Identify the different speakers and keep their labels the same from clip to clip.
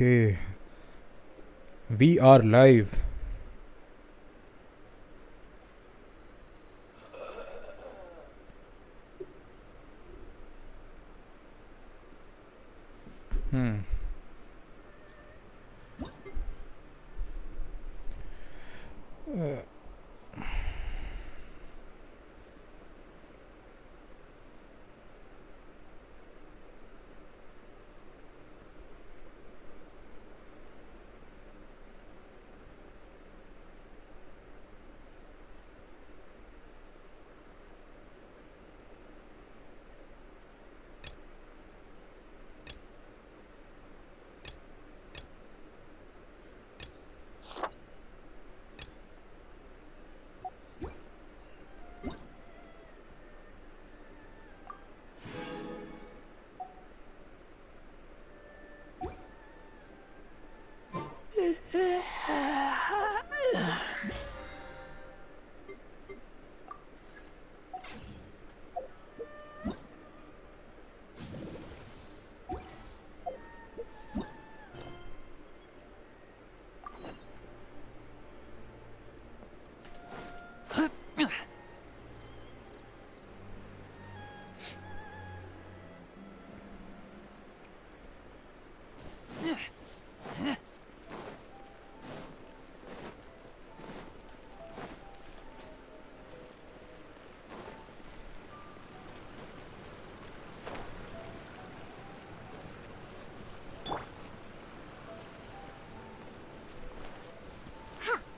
Speaker 1: Okay, we are live. Hmm.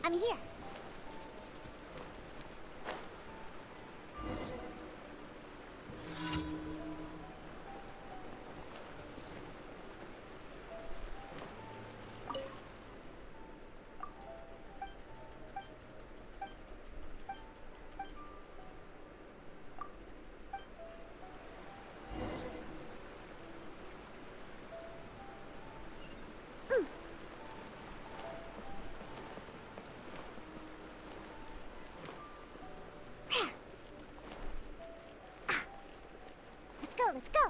Speaker 2: I'm here. Let's go.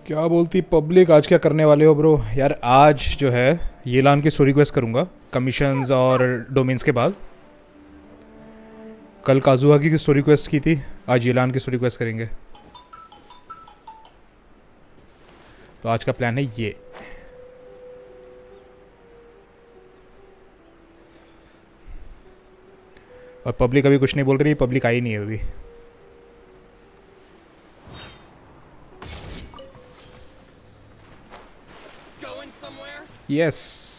Speaker 1: क्या बोलती public, आज क्या करने वाले हो ब्रो? यार आज जो है ये लान की स्टोरी रिक्वेस्ट करूँगा कमीशंस और डोमेन्स के बाद। कल काजुआ की स्टोरी रिक्वेस्ट की थी, आज ये लान की स्टोरी रिक्वेस्ट करेंगे। तो आज का प्लान है ये। और पब्लिक अभी कुछ नहीं बोल रही, पब्लिक आई नहीं है अभी।
Speaker 3: going somewhere?
Speaker 1: Yes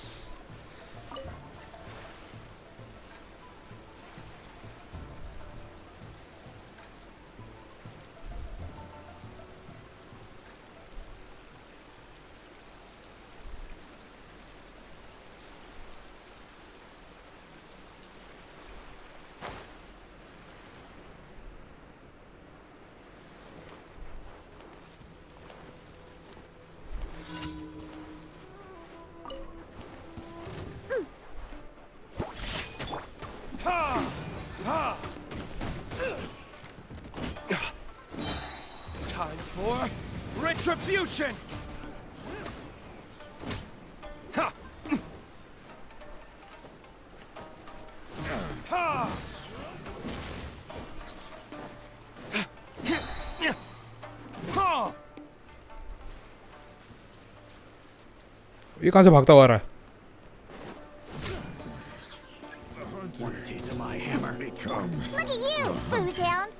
Speaker 3: Time for retribution! Ha! Ha! Ha!
Speaker 1: ये कहाँ से भागता हुआ आ रहा है?
Speaker 3: Want a taste of my hammer? It comes.
Speaker 2: Look at you, booze hound.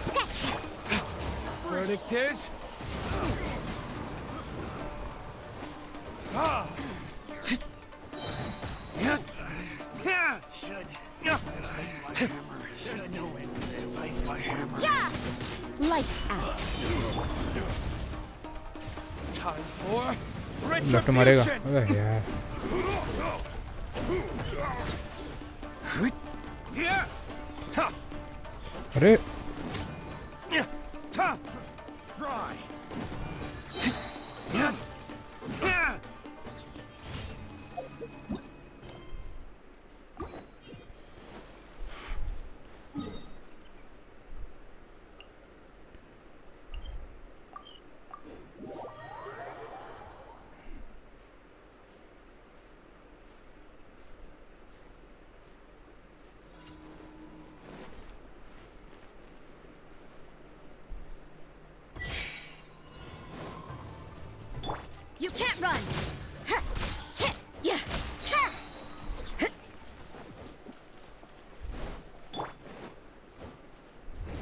Speaker 2: Scratch that.
Speaker 3: Verdict is... Ah! Yeah. Yeah. Should. Ice my hammer. There's no end to this. Ice my hammer.
Speaker 2: Yeah. Lights out.
Speaker 3: Time for
Speaker 1: लट मारेगा
Speaker 3: retribution.
Speaker 1: अबे यार
Speaker 3: Yeah. Ha.
Speaker 1: अरे
Speaker 3: Ha. Fry. Yeah. Yeah.
Speaker 2: You can't run. Yeah.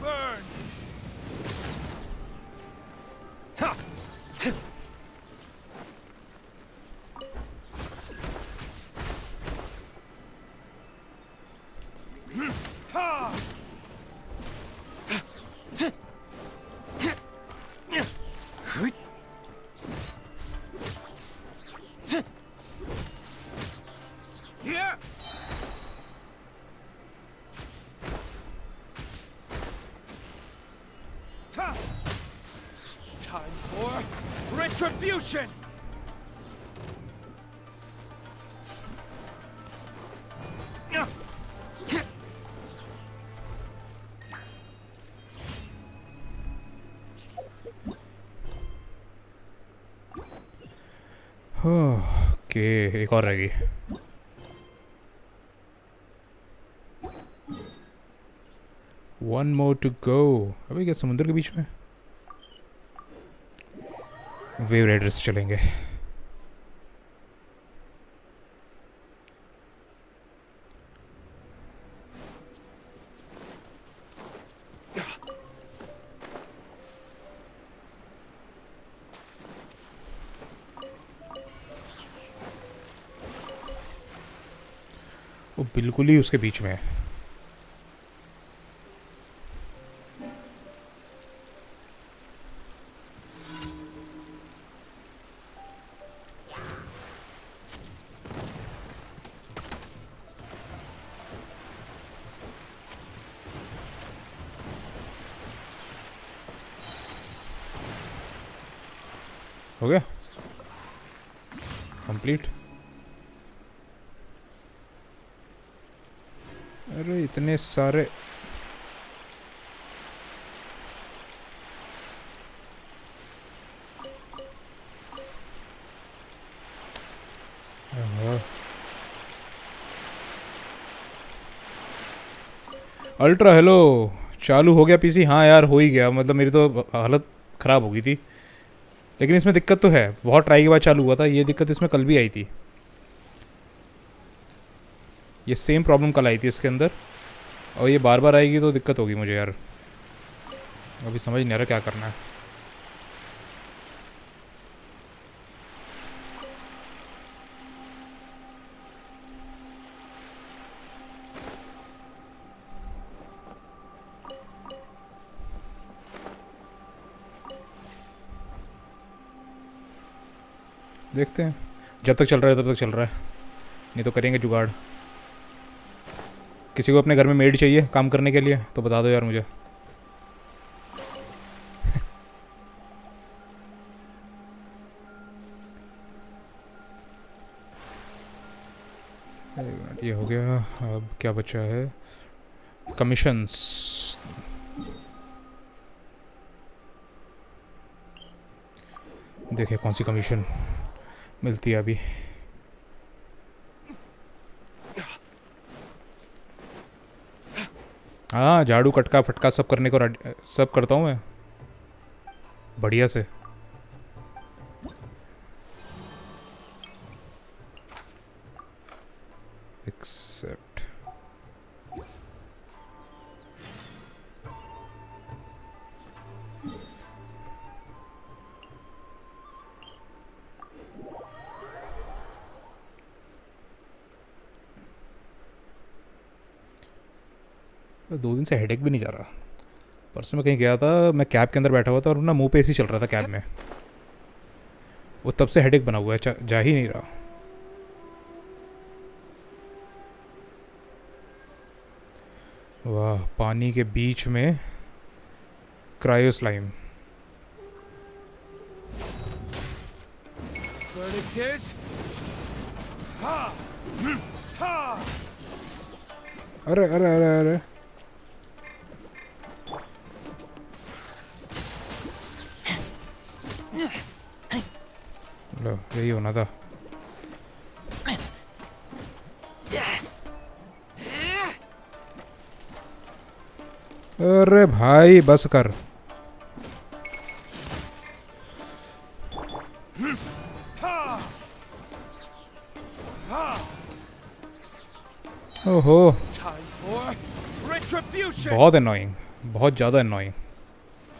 Speaker 3: Burn. Ha. Ha. Yeah. Time for retribution.
Speaker 1: Okay एक और रहेगी one more to go अबे क्या समुद्र के बीच में वेव राइडर्स चलेंगे वो बिल्कुल ही उसके बीच में है हो गया कंप्लीट अरे इतने सारे अल्ट्रा हेलो चालू हो गया पीसी हाँ यार हो ही गया मतलब मेरी तो हालत ख़राब हो गई थी लेकिन इसमें दिक्कत तो है बहुत ट्राई के बाद चालू हुआ था ये दिक्कत इसमें कल भी आई थी ये सेम प्रॉब्लम कल आई थी इसके अंदर और ये बार बार आएगी तो दिक्कत होगी मुझे यार अभी समझ नहीं आ रहा क्या करना है देखते हैं, जब तक चल रहा है तब तक चल रहा है, नहीं तो करेंगे जुगाड़। किसी को अपने घर में मेड चाहिए काम करने के लिए तो बता दो यार मुझे। एक मिनट, ये हो गया। अब क्या बचा है? कमीशंस। देखिए कौन सी कमीशन मिलती है अभी। हाँ, झाड़ू कटका फटका सब करने को सब करता हूँ मैं बढ़िया से। एक्सेप्ट दो दिन से हेडेक भी नहीं जा रहा। परसों मैं कहीं गया था, मैं कैब के अंदर बैठा हुआ था और ना मुंह पे एसी चल रहा था कैब में, वो तब से हेडेक बना हुआ है, जा ही नहीं रहा। वाह, पानी के बीच में क्रायो स्लाइम। अरे अरे अरे अरे, लो यही होना था। अरे भाई बस कर। ओहो, बहुत अननोइंग, बहुत ज़्यादा अननोइंग।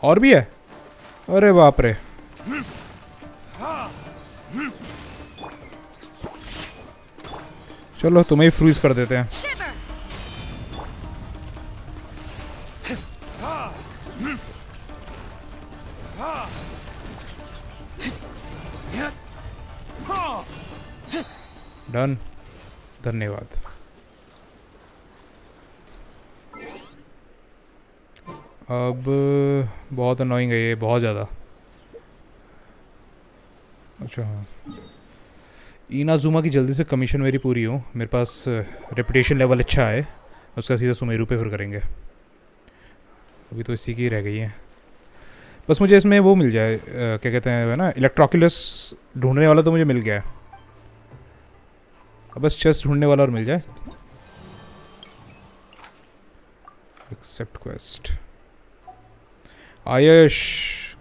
Speaker 1: और भी है? अरे बाप रे। चलो तुम्हें ही फ्रीज कर देते हैं। डन, धन्यवाद। अब बहुत अनोइंग है ये, बहुत ज़्यादा। अच्छा हाँ, इनाजुमा की जल्दी से कमीशन मेरी पूरी हो, मेरे पास रेपुटेशन लेवल अच्छा है, उसका सीधा सुमेरु पे फिर करेंगे। अभी तो इसी की रह गई है। बस मुझे इसमें वो मिल जाए, क्या कहते हैं ना, इलेक्ट्रोक्युलस ढूंढने वाला तो मुझे मिल गया है। अब बस चेस्ट ढूंढने वाला और मिल जाए। Accept quest. Ayush,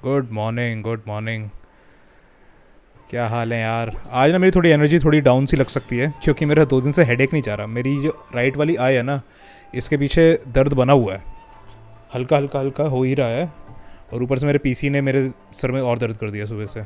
Speaker 1: good morning, good morning. क्या हाल है यार? आज ना मेरी थोड़ी एनर्जी थोड़ी डाउन सी लग सकती है, क्योंकि मेरा 2 दिन से हेडेक नहीं जा रहा। मेरी जो राइट वाली आई है ना, इसके पीछे दर्द बना हुआ है, हल्का हल्का हल्का हो ही रहा है। और ऊपर से मेरे पीसी ने मेरे सर में और दर्द कर दिया सुबह से।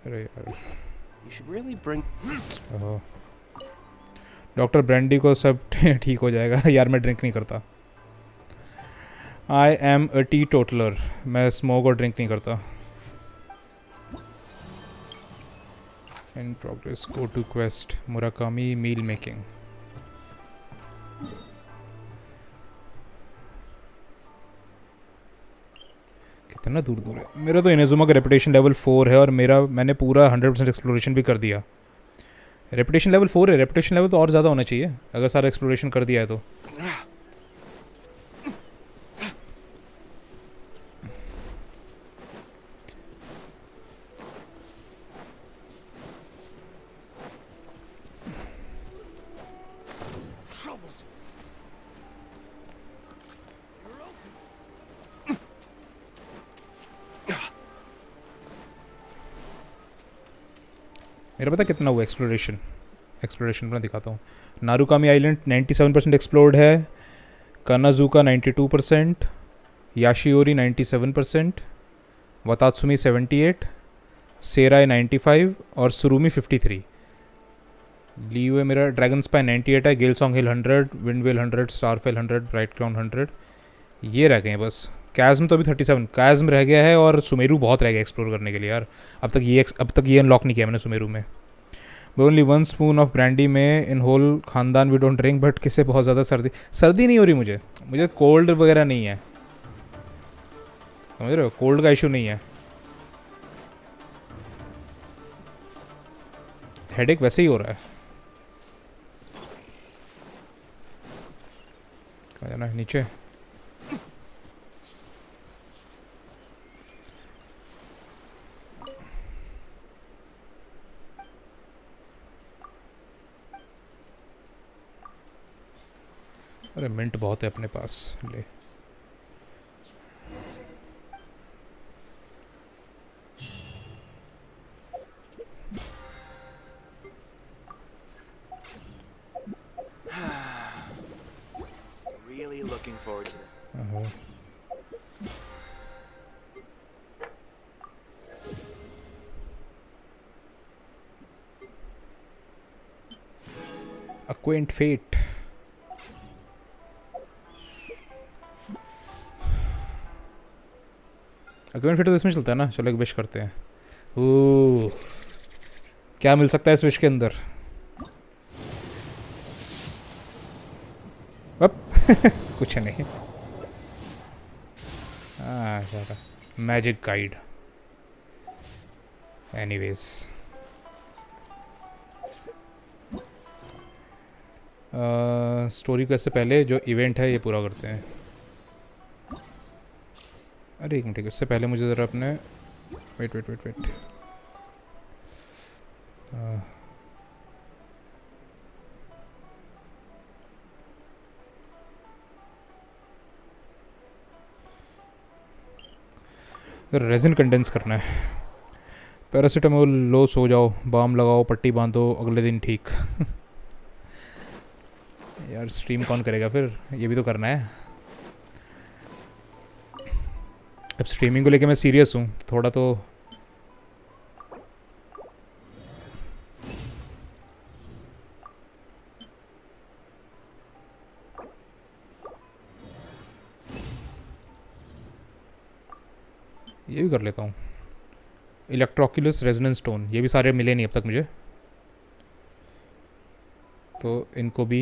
Speaker 1: अरे यार, डॉक्टर ब्रांडी को सब ठीक हो जाएगा। यार मैं ड्रिंक नहीं करता। I am a teetotaller, मैं स्मोक और ड्रिंक नहीं करता। In progress, go to quest Murakami meal making. कितना दूर दूर है। मेरा तो इनेजुमा का रेपुटेशन लेवल 4 है और मैंने पूरा 100% एक्सप्लोरेशन भी कर दिया। रेपुटेशन लेवल 4 है, रेपुटेशन लेवल तो और ज़्यादा होना चाहिए अगर सारा एक्सप्लोरेशन कर दिया है तो। मेरा पता कितना हुआ एक्सप्लोरेशन मैं दिखाता हूँ। नारुकामी आइलैंड 97% एक्सप्लोर्ड है, कानाजुका 92%, याशिओरी 97%, वतात्सुमी 78, सेराई 95 और सुरुमी 53। ली हुए मेरा ड्रैगन स्पाई 98 है, गेल सॉन्ग हिल 100, विंड वेल 100, स्टारफेल 100, ब्राइट क्राउन 100, ये रह गए हैं बस। कैज़म तो अभी 37 कैज़म रह गया है, और सुमेरू बहुत रह गया एक्सप्लोर करने के लिए यार। अब तक ये अनलॉक नहीं किया मैंने सुमेरू में। ओनली 1 स्पून ऑफ ब्रांडी में इन होल खानदान वी डोंट ड्रिंक, बट किससे बहुत ज़्यादा सर्दी नहीं हो रही मुझे कोल्ड वगैरह नहीं है, समझ रहे हो, कोल्ड का इशू नहीं है। हेडेक वैसे ही हो रहा है। कहाँ जाना है? नीचे। अरे मिंट बहुत है अपने पास, ले।
Speaker 3: Really looking forward to it.
Speaker 1: Acquaint fate. Acquaint fate तो इसमें चलता है ना, चलो एक विश करते हैं। ओह, क्या मिल सकता है इस विश के अंदर? कुछ नहीं। Magic guide. एनीवेज, स्टोरी को इससे पहले जो इवेंट है ये पूरा करते हैं। अरे एक मिनट, उससे पहले मुझे ज़रा अपने वेट रेजिन कंडेंस करना है। पैरासीटामोल लो, सो जाओ, बाम लगाओ, पट्टी बांधो, अगले दिन ठीक। यार स्ट्रीम कौन करेगा फिर, ये भी तो करना है। अब स्ट्रीमिंग को लेके मैं सीरियस हूँ थोड़ा तो। ये भी कर लेता हूँ। इलेक्ट्रोक्यूलस रेजोनेंस स्टोन, ये भी सारे मिले नहीं अब तक मुझे, तो इनको भी।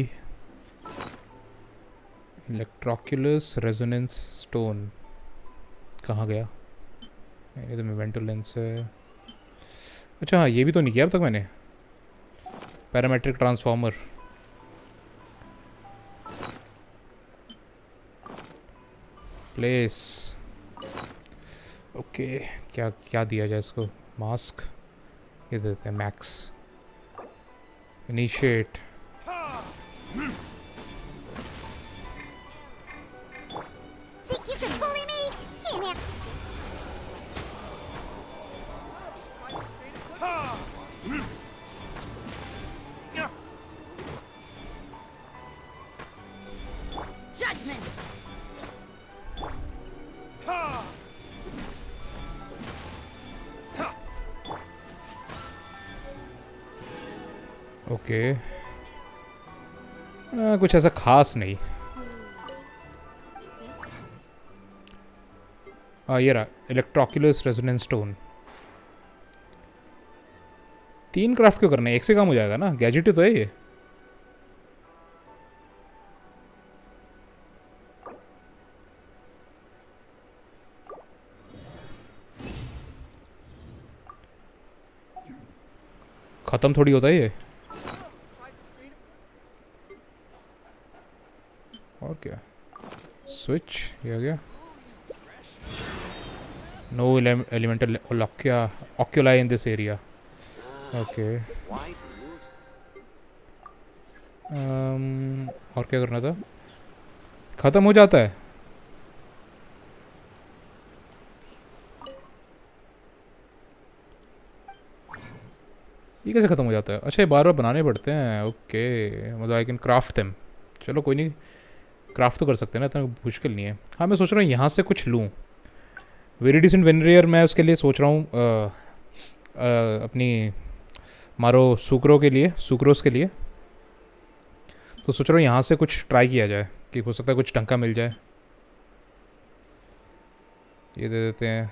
Speaker 1: इलेक्ट्रोक्यूलस रेजोनेंस स्टोन कहाँ गया? ये तो मेवेंटो लेंस है। अच्छा हाँ, ये भी तो नहीं किया अब तक मैंने। Parametric transformer, place. ओके, क्या क्या दिया जाए इसको? मास्क, ये देते हैं max. Initiate.
Speaker 2: Think you can bully me? Here now. Judgment.
Speaker 1: Okay, कुछ ऐसा खास नहीं। ये रहा इलेक्ट्रोक्यूलस रेजोनेंस स्टोन। 3 क्राफ्ट क्यों करना है, एक से काम हो जाएगा ना, गैजेट ही तो है ये। खत्म थोड़ी होता है ये। और क्या, स्विच, ये आ गया। No elemental oculi in this area. Okay, और क्या करना था? ख़त्म हो जाता है। ये कैसे ख़त्म हो जाता है? अच्छा, ये बार बार बनाने पड़ते हैं। ओके, मतलब आई कैन क्राफ्ट देम। चलो कोई नहीं, क्राफ्ट तो कर सकते हैं ना, इतना मुश्किल नहीं है। हाँ, मैं सोच रहा हूँ यहाँ से कुछ लूँ। वेरी डिसेंट विनरियर, मैं उसके लिए सोच रहा हूँ अपनी मारो सुक्रो के लिए, सुक्रोस के लिए। तो सोच रहा हूँ यहाँ से कुछ ट्राई किया जाए कि हो सकता है कुछ ढंग का मिल जाए। ये दे देते हैं।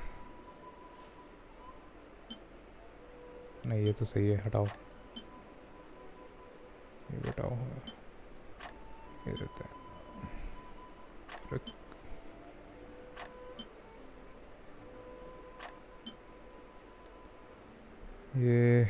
Speaker 1: नहीं ये तो सही है, हटाओ ये, हटाओ ये देते हैं। ये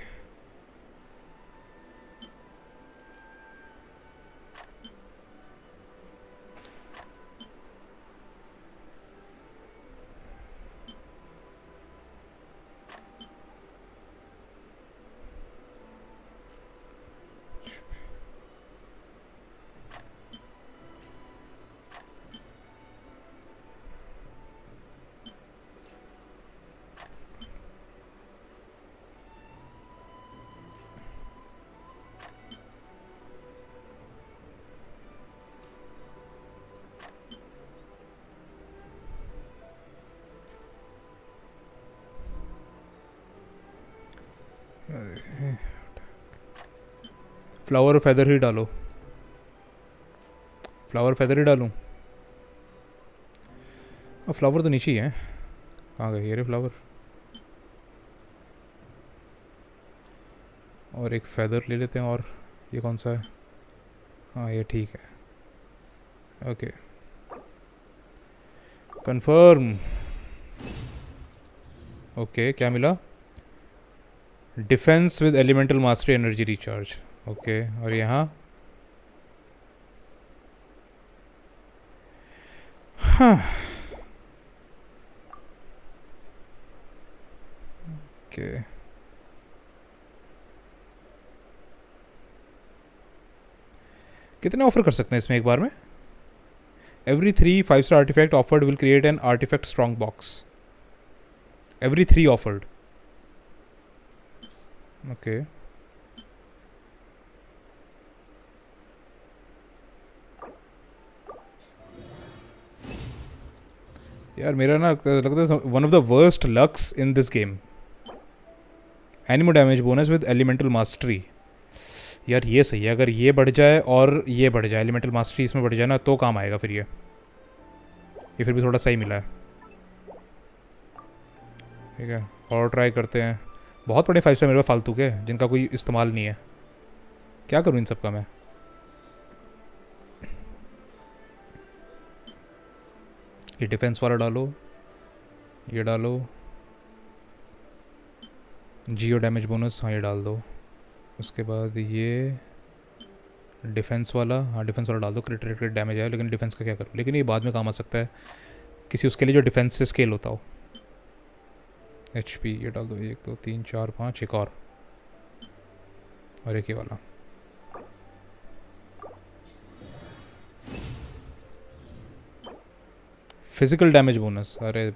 Speaker 1: फ्लावर फेदर ही डालो, फ्लावर फेदर ही डालूं। और फ्लावर तो नीचे ही है, कहाँ गए ये रे फ्लावर। और एक फेदर ले लेते हैं। और ये कौन सा है? हाँ ये ठीक है, ओके कंफर्म। ओके क्या मिला? Defence with elemental mastery energy recharge. Okay और यहाँ हाँ ओके कितने ऑफर कर सकते हैं इसमें एक बार में? Every 3 5-star artifact offered will create an artifact strongbox बॉक्स। एवरी 3 ऑफर्ड, ओके यार मेरा ना लगता है one of the worst lucks in this game. Anemo damage bonus with elemental mastery. यार ये सही है, अगर ये बढ़ जाए और ये बढ़ जाए, एलिमेंटल मास्टरी इसमें बढ़ जाए ना तो काम आएगा फिर। ये फिर भी थोड़ा सही मिला है। ठीक है और ट्राई करते हैं। बहुत बड़े 5 स्टार मेरे पास फालतू के जिनका कोई इस्तेमाल नहीं है, क्या करूँ इन सब का मैं? ये डिफेंस वाला डालो, ये डालो, जियो डैमेज बोनस हाँ ये डाल दो। उसके बाद ये डिफेंस वाला, हाँ डिफेंस वाला डाल दो। क्रिट डैमेज आया, लेकिन डिफेंस का क्या करूँ? लेकिन ये बाद में काम आ सकता है किसी उसके लिए जो डिफेंस से स्केल होता हो। HP ये डाल दो, 1 2 3 4 5 एक और एक ये वाला। फिजिकल डैमेज बोनस, अरे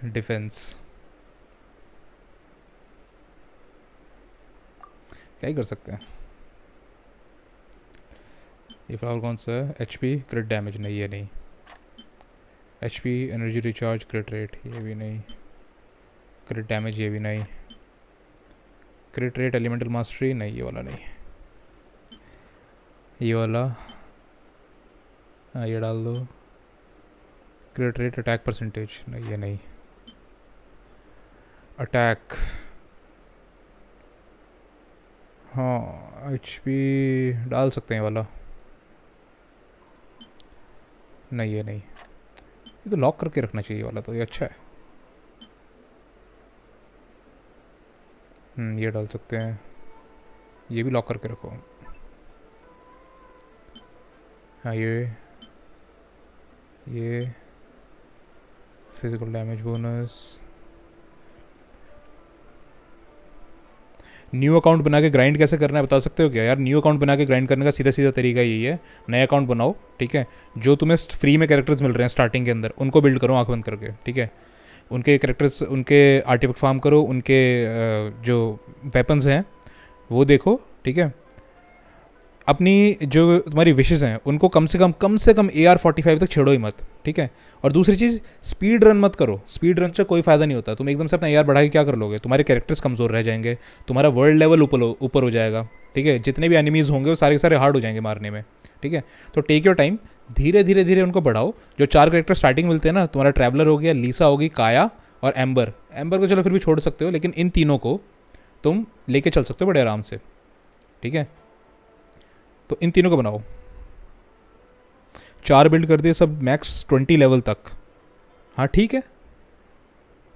Speaker 1: डिफेंस क्या ही कर सकते हैं। ये फ्लावर कौन सा है? HP क्रिट डैमेज, नहीं ये नहीं। HP एनर्जी रिचार्ज क्रिट रेट, ये भी नहीं। क्रिट डैमेज, ये भी नहीं। क्रिट रेट एलिमेंटल मास्टरी, नहीं ये वाला नहीं। ये वाला हाँ ये डाल दो। क्रिट रेट अटैक परसेंटेज, नहीं ये नहीं। अटैक हाँ HP डाल सकते हैं वाला, नहीं ये नहीं। ये तो लॉक करके रखना चाहिए वाला, तो ये अच्छा है। ये डाल सकते हैं, ये भी लॉक करके रखो। हाँ ये physical damage bonus. New account बना के ग्राइंड कैसे करना है बता सकते हो क्या? यार न्यू अकाउंट बना के ग्राइंड करने का सीधा सीधा तरीका यही है, नया अकाउंट बनाओ, ठीक है। जो तुम्हें फ्री में कैरेक्टर्स मिल रहे हैं स्टार्टिंग के अंदर, उनको बिल्ड करो आंख बंद करके, ठीक है। उनके कैरेक्टर्स, उनके आर्टिफैक्ट फार्म करो, उनके जो वेपन्स हैं वो देखो, ठीक है। अपनी जो तुम्हारी विशेज़ हैं उनको कम से कम AR-45 तक छेड़ो ही मत, ठीक है। और दूसरी चीज़, स्पीड रन मत करो, स्पीड रन से कोई फ़ायदा नहीं होता। तुम एकदम से अपना AR बढ़ा के क्या कर लोगे, तुम्हारे कैरेक्टर्स कमज़ोर रह जाएंगे, तुम्हारा वर्ल्ड लेवल ऊपर हो जाएगा, ठीक है। जितने भी एनिमीज़ होंगे वो सारे के सारे हार्ड हो जाएंगे मारने में, ठीक है। तो टेक योर टाइम, धीरे धीरे धीरे उनको बढ़ाओ। जो 4 कैरेक्टर स्टार्टिंग मिलते हैं ना, तुम्हारा ट्रैवलर हो गया, लीसा होगी, काया और एम्बर। एम्बर को चलो फिर भी छोड़ सकते हो, लेकिन इन तीनों को तुम लेके चल सकते हो बड़े आराम से, ठीक है। तो इन तीनों को बनाओ। 4 बिल्ड कर दिए सब मैक्स 20 लेवल तक। हाँ ठीक है,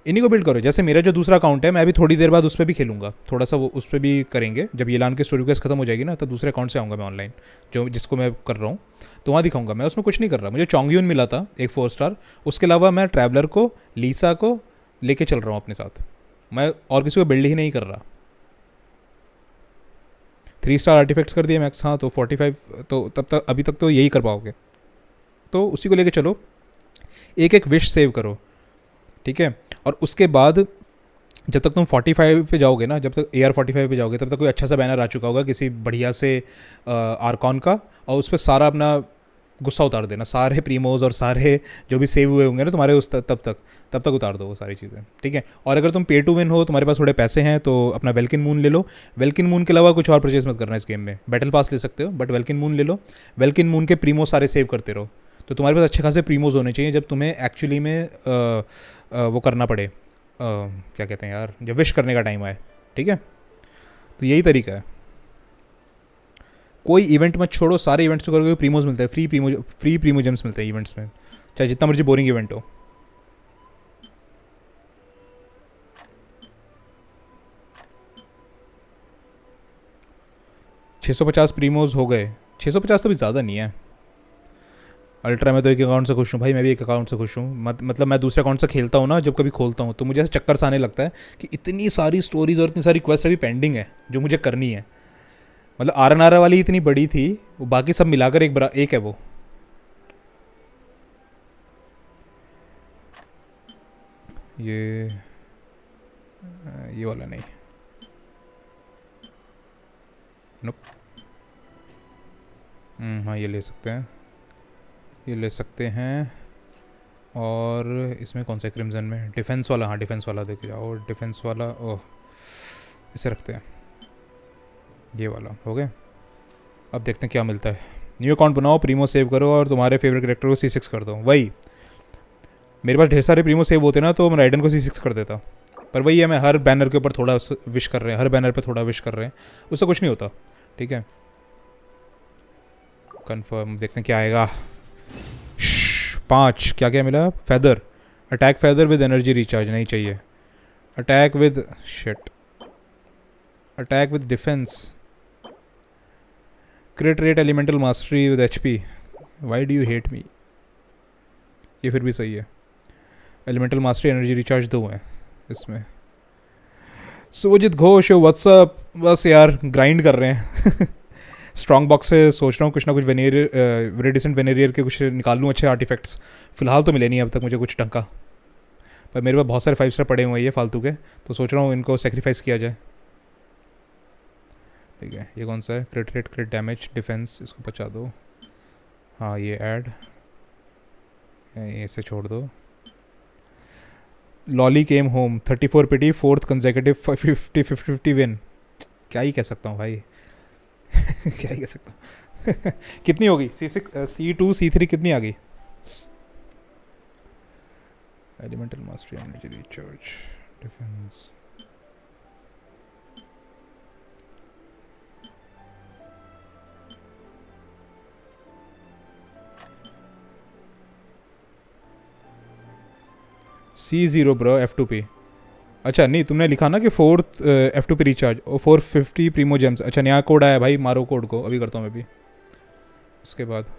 Speaker 1: इन्हीं को बिल्ड करो। जैसे मेरा जो दूसरा अकाउंट है, मैं अभी थोड़ी देर बाद उस पर भी खेलूंगा, थोड़ा सा वो उस पर भी करेंगे। जब ये लान की स्टोरी केस खत्म हो जाएगी ना, तब दूसरे अकाउंट से आऊँगा मैं ऑनलाइन, जो जिसको मैं कर रहा हूँ, तो वहाँ दिखाऊंगा। मैं उसमें कुछ नहीं कर रहा, मुझे चोंगयून मिला था एक 4 स्टार, उसके अलावा मैं ट्रैवलर को, लीसा को लेके चल रहा हूँ अपने साथ। मैं और किसी को बिल्ड ही नहीं कर रहा। 3 स्टार आर्टिफैक्ट्स कर दिए मैक्स। हाँ तो 45, तो तब तक अभी तक तो यही कर पाओगे, तो उसी को लेके चलो। एक एक विश सेव करो, ठीक है। और उसके बाद जब तक तुम 45 पे जाओगे ना, जब तक AR-45 पे जाओगे, तब तक कोई अच्छा सा बैनर आ चुका होगा किसी बढ़िया से आर्कॉन का, और उस पर सारा अपना गुस्सा उतार देना, सारे प्रीमोज और सारे जो भी सेव हुए होंगे ना तुम्हारे उस तब तक उतार दो वो सारी चीज़ें, ठीक है। और अगर तुम पे टू विन हो, तुम्हारे पास थोड़े पैसे हैं, तो अपना वेल्किन मून ले लो। वेल्किन मून के अलावा कुछ और परचेज मत करना इस गेम में। बैटल पास ले सकते हो, बट वेल्किन मून ले लो। वेल्किन मून के प्रीमो सारे सेव करते रहो, तो तुम्हारे पास अच्छे खासे प्रीमोज होने चाहिए जब तुम्हें एक्चुअली में वो करना पड़े, क्या कहते हैं यार, जब विश करने का टाइम आए, ठीक है। तो यही तरीका है। कोई इवेंट मत छोड़ो, सारे इवेंट्स को करोगे प्रीमोज मिलते हैं, फ्री प्रीमो जेम्स मिलते हैं इवेंट्स में, चाहे जितना मर्जी बोरिंग इवेंट हो। $650 प्रीमोज हो गए। 650 तो भी ज़्यादा नहीं है। अल्ट्रा में तो एक अकाउंट से खुश हूँ भाई, मैं भी एक अकाउंट से खुश हूँ। मतलब मैं दूसरे अकाउंट से खेलता हूँ ना, जब कभी खोलता हूँ तो मुझे ऐसा चक्कर सा आने लगता है कि इतनी सारी स्टोरीज और इतनी सारी क्वेस्ट अभी पेंडिंग है जो मुझे करनी है। मतलब RNR वाली इतनी बड़ी थी, वो बाकी सब मिलाकर एक है वो। ये वाला नहीं, नोप। हाँ ये ले सकते हैं, ये ले सकते हैं। और इसमें कौन सा क्रिम्जन में, डिफेंस वाला, हाँ डिफेंस वाला देख जाओ, डिफेंस वाला। ओह, इसे रखते हैं, ये वाला हो गया। अब देखते हैं क्या मिलता है। न्यू अकाउंट बनाओ, प्रीमो सेव करो और तुम्हारे फेवरेट कैरेक्टर को C6 कर दो। वही मेरे पास ढेर सारे प्रीमो सेव होते ना, तो मैं राइडन को C6 कर देता। पर वही है, मैं हर बैनर के ऊपर थोड़ा विश कर रहे हैं, हर बैनर पे थोड़ा विश कर रहे हैं, उससे कुछ नहीं होता, ठीक है। कंफर्म, देखते हैं क्या आएगा। 5 क्या क्या मिला? Feather, attack feather with energy recharge नहीं चाहिए। Attack with shit, attack with defence, क्रिट rate, elemental mastery with HP। Why do you hate me? ये फिर भी सही है। एलिमेंटल मास्टरी, एनर्जी रिचार्ज 2 हैं इसमें। सुवजित घोष व्हाट्सअप, बस यार ग्राइंड कर रहे हैं। स्ट्रॉन्ग बॉक्स से सोच रहा हूँ कुछ ना कुछ वेरी डिसेंट वेनेरियर के कुछ निकाल लूँ अच्छे आर्टिफैक्ट्स। फिलहाल तो मिले नहीं अब तक मुझे कुछ ढंग का, पर मेरे पास बहुत सारे 5 स्टार पड़े हुए हैं ये फालतू के, तो सोच रहा हूँ इनको सेक्रीफाइस किया जाए, ठीक है। ये कौन सा है? क्रिट रेट, क्रिट डैमेज, डिफेंस, इसको बचा दो। हाँ ये ऐड, इसे छोड़ दो। लॉली केम होम, 34 पिटी, 4th कंसेक्यूटिव 50-50 विन। क्या ही कह सकता हूँ भाई। क्या ही कह सकता हूँ। कितनी होगी? C2 C3 कितनी आ गई? Elemental mastery, energy recharge, defence. C0 bro, F2P। अच्छा नहीं, तुमने लिखा ना कि 4th F2P रिचार्ज और 450 प्रीमो जेम्स। अच्छा नया कोड आया भाई, मारो कोड को, अभी करता हूँ मैं भी। उसके बाद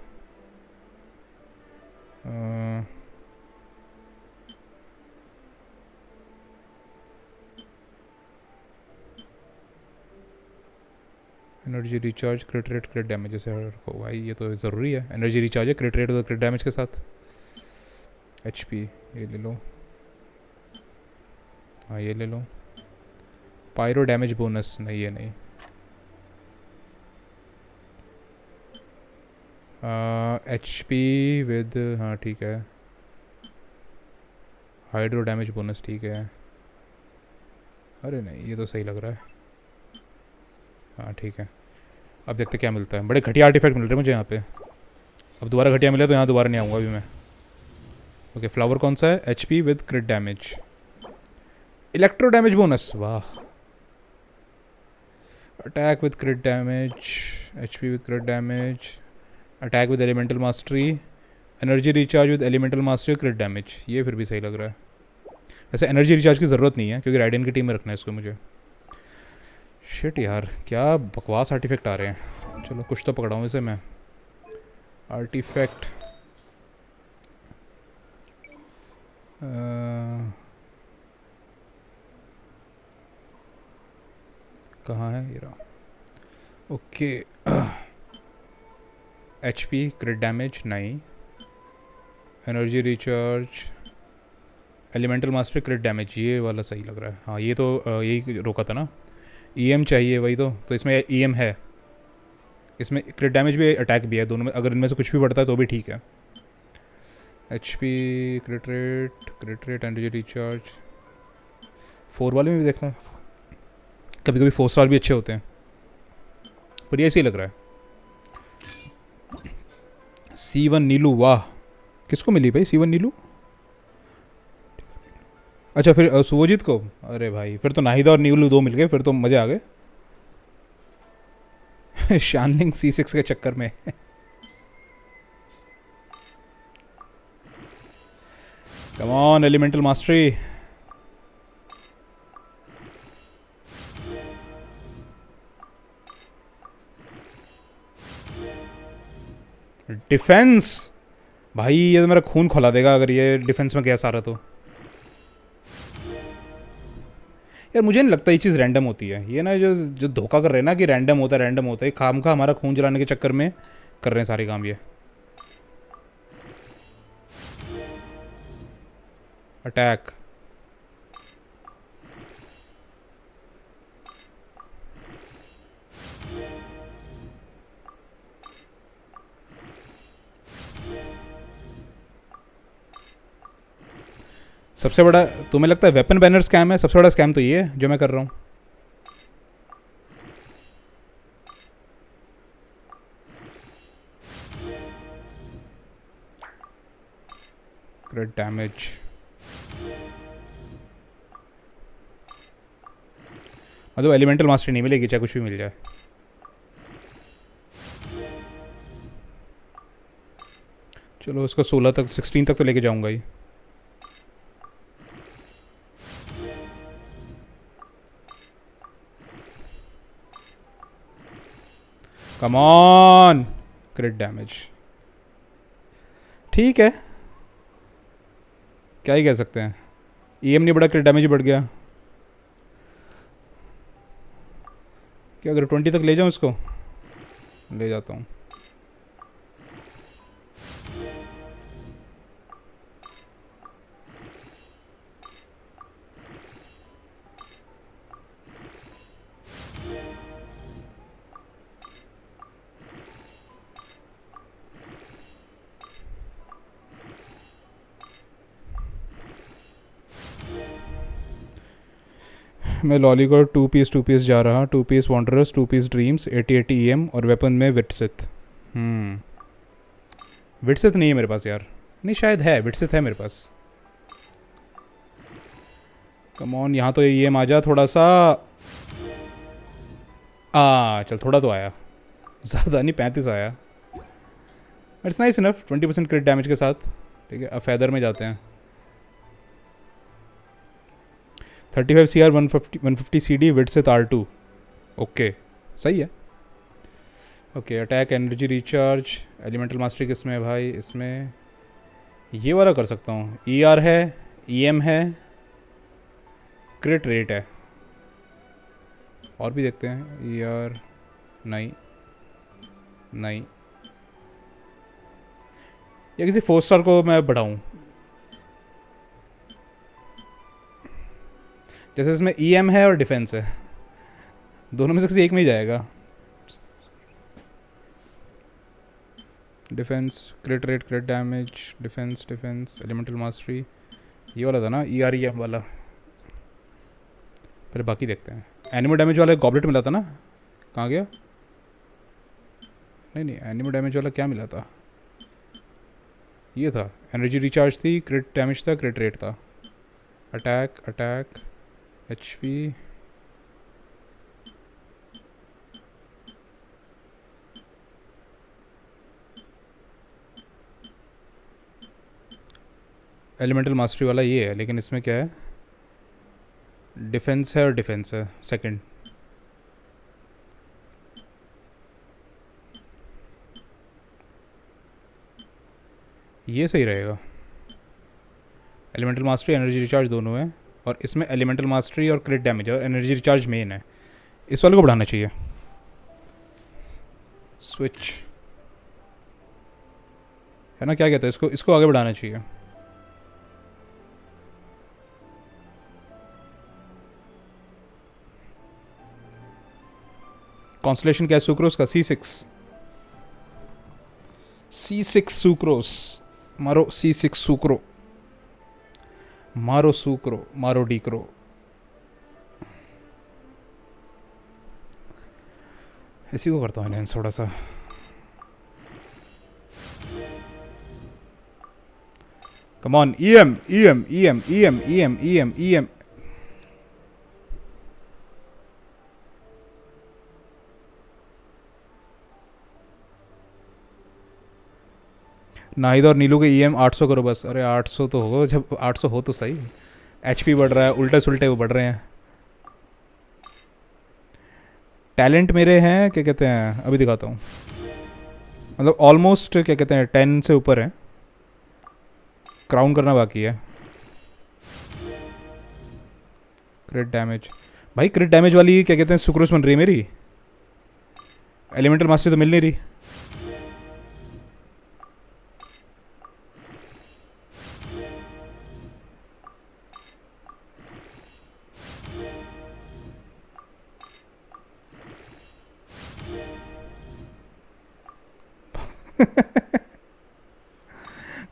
Speaker 1: एनर्जी रिचार्ज, क्रिट रेट, क्रिट डैमेज से रखो भाई, ये तो ज़रूरी है। एनर्जी रिचार्ज है, क्रिट रेट और क्रिट डैमेज के साथ। HP ये ले लो, हाँ ये ले लो। पायरो डैमेज बोनस नहीं, ये नहीं। HP विद, हाँ ठीक है, हाइड्रो डैमेज बोनस ठीक है। अरे नहीं, ये तो सही लग रहा है। हाँ ठीक है, अब देखते क्या मिलता है। बड़े घटिया आर्टिफैक्ट मिल रहे हैं मुझे यहाँ पे। अब दोबारा घटिया मिले तो यहाँ दोबारा नहीं आऊँगा अभी मैं। ओके, फ्लावर कौन सा है? HP with crit damage, Electro damage bonus, वाह। Attack with crit damage, HP with crit damage, attack with elemental mastery, energy recharge with elemental mastery, crit damage. ये फिर भी सही लग रहा है। वैसे एनर्जी रिचार्ज की ज़रूरत नहीं है क्योंकि राइडन की टीम में रखना है इसको मुझे। शिट यार, क्या बकवास आर्टिफैक्ट आ रहे हैं। चलो कुछ तो पकड़ाऊँ इसे मैं। आर्टिफैक्ट कहाँ है ये रहा। ओके, HP क्रिट डैमेज नहीं, energy recharge, elemental master क्रिट damage, ये वाला सही लग रहा है। हाँ ये तो यही रोका था ना, EM चाहिए वही तो इसमें EM है, इसमें क्रिट डैमेज भी अटैक भी है, दोनों में अगर इनमें से कुछ भी बढ़ता है तो भी ठीक है। HP क्रिट रेट एनर्जी रिचार्ज, 4 वाले में भी देखना, कभी कभी 4 स्टार भी अच्छे होते हैं, पर ये सही लग रहा है। C1 नीलू, वाह। किसको मिली भाई C1 नीलू? अच्छा फिर सुवोजीत को। अरे भाई फिर तो नाहिदा और नीलू 2 मिल गए, फिर तो मज़े आ गए। शानलिंग C6 के चक्कर में। Come on elemental mastery. Defence, भाई ये तो मेरा खून खौला देगा अगर ये डिफेंस में गया सारा तो। यार मुझे नहीं लगता ये चीज़ रैंडम होती है, ये ना जो जो धोखा कर रहे हैं ना कि रैंडम होता है, खाम खा हमारा खून जलाने के चक्कर में कर रहे हैं सारे काम ये। अटैक, सबसे बड़ा तुम्हें लगता है वेपन बैनर स्कैम है? सबसे बड़ा स्कैम तो ये है जो मैं कर रहा हूँ। क्रिट डैमेज, मतलब एलिमेंटल मास्टरी नहीं मिलेगी चाहे कुछ भी मिल जाए। चलो उसको 16 तक 16 तक तो लेके जाऊंगा ही। कम ऑन, क्रिट डैमेज, ठीक है, क्या ही कह सकते हैं। EM नहीं बढ़ा, क्रिट डैमेज ही बढ़ गया। क्या अगर 20 तक ले जाऊं इसको? ले जाता हूँ। मैं लॉली को 2 पीस जा रहा, 2 पीस वॉन्डरस, 2 पीस ड्रीम्स, 80 EM और वेपन में विटसिथ। विटसिथ नहीं है मेरे पास यार, नहीं शायद है, विटसिथ है मेरे पास। कम ऑन, यहाँ तो EM आ जा थोड़ा सा। चल थोड़ा तो आया, ज़्यादा नहीं, 35 आया। इट्स नाइस इनफ, 20% क्रिट डैमेज के साथ। ठीक है, अब फैदर में जाते हैं। 35 CR, 150 CD, विटसिथ R2। ओके सही है। Okay, attack, energy recharge, elemental mastery किसमें है भाई? इसमें ये वाला कर सकता हूँ। ER है, EM है, क्रिट रेट है, और भी देखते हैं। ER नहीं, या किसी 4 स्टार को मैं बढ़ाऊँ, जैसे इसमें EM है और डिफेंस है, दोनों में से किसी एक में ही जाएगा। Defence, क्रिट rate, क्रिट damage, defence, defence, elemental mastery, ये वाला था ना EREM वाला। पहले बाकी देखते हैं। एनिमल डैमेज वाला गॉबलेट मिला था ना, कहाँ गया? नहीं नहीं, एनिमल डैमेज वाला क्या मिला था? ये था, एनर्जी रिचार्ज थी, क्रिट डैमेज था, क्रिट रेट था, attack attack, HP। Elemental mastery वाला ये है, लेकिन इसमें क्या है? डिफेंस है और डिफेंस है सेकंड। ये सही रहेगा। एलिमेंटल मास्टरी, एनर्जी रिचार्ज दोनों है, और इसमें एलिमेंटल मास्टरी और क्रिट डैमेज और एनर्जी रिचार्ज मेन है। इस वाले को बढ़ाना चाहिए। स्विच है ना, क्या कहते हैं इसको? इसको आगे बढ़ाना चाहिए। कॉन्स्टलेशन क्या है सुक्रोस का? C6 sucrose. मारो C6 सुक्रो, मारो सुक्रो, मारो डीक्रो। इसी को करता हूँ एनहेंस थोड़ा सा। Come on, EM EM EM EM EM EM EM। Nahid और नीलू के EM 800 करो बस। अरे 800 तो हो, जब 800 हो तो सही। HP बढ़ रहा है, उल्टे सुल्टे वो बढ़ रहे हैं। टैलेंट मेरे हैं, क्या कहते हैं, अभी दिखाता हूँ। मतलब ऑलमोस्ट क्या कहते हैं 10 से ऊपर है, क्राउन करना बाकी है। क्रिट डैमेज, भाई क्रिट डैमेज वाली क्या कहते हैं सुक्रोस बन रही है मेरी। एलिमेंटल मास्टरी तो मिल नहीं रही।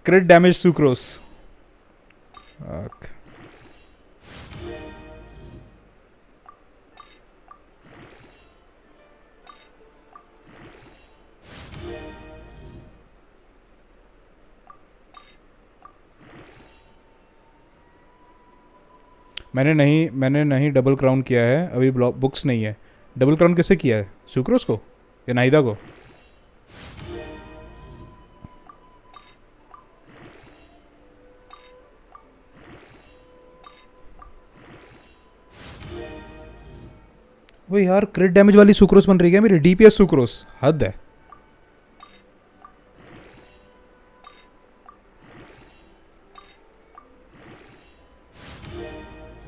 Speaker 1: क्रिट डैमेज सुक्रोस। मैंने नहीं डबल क्राउन किया है अभी, बुक्स नहीं है। डबल क्राउन किससे किया है? सुक्रोस को या नाइदा को? वो यार क्रिट डैमेज वाली सुक्रोस बन रही है मेरी, DPS सुक्रोस, हद है।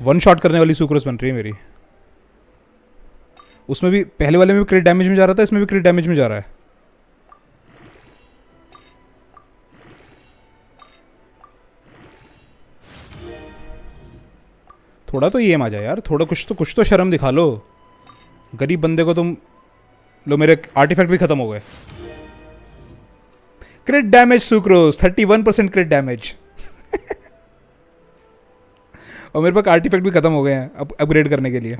Speaker 1: वन शॉट करने वाली सुक्रोस बन रही है मेरी। उसमें भी पहले वाले में भी क्रिट डैमेज में जा रहा था, इसमें भी क्रिट डैमेज में जा रहा है। थोड़ा तो EM आ जाए यार, थोड़ा कुछ तो शर्म दिखा लो। गरीब बंदे को तुम लो। मेरे आर्टिफैक्ट भी खत्म हो गए। क्रिट डैमेज सुक्रोस 31% क्रिट डैमेज। और मेरे पास आर्टिफैक्ट भी खत्म हो गए हैं अब अपग्रेड करने के लिए,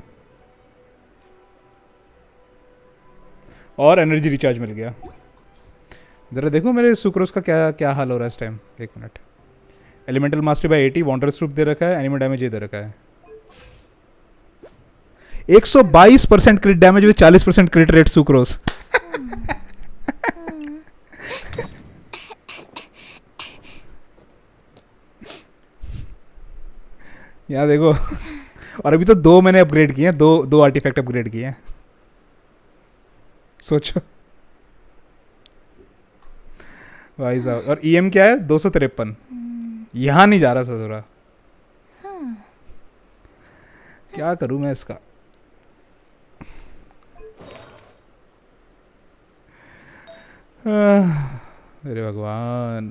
Speaker 1: और एनर्जी रिचार्ज मिल गया। जरा देखो मेरे सुक्रोस का क्या क्या हाल हो रहा है इस टाइम। एक minute. Elemental mastery by 80, wanderer's troupe दे रखा है, एनिमल डैमेज ये दे रखा है। 122% crit damage with 40% crit rate Sucrose. यहाँ देखो। और अभी तो 2 मैंने अपग्रेड किए हैं, दो आर्टिफैक्ट अपग्रेड किए हैं। सोचो भाई साहब। और EM क्या है? 253। यहाँ नहीं जा रहा ससुरा। क्या करूं मैं इसका? अरे भगवान।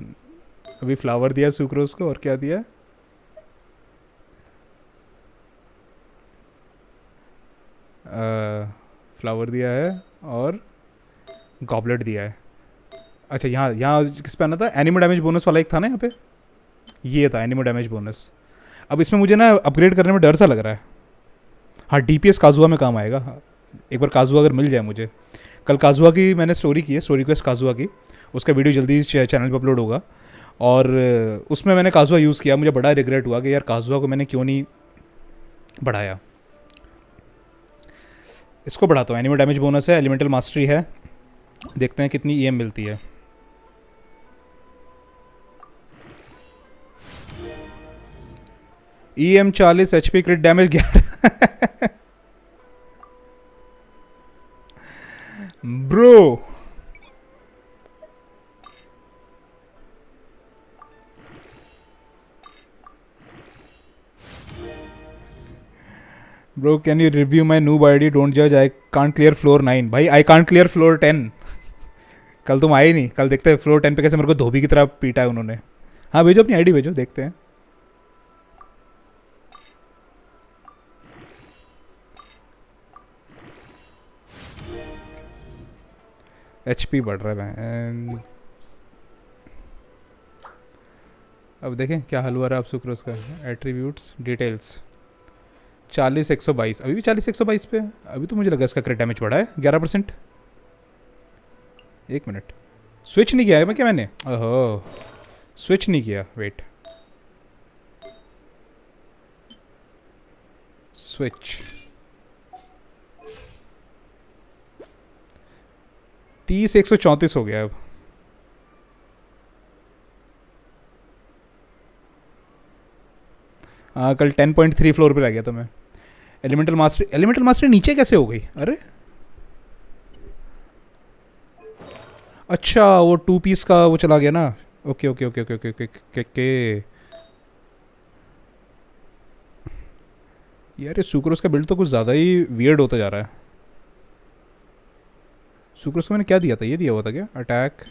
Speaker 1: अभी फ्लावर दिया सुक्रोस को, और क्या दिया? फ्लावर दिया है और गॉबलेट दिया है। अच्छा, यहाँ यहाँ किस पे आना था? एनिमल डैमेज बोनस वाला एक था ना यहाँ पे, ये था एनिमल डैमेज बोनस। अब इसमें मुझे ना अपग्रेड करने में डर सा लग रहा है। हाँ, डीपीएस काजुआ में काम आएगा। हाँ, एक बार काजुआ अगर मिल जाए मुझे। कल काजुआ की मैंने स्टोरी की है, स्टोरी क्वेस्ट काजुआ की। उसका वीडियो जल्दी चैनल पर अपलोड होगा। और उसमें मैंने काजुआ यूज़ किया, मुझे बड़ा रिग्रेट हुआ कि यार काजुआ को मैंने क्यों नहीं बढ़ाया। इसको बढ़ाता हूँ, एनिमल डैमेज बोनस है, एलिमेंटल मास्टरी है, देखते हैं कितनी ईएम मिलती है। EM 40, HP, क्रिट damage 11। Bro bro can you review my noob ID, don't जज, आई कांट क्लियर फ्लोर 9। भाई आई कांट क्लियर फ्लोर 10। कल तुम आए नहीं, कल देखते हैं फ्लोर 10 पे कैसे मेरे को धोबी की तरह पीटा है उन्होंने। हाँ भेजो, अपनी आईडी भेजो, देखते हैं। एचपी बढ़ रहा है। अब देखें क्या हल हुआ रहा है अब सुक्रोस का। एट्रीब्यूट्स डिटेल्स 40 122, अभी भी 40 122 पे है। अभी तो मुझे लगा इसका क्रिट डैमेज बढ़ा है 11%। एक मिनट, स्विच नहीं किया है मैं क्या? मैंने ओहो स्विच नहीं किया, वेट, स्विच 30 134 हो गया अब। हाँ कल 10.3 फ्लोर पे रह गया था मैं। एलिमेंटल मास्टरी नीचे कैसे हो गई? अरे अच्छा, वो 2 पीस का वो चला गया ना। Okay okay okay okay okay okay okay okay. यार ये सुक्रोस का बिल्ड तो कुछ ज़्यादा ही वियर्ड होता जा रहा है। सुक्रोस को मैंने क्या दिया था? ये दिया हुआ था क्या? अटैक,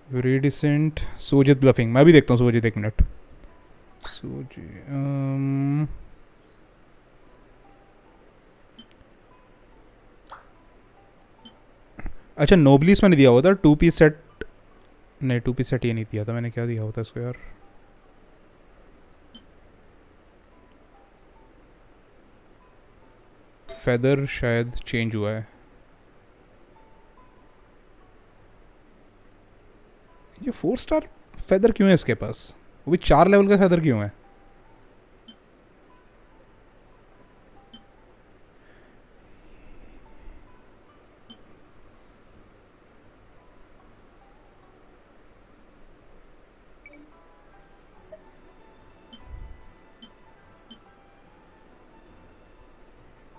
Speaker 1: रीडिसेंट, सोजित ब्लफिंग। मैं भी देखता हूँ सोजित, एक मिनट। अच्छा, नोबलिस मैंने दिया हुआ था 2 पीस सेट। नहीं 2 पीस सेट ये नहीं दिया था मैंने, क्या दिया होता इसको यार? फेदर शायद चेंज हुआ है। ये 4 स्टार फेदर क्यों है इसके पास? वो भी 4 लेवल का फेदर क्यों है?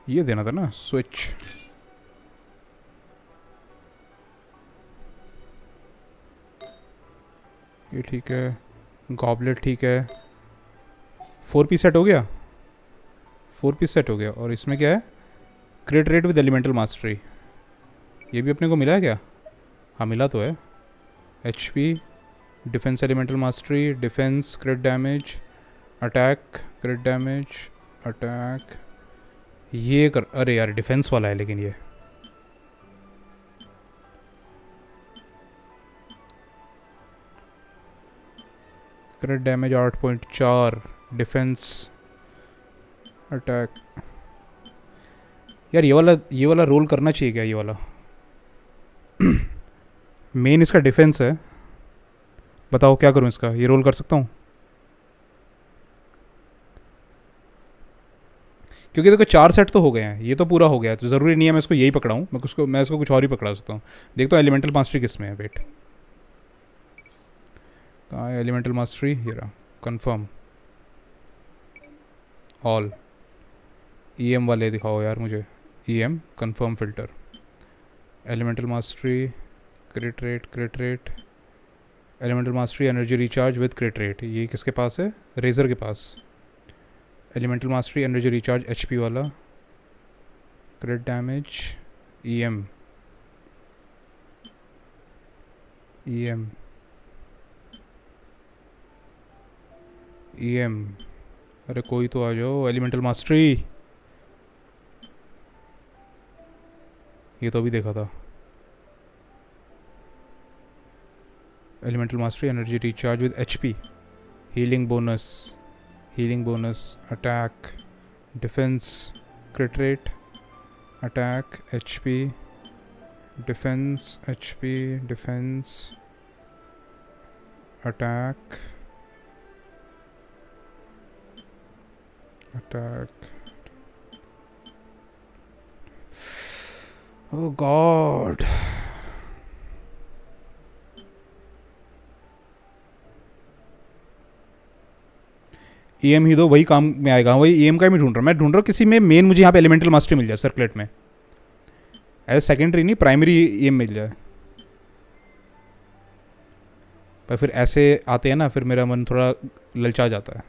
Speaker 1: ये देना था ना स्विच। ये ठीक है, गॉबलेट ठीक है। 4 पीस सेट हो गया, 4 पीस सेट हो गया। और इसमें क्या है? क्रिट रेट विद एलिमेंटल मास्टरी। ये भी अपने को मिला है क्या? हाँ मिला तो है। H P, defence elemental mastery, defence, क्रिट damage, attack, क्रिट damage, attack. ये कर, अरे यार डिफेंस वाला है लेकिन ये क्रिट डैमेज 8.4, डिफेंस, अटैक। यार ये वाला रोल करना चाहिए क्या? ये वाला मेन इसका डिफेंस है। बताओ क्या करूं इसका? ये रोल कर सकता हूँ? क्योंकि देखो 4 सेट तो हो गए हैं, ये तो पूरा हो गया है, तो ज़रूरी नहीं है मैं इसको यही पकड़ाऊँ। मैं इसको कुछ और ही पकड़ा सकता हूँ। देखता हूँ एलिमेंटल मास्टरी किस में है। वेट, कहाँ है एलिमेंटल मास्टरी? ये रहा, कन्फर्म ऑल। ईएम वाले दिखाओ यार मुझे। EM confirm filter, elemental mastery, crit rate, elemental mastery, energy recharge with crit rate. ये किसके पास है? रेजर के पास। Elemental mastery, energy recharge, HP वाला, क्रिट डैमेज, ईएम, EM, अरे कोई तो आ जाओ. एलिमेंटल मास्टरी, ये तो अभी देखा था. Elemental mastery, energy recharge with HP, healing bonus, attack, defence, क्रिट rate, attack, HP, defence, attack, oh God. EM ही दो, वही काम में आएगा. वही EM का ही ढूंढ रहा हूँ मैं. ढूंढ रहा हूँ किसी में मेन मुझे यहाँ पे एलिमेंटल मास्टरी मिल जाए सर्कुलेट में, एज सेकेंडरी नहीं, प्राइमरी EM मिल जाए. पर फिर ऐसे आते हैं ना, फिर मेरा मन थोड़ा ललचा जाता है.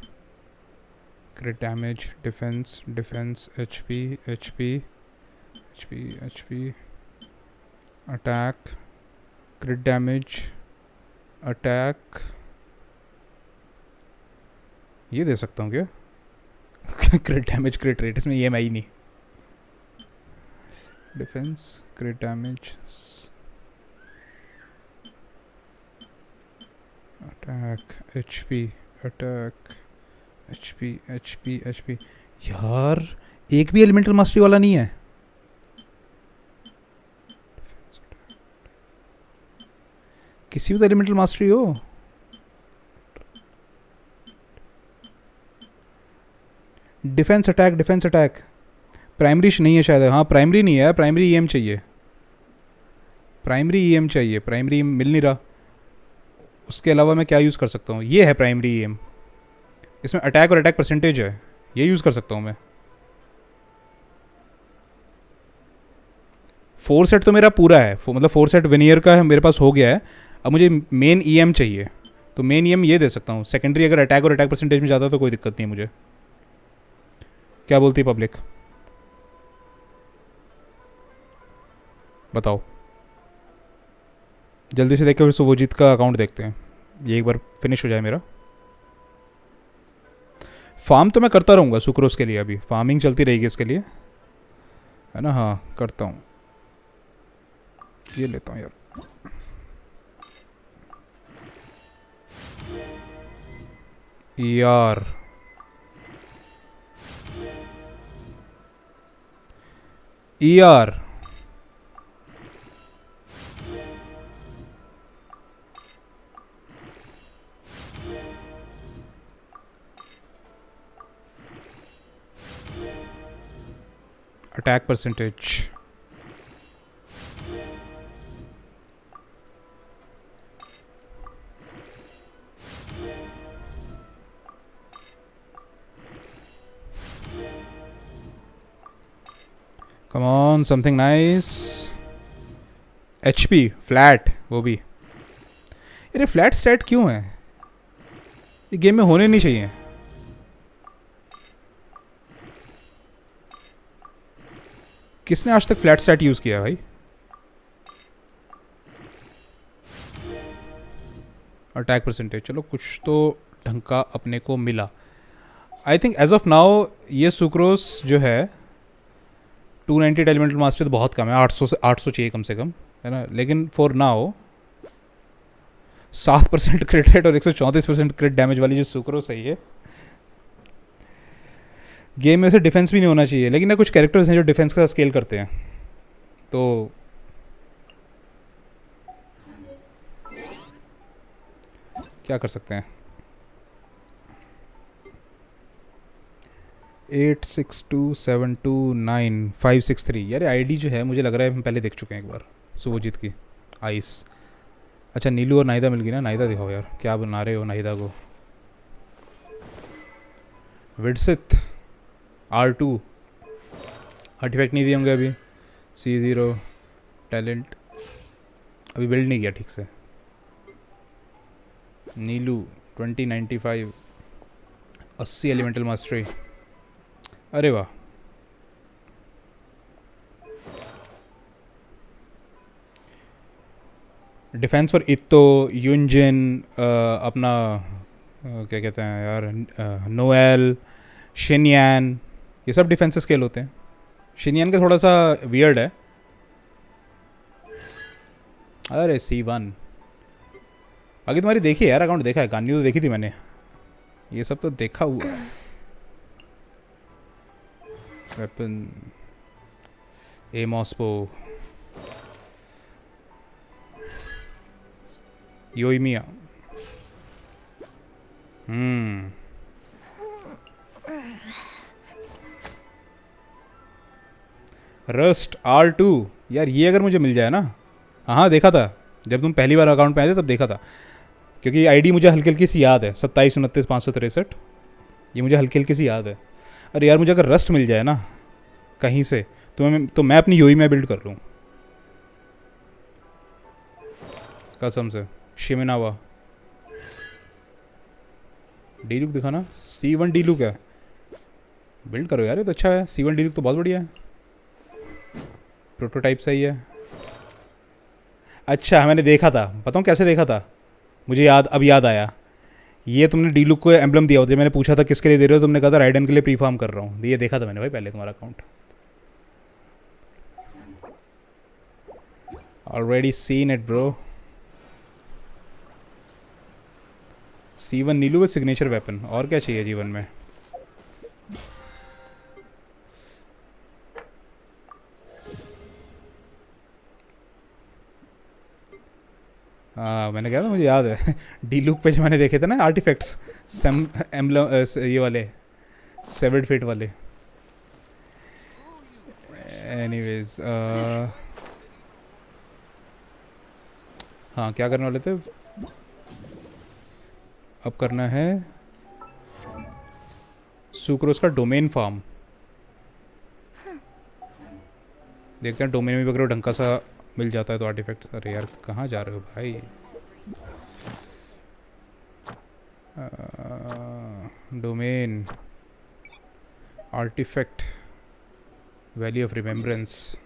Speaker 1: क्रिट damage, defence, HP, attack, क्रिट damage, attack. ये दे सकता हूँ क्या? क्रिट डैमेज, क्रिट रेट, इसमें EM आई नहीं. Defence, क्रिट damage, attack, HP. यार एक भी एलिमेंटल मास्टरी वाला नहीं है. किसी भी तो एलिमेंटल मास्टरी हो. डिफेंस अटैक, प्राइमरी नहीं है शायद. हाँ प्राइमरी नहीं है, प्राइमरी EM चाहिए. प्राइमरी EM मिल नहीं रहा. उसके अलावा मैं क्या यूज़ कर सकता हूँ? ये है प्राइमरी EM. इसमें अटैक और अटैक परसेंटेज है, ये यूज़ कर सकता हूँ मैं. 4 सेट तो मेरा पूरा है, मतलब 4 सेट विनियर का है मेरे पास हो गया है. अब मुझे मेन EM चाहिए, तो मेन EM ये दे सकता हूँ. सेकेंडरी अगर अटैक और अटैक परसेंटेज में जाता तो कोई दिक्कत नहीं है मुझे. क्या बोलती है पब्लिक, बताओ. जल्दी से देख के फिर सुवोजीत का अकाउंट देखते हैं, ये एक बार फिनिश हो जाए मेरा. फार्म तो मैं करता रहूँगा सुक्रोस के लिए, अभी फार्मिंग चलती रहेगी इसके लिए, है ना. हाँ करता हूँ. ये लेता हूँ यार. ER attack percentage. Come on, something nice. HP flat, वो भी. अरे फ्लैट स्टैट क्यों है? ये गेम में होने नहीं चाहिए. किसने आज तक फ्लैट स्टैट यूज़ किया भाई? अटैक परसेंटेज, चलो कुछ तो ढंग का अपने को मिला. I think as of now ये सुक्रोस जो है 298 एलिमेंटल मास्टर तो बहुत कम है. 800 से 800 चाहिए कम से कम, है ना. लेकिन फॉर नाउ 7% क्रिट रेट और 134% क्रिट डैमेज वाली जो सुक्रोस है, ये गेम में से डिफेंस भी नहीं होना चाहिए. लेकिन ना कुछ कैरेक्टर्स हैं जो डिफेंस का स्केल करते हैं, तो क्या कर सकते हैं. 862729 यार आईडी जो है मुझे लग रहा है हम पहले देख चुके हैं एक बार. सुवोजीत की आइस. अच्छा नीलू और नाहिदा मिल गई ना. नाहिदा दिखाओ यार, क्या बना रहे हो नाहिदा को. विडसिथ R2 आर्टिफैक्ट नहीं दिए होंगे अभी. C0 टैलेंट अभी बिल्ड नहीं किया ठीक से. नीलू 2095 80 एलिमेंटल मास्टरी. अरे वाह. डिफेंस फॉर इत्तो, युंजिन, अपना क्या कहते हैं यार, नोएल, शिनयान, ये सब डिफेंस स्केल होते हैं. शिनयान का थोड़ा सा वियर्ड है. अरे C1 आगे तुम्हारी देखी है यार, अकाउंट देखा है, कहानी तो देखी थी मैंने, ये सब तो देखा हुआ है. वेपन एमॉस्पो, योइमिया. रस्ट R2 यार, ये अगर मुझे मिल जाए ना. हाँ देखा था, जब तुम पहली बार अकाउंट पे आए थे तब देखा था, क्योंकि आईडी मुझे हल्की हल्की सी याद है, 27 29 563. ये मुझे हल्की हल्की सी याद है. अरे यार मुझे अगर रस्ट मिल जाए ना कहीं से, तो मैं अपनी योई में बिल्ड कर लूँ कसम से. शिमिनावा डी लुक दिखाना. C1 डी लुक है, बिल्ड करो यार, ये तो अच्छा है. C1 डी लुक तो बहुत बढ़िया है, प्रोटोटाइप सही है. अच्छा मैंने देखा था, बताऊँ कैसे देखा था, मुझे याद आया. ये तुमने डी लुक को एम्बलम दिया होता, मैंने पूछा था किसके लिए दे रहे हो, तुमने कहा था राइडन के लिए प्री फार्म कर रहा हूँ. ये देखा था मैंने भाई पहले तुम्हारा account. Already seen it bro. C1 Neelu with signature weapon, और क्या चाहिए जीवन में. हाँ मैंने कहा था, मुझे याद है. डी लुक पे जो मैंने देखे थे ना आर्टिफैक्ट्स, ये वाले सेवर्ड फेट वाले. एनीवेज हाँ क्या करने वाले थे, अब करना है सुक्रोज का डोमेन फार्म. देखते हैं डोमेन में भी अगर ढंग का सा मिल जाता है तो आर्टिफैक्ट. अरे यार कहाँ जा रहे हो भाई. Domain artifact valley of remembrance.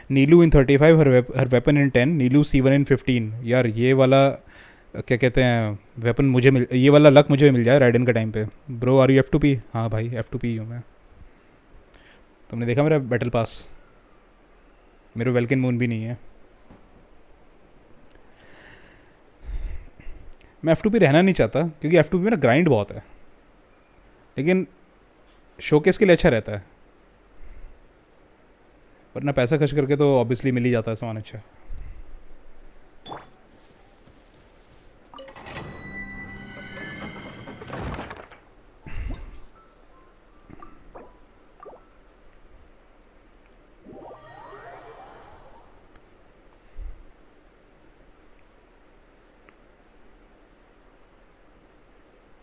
Speaker 1: Nilou in 35, her weapon in 10, Nilou C1 in 15. यार ये वाला क्या कहते हैं वेपन मुझे ये वाला लक मुझे मिल जाए राइडन के टाइम पे. Bro are you F2P. हाँ भाई F2P हूँ मैं. तुमने देखा मेरा बैटल पास, मेरे वेलकिन मून भी नहीं है. मैं F2P रहना नहीं चाहता, क्योंकि F2P में ना ग्राइंड बहुत है, लेकिन शोकेस के लिए अच्छा रहता है, वरना पैसा खर्च करके तो ऑब्वियसली मिल ही जाता है सामान अच्छा.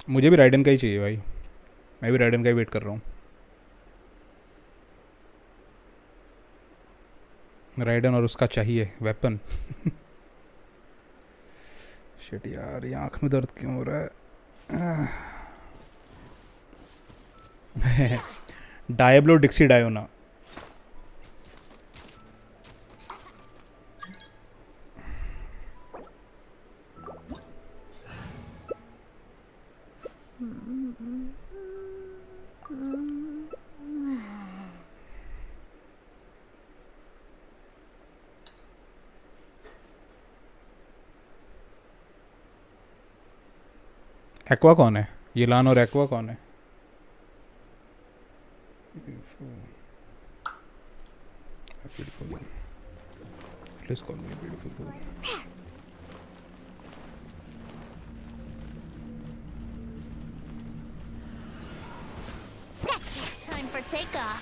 Speaker 1: मुझे भी राइडन का ही चाहिए भाई, मैं भी राइडन का ही वेट कर रहा हूँ. राइडन और उसका चाहिए वेपन. शिट यार ये आँख में दर्द क्यों हो रहा है. डायब्लो डिक्सी डायोना. एक्वा कौन है, ये लान और एक्वा कौन है. Please call me beautiful.
Speaker 2: Scratch that. Time for takeoff.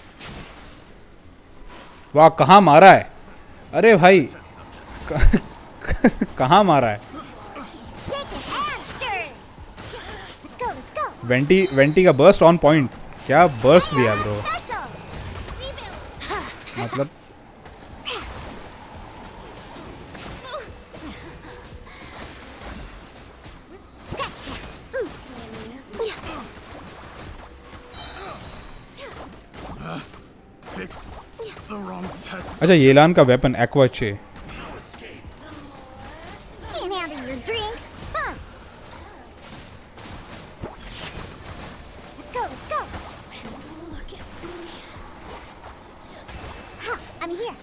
Speaker 1: वाह कहाँ मारा है. अरे भाई कहाँ मारा है.
Speaker 2: Shake it and stir it. Let's go, let's go.
Speaker 1: Vanity का बर्स्ट ऑन पॉइंट. क्या बर्स्ट दिया ब्रो,
Speaker 2: Special. Rebuild.
Speaker 1: मतलब
Speaker 2: Scratch that.
Speaker 3: Picked the wrong test.
Speaker 1: अच्छा येलान का वेपन एक्वा चे.
Speaker 2: Can't handle your drink, huh? Let's go, let's go. Look at me. Ha, I'm here.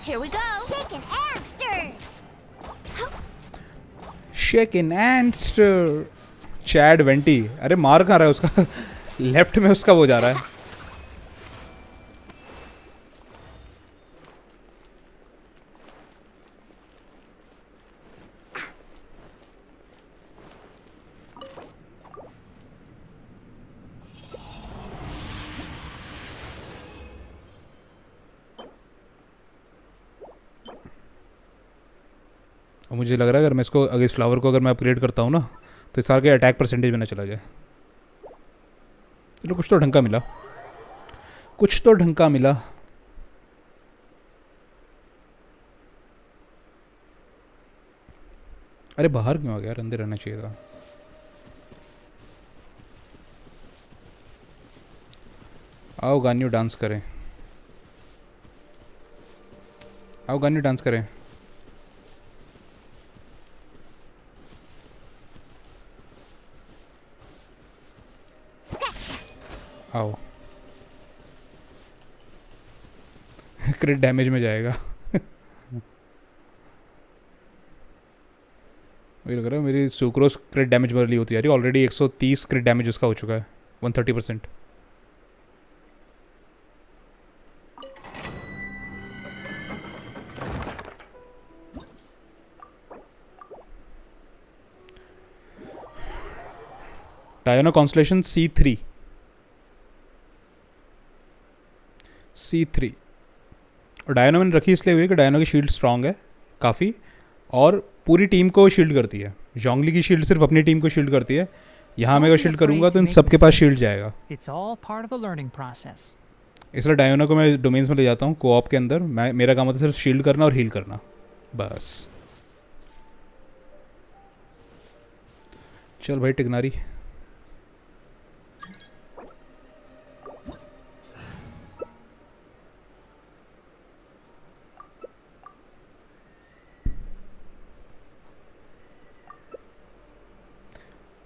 Speaker 4: Here we go.
Speaker 2: Shaken and stirred.
Speaker 1: Shaken and stir. Chad Venti. अरे मार कहाँ रहा है उसका. Left में उसका वो जा रहा है. और मुझे लग रहा है अगर मैं इसको अगर इस फ्लावर को अगर मैं अपग्रेड करता हूँ ना तो इस सारे के अटैक परसेंटेज में ना चला जाए. चलो कुछ तो ढंग का मिला. कुछ तो ढंग का मिला. अरे बाहर क्यों आ गया यार. अंदर रहना चाहिए था. आओ गानियो डांस करें. आओ गानियो डांस करें. आओ. क्रिट डैमेज में जाएगा. मुझे लग रहा है मेरी सुक्रोस क्रिट डैमेज वाली होती है यार. ऑलरेडी 130 क्रिट डैमेज उसका हो चुका है. 130%. Diana constellation C3. C3. और डायना मैंने रखी इसलिए हुई कि डायना की शील्ड स्ट्रांग है काफ़ी और पूरी टीम को शील्ड करती है. जोंगली की शील्ड सिर्फ अपनी टीम को शील्ड करती है. यहाँ मैं अगर शील्ड करूँगा तो इन सबके पास शील्ड जाएगा.
Speaker 5: It's all part of the learning process.
Speaker 1: इसलिए डायना को मैं डोमेन्स में ले जाता हूँ कोऑप के अंदर. मैं मेरा काम होता है सिर्फ शील्ड करना और हील करना बस. चल भाई टिकनारी.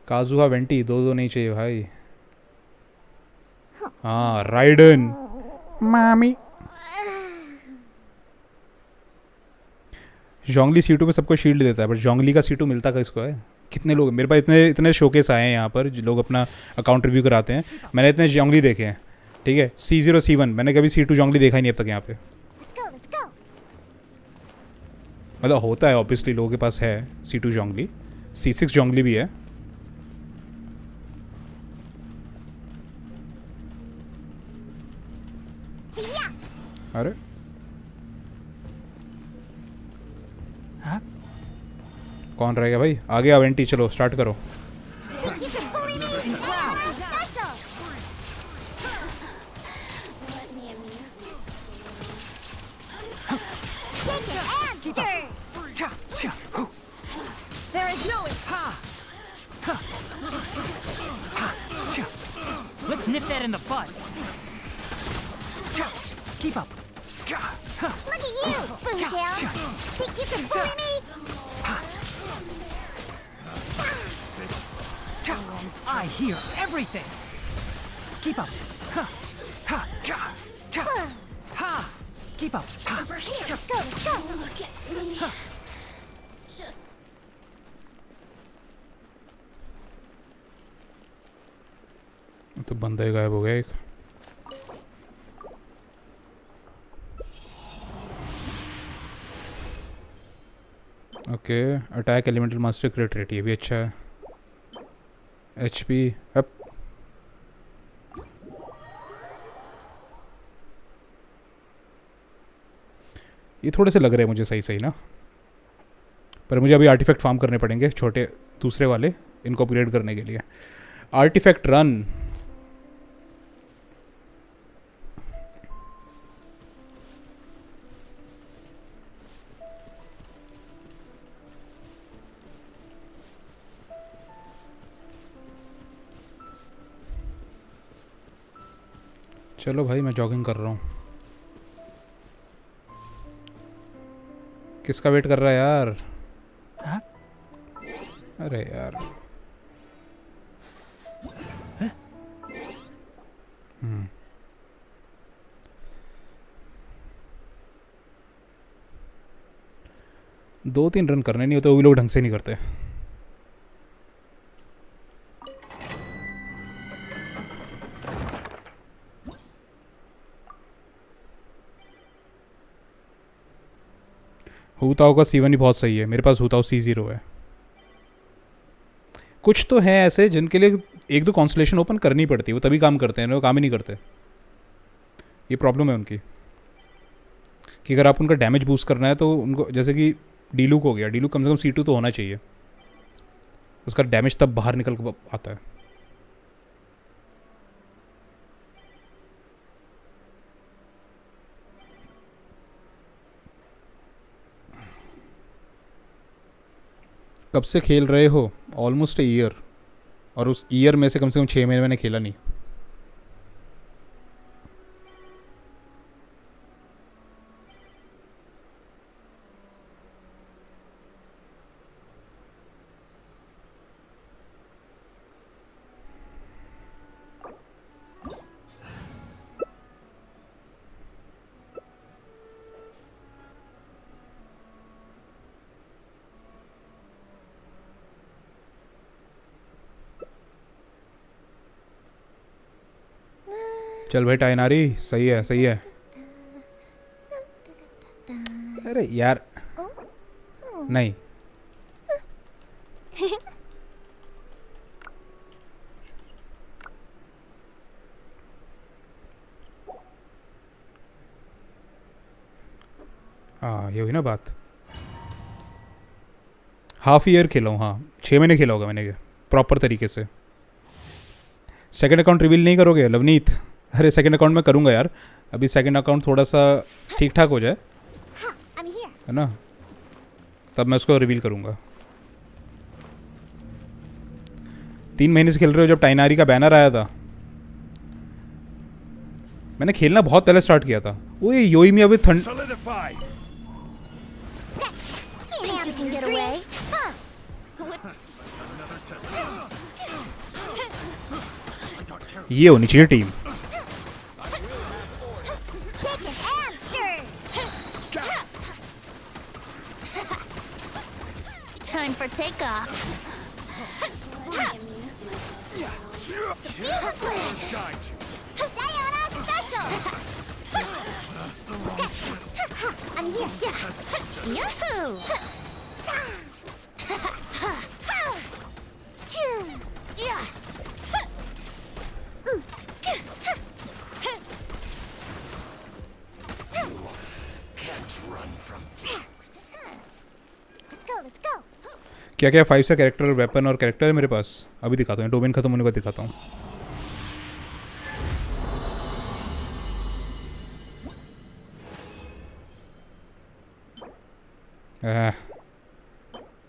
Speaker 1: काजुहा वेंटी दो नहीं चाहिए भाई. हाँ राइडन. मामी. जोंगली C2 पे सबको शील्ड देता है बट जोंगली का C2 मिलता का इसको है. कितने लोग मेरे पास इतने इतने शोकेस आए हैं यहाँ पर जो लोग अपना अकाउंट रिव्यू कराते हैं. मैंने इतने जोंगली देखे हैं. ठीक है C0 C1 मैंने कभी C2 जोंगली देखा ही नहीं अब तक यहाँ पे.
Speaker 2: Let's go, let's go.
Speaker 1: मतलब होता है ऑब्वियसली लोगों के पास है C2 जोंगली. C6 जोंगली भी है. अरे
Speaker 5: हाँ?
Speaker 1: कौन रहेगा भाई. आगे अवेंटी चलो स्टार्ट करो.
Speaker 2: Think you can bully me? I'm special. Let me amuse me. Shaken and stirred.
Speaker 4: There is no
Speaker 5: Let's nip that in the bud. Keep up.
Speaker 2: Look at you, Boomtail. Think you can bully me?
Speaker 5: I hear everything. Keep up. Ha. Keep up.
Speaker 2: Over here. Let's go, let's go. Look at me. Just.
Speaker 1: तो बंदा ही गायब हो गया एक. Okay attack elemental master क्रिट rate ये भी अच्छा है. HP up. ये थोड़े से लग रहे हैं मुझे सही सही ना. पर मुझे अभी आर्टिफैक्ट फार्म करने पड़ेंगे छोटे दूसरे वाले इनको अपग्रेड करने के लिए. Artifact run. चलो भाई मैं जॉगिंग कर रहा हूँ. किसका वेट कर रहा है यार?
Speaker 5: Huh?
Speaker 1: अरे यार दो तीन रन करने नहीं होते, वो भी लोग ढंग से नहीं करते। हुताओ का C1 ही बहुत सही है, मेरे पास हुताओ C0 है। कुछ तो है ऐसे जिनके लिए एक दो कॉन्स्टलेशन ओपन करनी पड़ती है, वो तभी काम करते हैं, वो काम ही नहीं करते। ये प्रॉब्लम है उनकी कि अगर आप उनका डैमेज बूस्ट करना है तो उनको, जैसे कि डीलूक हो गया, डीलूक कम से कम C2 तो होना चाहिए, उसका डैमेज तब बाहर निकल के आता है। कब से खेल रहे हो? ऑलमोस्ट ईयर, और उस ईयर में से कम 6 महीने मैंने खेला नहीं। चल भाई टाइनारी, सही है सही है। अरे यार नहीं, हाँ ये हुई ना बात। हाफ ईयर खेला हूँ, हाँ 6 महीने खेला होगा मैंने प्रॉपर तरीके से। सेकंड अकाउंट रिवील नहीं करोगे लवनीत? अरे सेकंड अकाउंट में करूँगा यार, अभी सेकंड अकाउंट थोड़ा सा ठीक ठाक हो जाए,
Speaker 2: I'm here.
Speaker 1: है ना, तब मैं उसको रिवील करूँगा। 3 महीने से खेल रहे हो, जब टाइनारी का बैनर आया था। मैंने खेलना बहुत पहले स्टार्ट किया था। वो ये योइमिया विद थंड,
Speaker 3: Solidify.
Speaker 4: Think you can get away?
Speaker 1: ये होनी चाहिए team.
Speaker 2: Shaken and stirred.
Speaker 4: Time for takeoff.
Speaker 3: Guide you.
Speaker 2: Diana special. Scratch. I'm here.
Speaker 4: Yahoo! Yeah.
Speaker 3: Can't run from
Speaker 2: Let's go. Let's go.
Speaker 1: क्या क्या 5 से कैरेक्टर, वेपन और character है मेरे पास। अभी दिखाता हूँ, डोमेन खत्म होने के बाद दिखाता हूँ।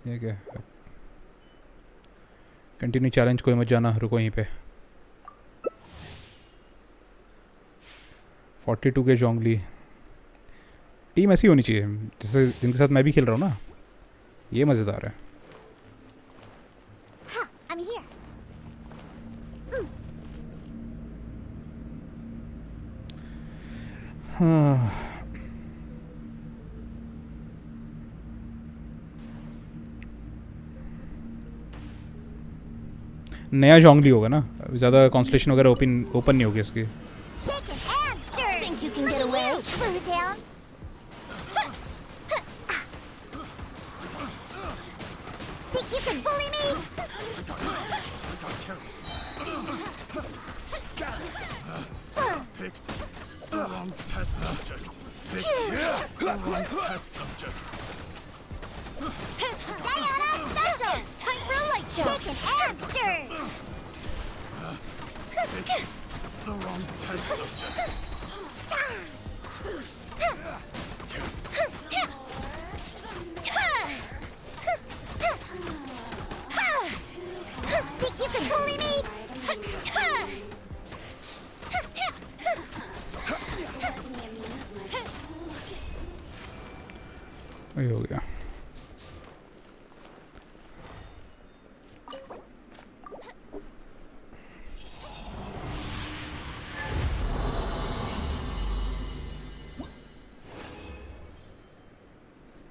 Speaker 1: ये क्या, कंटिन्यू चैलेंज, कोई मत जाना, रुको यहीं पे। 42 के जोंगली टीम ऐसी होनी चाहिए जैसे जिनके साथ मैं भी खेल रहा हूँ ना, ये मज़ेदार है।
Speaker 2: I'm here.
Speaker 1: हाँ नया जोंगली होगा ना, ज़्यादा कॉन्स्टेलेशन वगैरह ओपन नहीं होगी इसकी।
Speaker 2: Shaken and stirred.
Speaker 4: Think you can get away?
Speaker 2: Blue down. Think you can bully me?
Speaker 3: picked the wrong test subject. Picked the wrong test subject.
Speaker 2: Diana special.
Speaker 4: Time for a light show.
Speaker 2: Shaken and stirred.
Speaker 3: The wrong test subject.
Speaker 2: Think you can bully me?
Speaker 1: ये हो गया।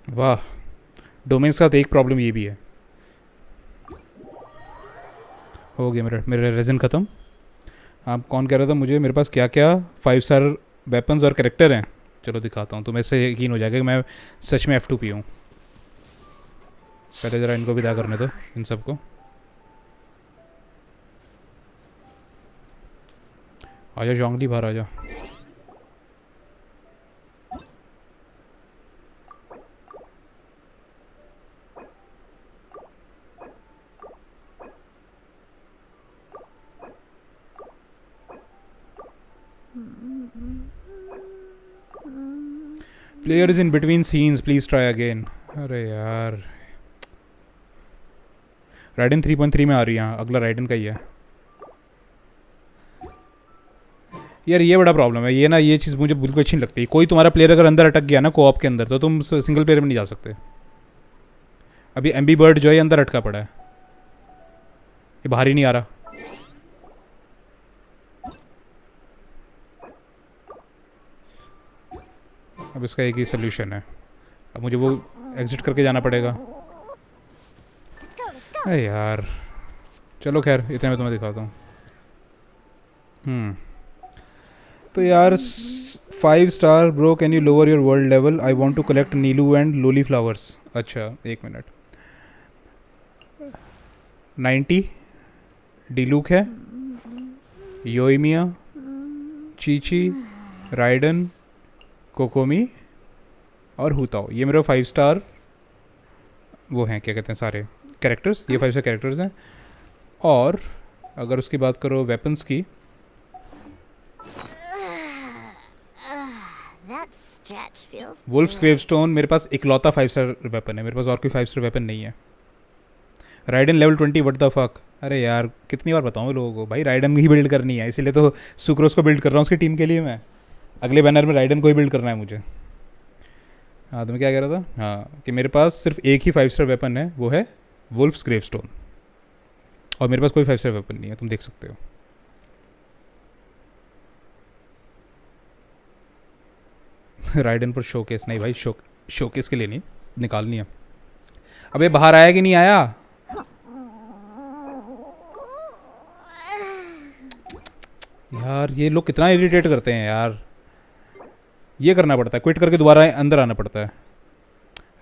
Speaker 1: वाह, domain के साथ एक problem ये भी है। हो गया मेरा रेजन ख़त्म। आप कौन कह रहा था मुझे मेरे पास क्या क्या 5 स्टार वेपन्स और कैरेक्टर हैं? चलो दिखाता हूँ, तो मैं इससे यकीन हो जाएगा कि मैं सच में F2P हूँ। पहले ज़रा इनको विदा करने दो, इन सबको। आजा जोंगली, बाहर आजा। Player is in between scenes, please try again. अरे यार, राइडन 3.3 में आ रही है। अगला राइडन का ही है यार। ये बड़ा प्रॉब्लम है ये ना, ये चीज़ मुझे बिल्कुल अच्छी नहीं लगती। कोई तुम्हारा प्लेयर अगर अंदर अटक गया ना कोऑप के अंदर, तो तुम सिंगल प्लेयर में नहीं जा सकते। अभी एम्बी बर्ड जो है अंदर अटका पड़ा है, ये बाहर ही नहीं आ रहा। अब इसका एक ही सोल्यूशन है, अब मुझे वो एग्जिट करके जाना पड़ेगा।
Speaker 2: Let's go, let's go.
Speaker 1: अरे यार चलो खैर, इतने में तुम्हें दिखाता हूँ। तो यार 5 star bro, can you lower your world level? I want to collect Nilou and lolly flowers. अच्छा एक मिनट। 90 डीलूक है, योइमिया, चीची, राइडन, कोकोमी और हुताओ, ये मेरे 5 स्टार वो हैं, क्या कहते हैं, सारे कैरेक्टर्स। ये 5 स्टार कैरेक्टर्स हैं। और अगर उसकी बात करो वेपन्स की,
Speaker 2: That stretch feels
Speaker 1: wolf gravestone मेरे पास इकलौता 5 स्टार वेपन है, मेरे पास और कोई 5 स्टार वेपन नहीं है। Ridden level 20, what the fuck. अरे यार कितनी बार बताऊँ लोगों को, भाई राइडन ही बिल्ड करनी है, इसीलिए तो सुक्रोस को बिल्ड कर रहा हूँ उसकी टीम के लिए मैं। अगले बैनर में राइडन को ही बिल्ड करना है मुझे। हाँ तो मैं क्या कह रहा था, हाँ कि मेरे पास सिर्फ एक ही 5 स्टार वेपन है, वो है वुल्फ्स ग्रेवस्टोन। और मेरे पास कोई 5 स्टार वेपन नहीं है, तुम देख सकते हो। राइडन पर शोकेस नहीं भाई, शोकेस के लिए नहीं, निकालनी है। अबे बाहर आया कि नहीं आया? यार ये लोग कितना इरिटेट करते हैं यार। ये करना पड़ता है, क्विट करके दोबारा अंदर आना पड़ता है।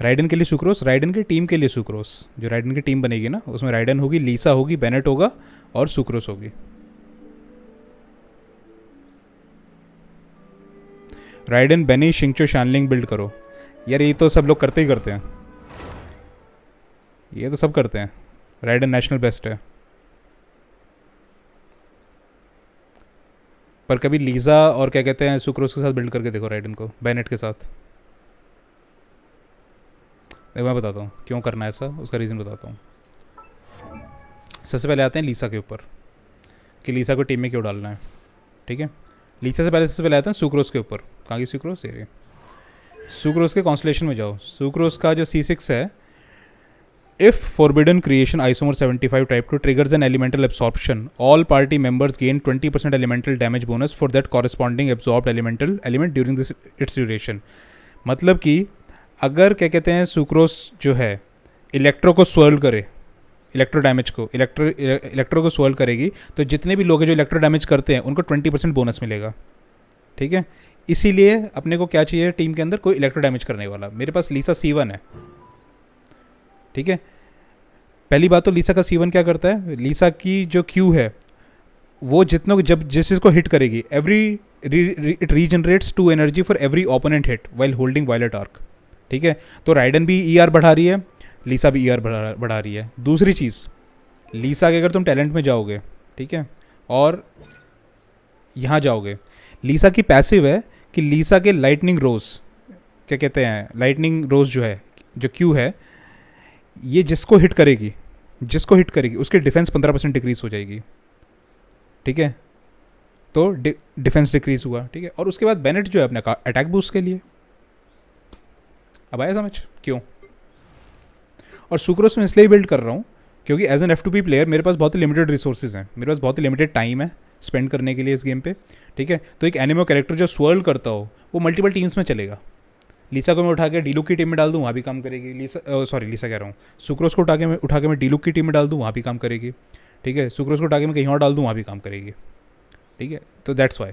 Speaker 1: राइडन के लिए सुक्रोस, राइडन की टीम के लिए सुक्रोस। जो राइडन की टीम बनेगी ना, उसमें राइडन होगी, लीसा होगी, बेनेट होगा और सुक्रोस होगी। राइडन, बेनी, शिंगचो, शानलिंग बिल्ड करो। यार ये तो सब लोग करते ही करते हैं, ये तो सब करते हैं। राइडन नेशनल बेस्ट है, पर कभी लीजा और क्या कहते हैं सुक्रोस के साथ बिल्ड करके देखो राइडन को, बेनेट के साथ। मैं बताता हूँ क्यों करना है ऐसा, उसका रीज़न बताता हूँ। सबसे पहले आते हैं लीसा के ऊपर, कि लीसा को टीम में क्यों डालना है। ठीक है, लीसा से पहले सबसे पहले आते हैं सुक्रोस के ऊपर। कहाँ की सुक्रोस? ये सुक्रोस के कॉन्स्टलेशन में जाओ। सुक्रोस का जो C6 है, If forbidden creation isomer 75 type 2 triggers an elemental absorption, all party members gain 20% elemental damage bonus for that corresponding absorbed element during this its duration। मतलब कि अगर क्या कहते हैं सुक्रोस जो है इलेक्ट्रो को स्वर्ल करे, इलेक्ट्रो डैमेज को इलेक्ट्रो को स्वर्ल करेगी, तो जितने भी लोग हैं जो इलेक्ट्रो डैमेज करते हैं उनको 20% बोनस मिलेगा। ठीक है, इसीलिए अपने को क्या चाहिए टीम के अंदर, कोई इलेक्ट्रो डैमेज करने वाला। मेरे पास लीसा C1 है। ठीक है, पहली बात तो लीसा का C1 क्या करता है, लीसा की जो Q है वो जितनों को जब जिस चीज़ को हिट करेगी, it regenerates 2 energy for every opponent hit while holding violet arc. ठीक है, तो राइडन भी ER बढ़ा रही है, लीसा भी ER बढ़ा रही है। दूसरी चीज़, लीसा के अगर तुम टैलेंट में जाओगे, ठीक है, और यहाँ जाओगे, लीसा की पैसिव है कि लीसा के लाइटनिंग रोज, क्या कहते हैं लाइटनिंग रोज जो है, जो Q है, ये जिसको हिट करेगी उसकी डिफेंस 15% डिक्रीज हो जाएगी। ठीक है, तो डिफेंस डिक्रीज हुआ। ठीक है, और उसके बाद बेनेट जो है अपने अटैक बूस्ट के लिए, अब आया समझ क्यों? और सुक्रोस में इसलिए बिल्ड कर रहा हूँ क्योंकि एज एन F2P प्लेयर मेरे पास बहुत ही लिमिटेड रिसोर्सेज हैं, मेरे पास बहुत ही लिमिटेड टाइम है स्पेंड करने के लिए इस गेम पे, ठीक है। तो एक एनिमो कैरेक्टर जो स्वर्ल करता हो वो मल्टीपल टीम्स में चलेगा। लीसा को मैं उठा के डीलुक की टीम में डाल दूँ, वहाँ भी काम करेगी। लीसा कह रहा हूँ, सुक्रोस को उठा के मैं डीलुक की टीम में डाल दूँ, वहाँ भी काम करेगी, ठीक है। सुक्रोस को उठा के मैं कहीं और डाल दूँ, वहाँ भी काम करेगी, ठीक है। तो दैट्स वाई।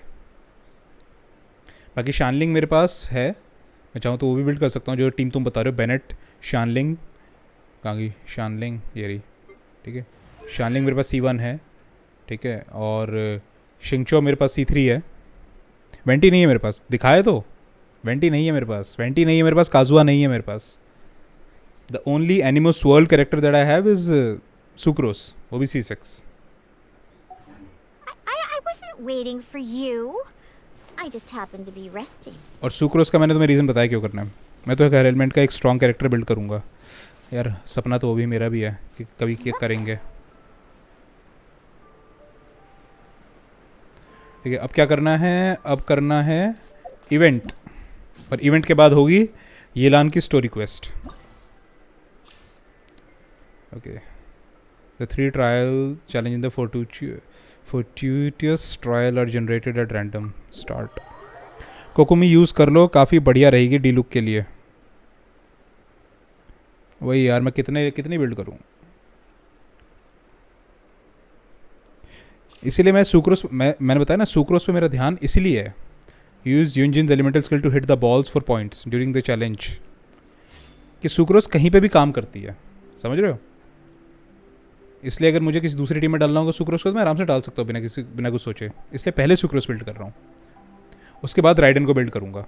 Speaker 1: बाकी शानलिंग मेरे पास है, मैं चाहूँ तो वो भी बिल्ड कर सकता हूँ। जो टीम तुम बता रहे हो बेनेट, शानलिंग कहाँ गई? शानलिंग ये रही, ठीक है। शानलिंग मेरे पास C1 है, ठीक है। और शिंगचो मेरे पास C3 है। वेंटी नहीं है मेरे पास, दिखाए तो वेंटी नहीं है मेरे पास, वेंटी नहीं है मेरे पास, काजुआ नहीं है मेरे पास। The only Anemo swirl character that I have is Sucrose, वो भी C6।
Speaker 2: I wasn't waiting for you. I just happened to be resting.
Speaker 1: और सुक्रोस का मैंने तुम्हें रीज़न बताया क्यों करना है। मैं तो एक हर एलिमेंट का एक स्ट्रॉन्ग कैरेक्टर बिल्ड करूँगा यार, सपना तो वो भी मेरा भी है कि कभी क्या करेंगे, ठीक है। अब क्या करना है? अब करना है इवेंट, और इवेंट के बाद होगी येलान की story quest. Okay, the 3 trial challenge in the fortuitous trial are generated at random start. Kokomi use कर लो, काफ़ी बढ़िया रहेगी डी लुक के लिए। वही यार, मैं कितनी बिल्ड करूँ, इसीलिए मैं सुक्रोस, मैंने बताया ना सुक्रोस पे मेरा ध्यान इसीलिए है। Use Yun Jin's elemental skill to hit the balls for points during the challenge, कि सुक्रोस कहीं पे भी काम करती है, समझ रहे हो। इसलिए अगर मुझे किसी दूसरी टीम में डालना होगा सुक्रोस को तो मैं आराम से डाल सकता हूँ बिना कुछ सोचे। इसलिए पहले सुक्रोस बिल्ड कर रहा हूँ, उसके बाद राइडन को बिल्ड करूँगा।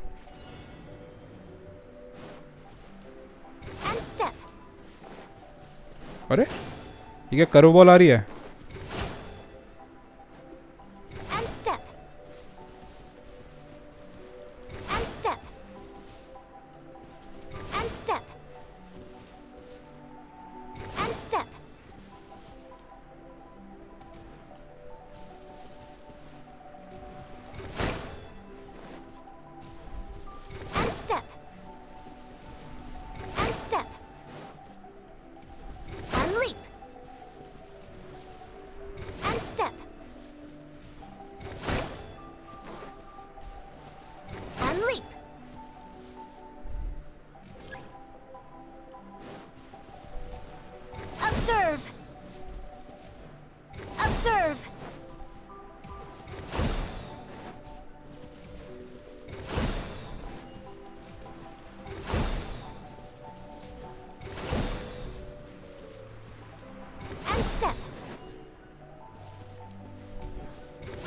Speaker 2: And step.
Speaker 1: अरे ये क्या कर्व बॉल आ रही है?
Speaker 2: And step. And step. And step. And step. And step. And step. And leap. And step. And leap. Observe. Observe. And step.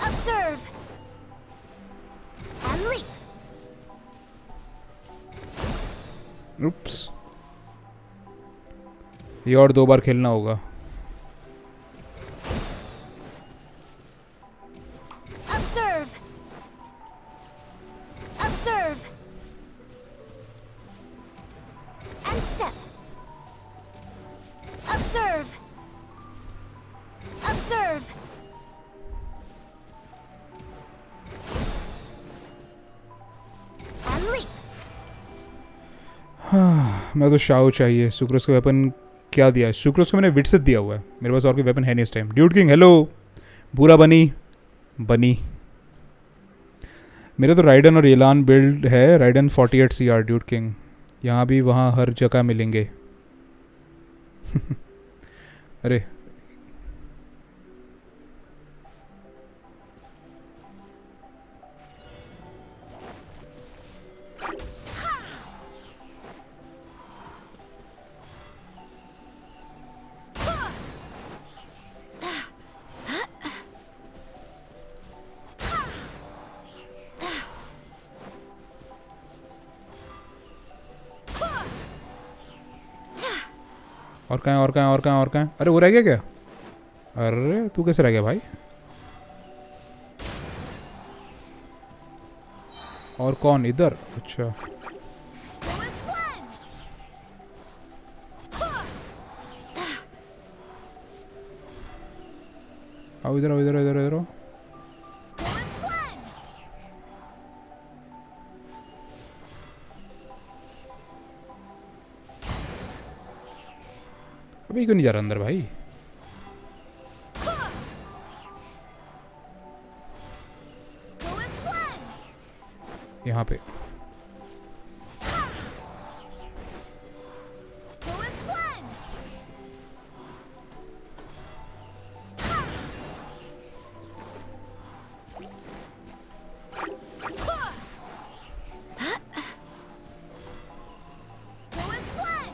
Speaker 2: Observe. And leap.
Speaker 1: उप्स, ये और 2 बार खेलना होगा।
Speaker 2: Observe. Observe. And step. Observe. Observe. And leap.
Speaker 1: मैं तो Shao चाहिए। Sucrose का weapon क्या दिया है? सुक्रोस को मैंने विट से दिया हुआ है, मेरे पास और कोई वेपन है नहीं इस टाइम। ड्यूड किंग हेलो, बुरा बनी मेरे तो राइडन और येलान बिल्ड है। राइडन 48 CR ड्यूड किंग, यहाँ भी वहाँ हर जगह मिलेंगे। अरे और कहाँ है? अरे वो रह गया क्या? अरे तू कैसे रह गया भाई? और कौन इधर? अच्छा, आओ इधर आओ। अभी क्यों नहीं जा रहा अंदर भाई?
Speaker 2: Go as one.
Speaker 1: यहाँ पे
Speaker 2: Go as one. Go as one.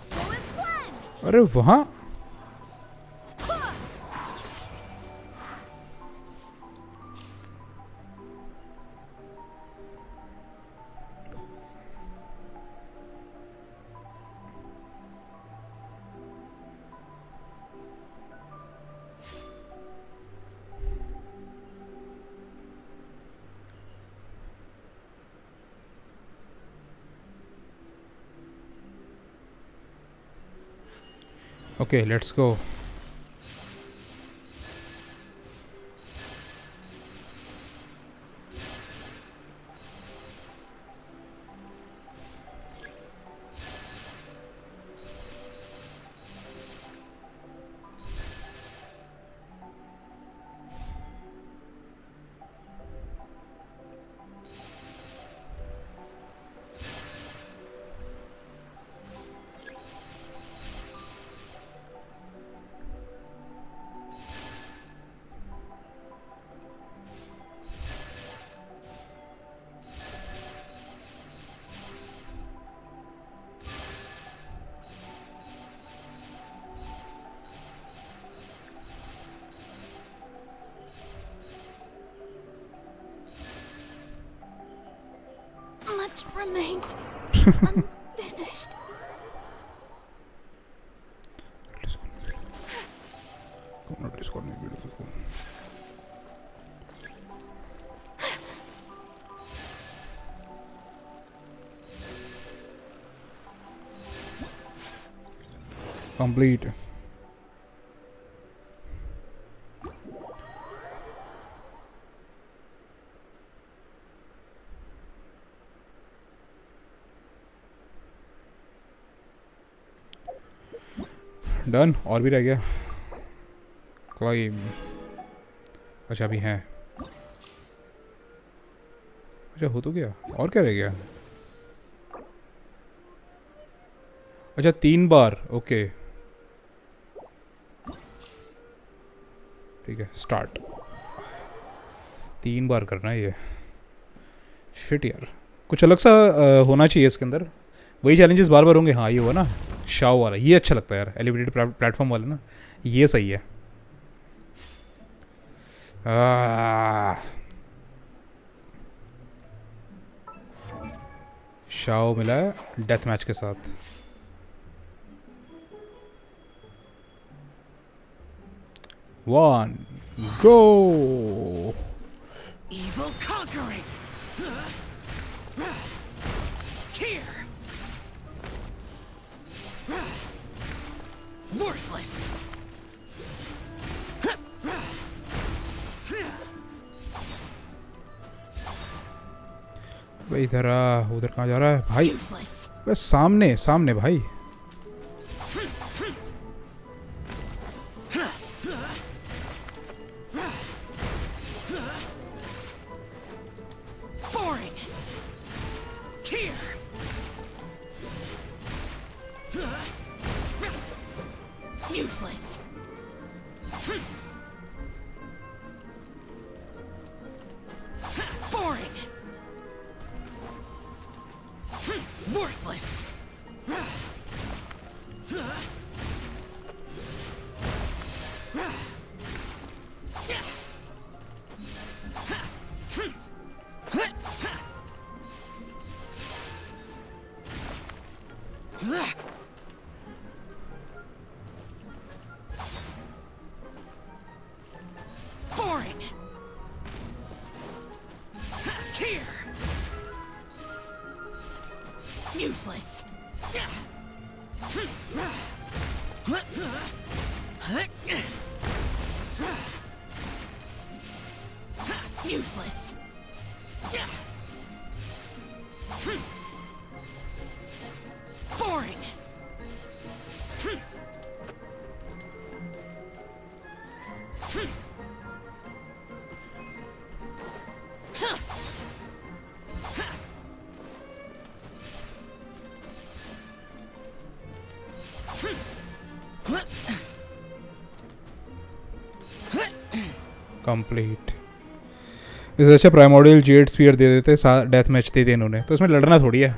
Speaker 2: Go as one.
Speaker 1: अरे वहाँ okay let's go.
Speaker 4: Much remains unfinished.
Speaker 1: Complete. Done. और भी रह गया. क्लाइम. अच्छा अभी हैं. अच्छा हो तो गया. और क्या रह गया? अच्छा 3 बार. ओके ठीक है. स्टार्ट. 3 बार करना है ये. शिट यार. कुछ अलग सा होना चाहिए इसके अंदर. वही चैलेंजेस बार बार होंगे. हाँ ये हुआ ना शाओ वाला. ये अच्छा लगता है यार. एलिवेटेड प्लेटफॉर्म वाला ना. ये सही है. शाओ मिला है डेथ मैच के साथ. One go.
Speaker 5: Evil conquering. Cheer. Worthless.
Speaker 1: भाई इधर आ. उधर कहाँ जा रहा है भाई?
Speaker 4: Useless.
Speaker 1: बस सामने सामने भाई.
Speaker 5: Boring. Cheer.
Speaker 4: Useless.
Speaker 5: Boring. Worthless. Boring. Cheer.
Speaker 4: Useless. Useless.
Speaker 5: Boring.
Speaker 1: Complete. इससे अच्छा प्राइमोडियल जेड स्पीयर दे देते, डेथ मैच दे दिए इन्होंने, तो इसमें लड़ना थोड़ी है।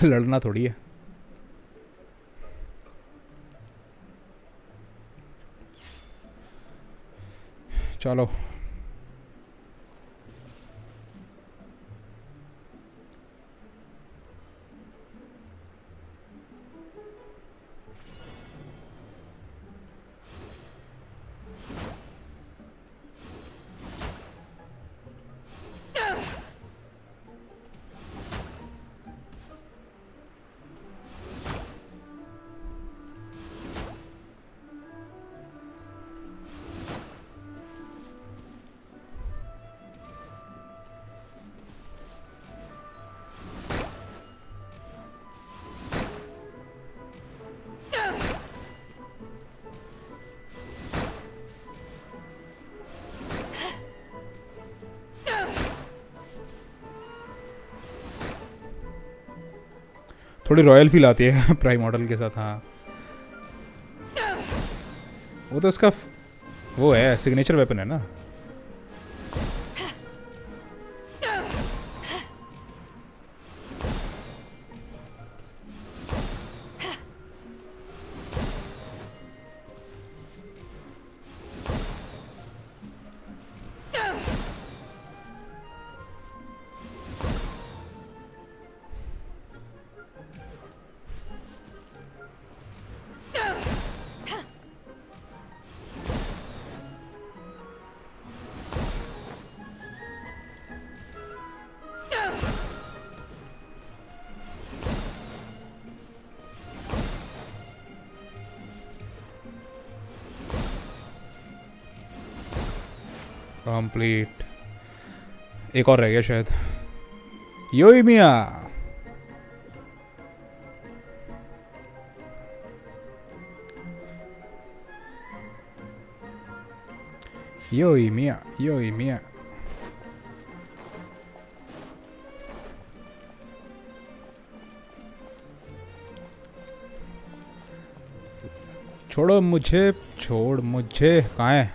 Speaker 1: लड़ना थोड़ी है। चलो थोड़ी रॉयल फील आती है प्राइम मॉडल के साथ। हाँ वो तो उसका वो है, सिग्नेचर वेपन है ना। कंप्लीट। एक और रह गया शायद। योई मिया। योई मिया, योई मिया। छोड़ो मुझे, छोड़ मुझे। कहाँ है?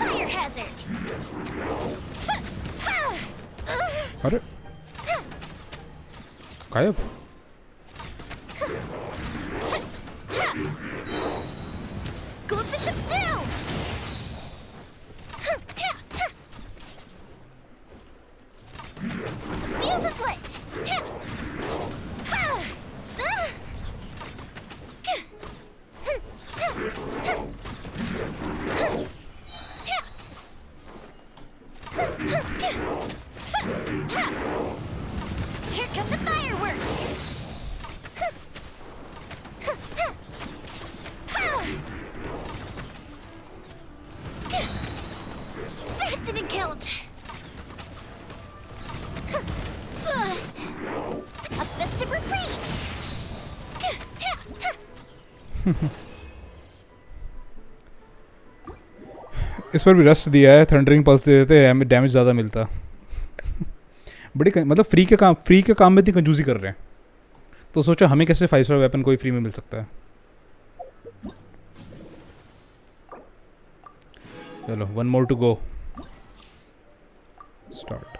Speaker 2: Fire hazard.
Speaker 1: अरे गायब।
Speaker 2: Go bishop down. Fuse is lit. Here come the fireworks. That didn't count. A festive reprise.
Speaker 1: इस पर भी रस्ट दिया है, थंडरिंग पल्स दे देते हैं, डैमेज ज़्यादा मिलता। मतलब फ्री के काम में इतनी कंजूसी कर रहे हैं, तो सोचा हमें कैसे 5 स्टार वेपन कोई फ्री में मिल सकता है। चलो 1 more टू गो। स्टार्ट।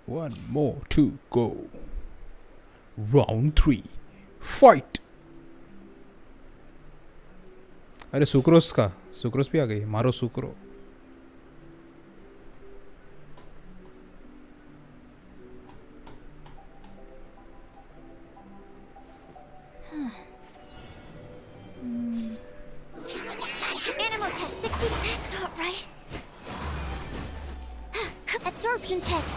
Speaker 1: 1 more टू गो। Round 3 fight. अरे सुक्रोस भी आ गई। मारो सुक्रो।
Speaker 2: Animal test 60. That's not right. Absorption test.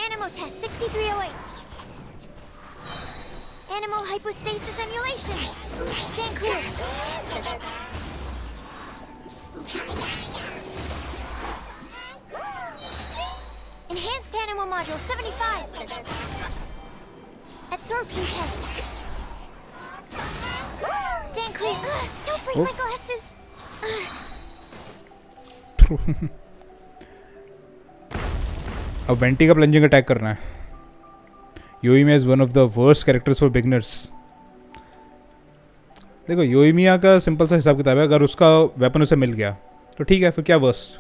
Speaker 2: Animal test 6308. animal hypostasis emulation. Stand clear. Enhanced animal module 75. Absorption test. Stand clear. Don't break my glasses.
Speaker 1: अब Venti का plunging attack करना है. Yoimiya is one of the worst characters for beginners. देखो Yoimiya का simple सा हिसाब किताब है. अगर उसका वेपन उसे मिल गया तो ठीक है, फिर क्या worst.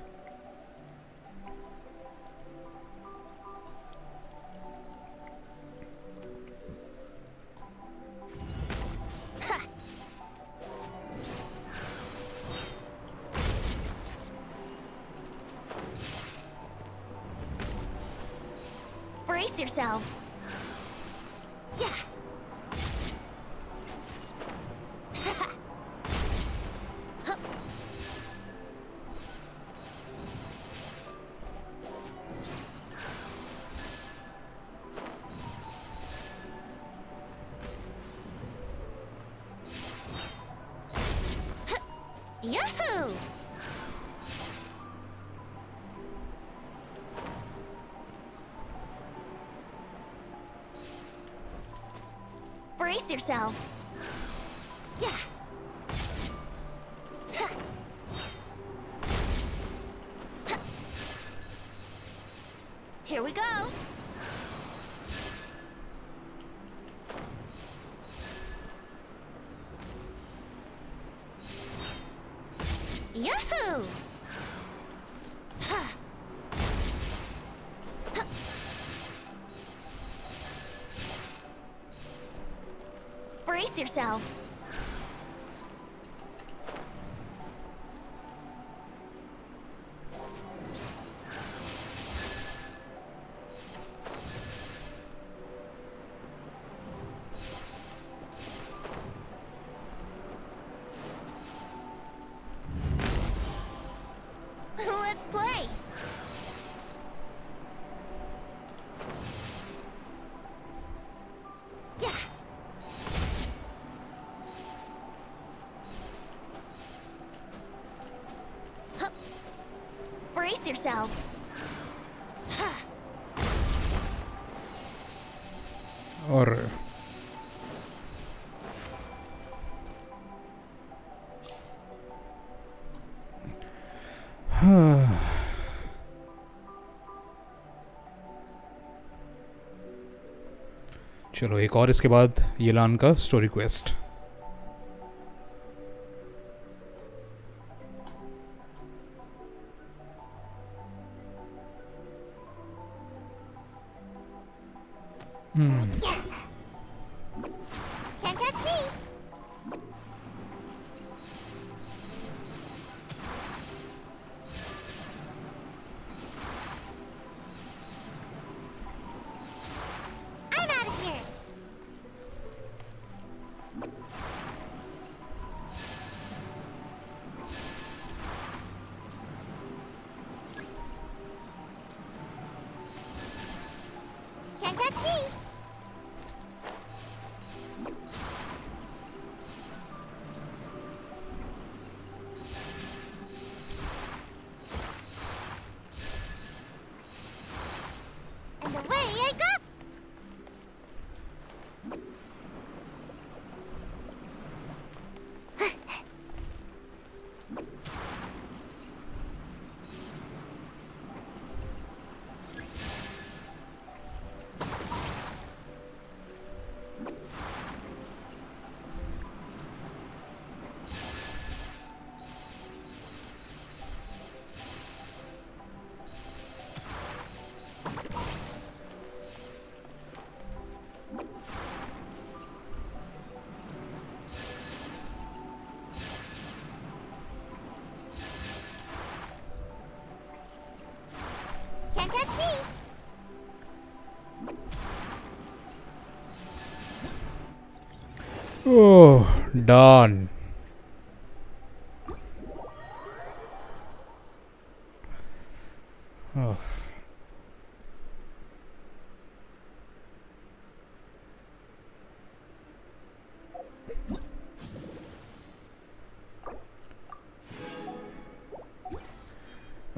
Speaker 2: Brace yourselves. Yeah. Yahoo! Brace yourselves. Yeah. Ha. Ha. Here we go. Yahoo! Ha. Ha. Brace yourselves. Let's play. Yeah. Hup. Brace yourselves. Ha.
Speaker 1: और चलो एक और इसके बाद येलान का story quest.
Speaker 2: Can't catch me. I'm out of here. Can't catch me. And away I go. Can't catch me.
Speaker 1: Oh done.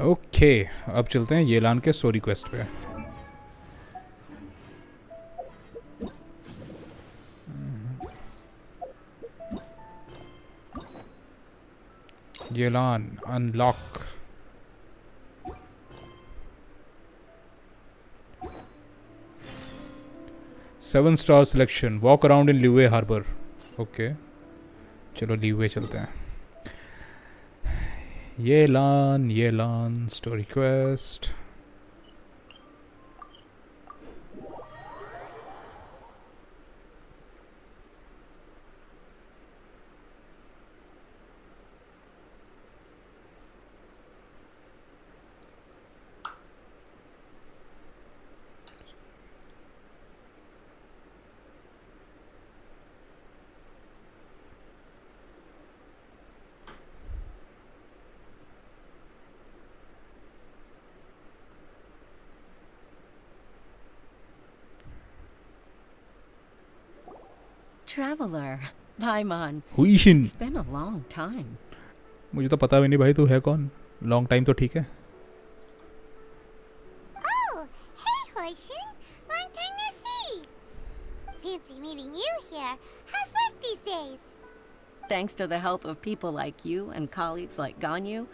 Speaker 1: Okay अब चलते हैं येलान के स्टोरी क्वेस्ट पे. Yelan unlock. Seven star selection. Walk around in Liyue harbour. Okay चलो Liyue चलते हैं. Yelan story quest.
Speaker 4: Traveler, Paimon.
Speaker 1: Huixin.
Speaker 4: It's been a long time.
Speaker 1: मुझे तो पता भी नहीं भाई तू है कौन. लॉन्ग टाइम तो ठीक है.
Speaker 2: Oh, hey, Hoishin. Long time no see. Fancy meeting you here. How's work these days?
Speaker 4: Thanks to the help of people like you and colleagues like Ganyu,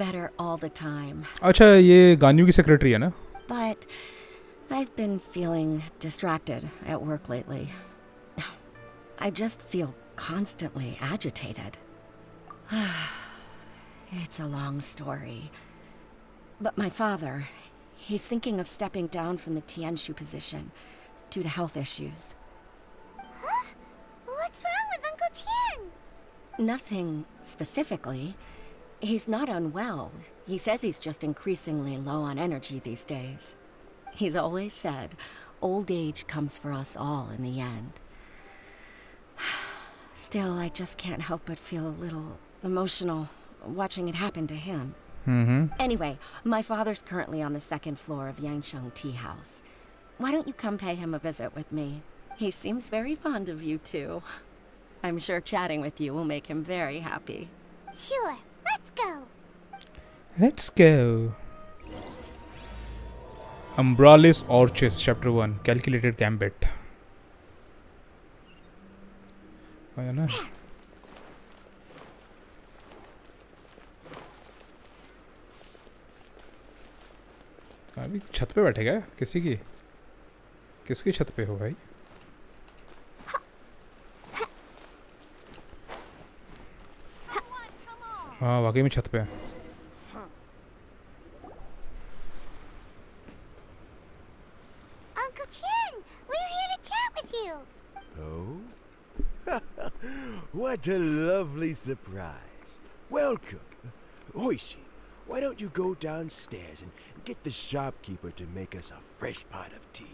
Speaker 4: better all the time.
Speaker 1: अच्छा ये गान्यू की secretary है ना.
Speaker 4: But I've been feeling distracted at work lately. I just feel constantly agitated. It's a long story. But my father, he's thinking of stepping down from the Tianshu position due to health issues.
Speaker 2: Huh? What's wrong with Uncle Tian?
Speaker 4: Nothing specifically. He's not unwell. He says he's just increasingly low on energy these days. He's always said, old age comes for us all in the end. Still, I just can't help but feel a little emotional watching it happen to him. Anyway, my father's currently on the second floor of Yangsheng Tea House. Why don't you come pay him a visit with me? He seems very fond of you too. I'm sure chatting with you will make him very happy.
Speaker 2: Sure, let's go.
Speaker 1: Let's go. Umbralis Orchis Chapter 1 Calculated Gambit. है ना. अभी छत पे बैठे क्या किसकी छत पे हो भाई. हाँ वाकई में छत पे.
Speaker 2: Uncle Tian, we're here to chat with you.
Speaker 3: Oh? What a lovely surprise. Welcome. Oishi, why don't you go downstairs and get the shopkeeper to make us a fresh pot of tea?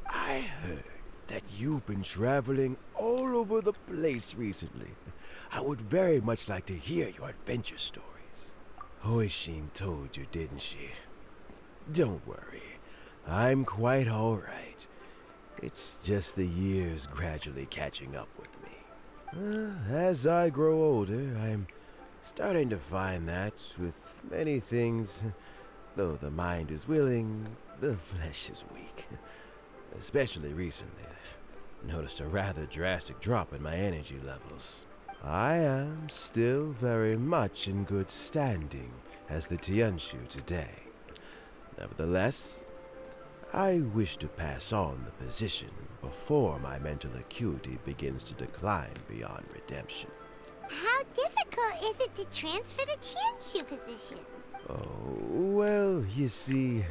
Speaker 3: I heard that you've been traveling all over the place recently. I would very much like to hear your adventure stories. Hoishin told you, didn't she? Don't worry. I'm quite all right. It's just the years gradually catching up with me. As I grow older, I'm starting to find that with many things, though the mind is willing, the flesh is weak. Especially recently, I've noticed a rather drastic drop in my energy levels. I am still very much in good standing as the Tianshu today. Nevertheless, I wish to pass on the position before my mental acuity begins to decline beyond redemption.
Speaker 2: How difficult is it to transfer the Tianshu position?
Speaker 3: Oh, well, you see,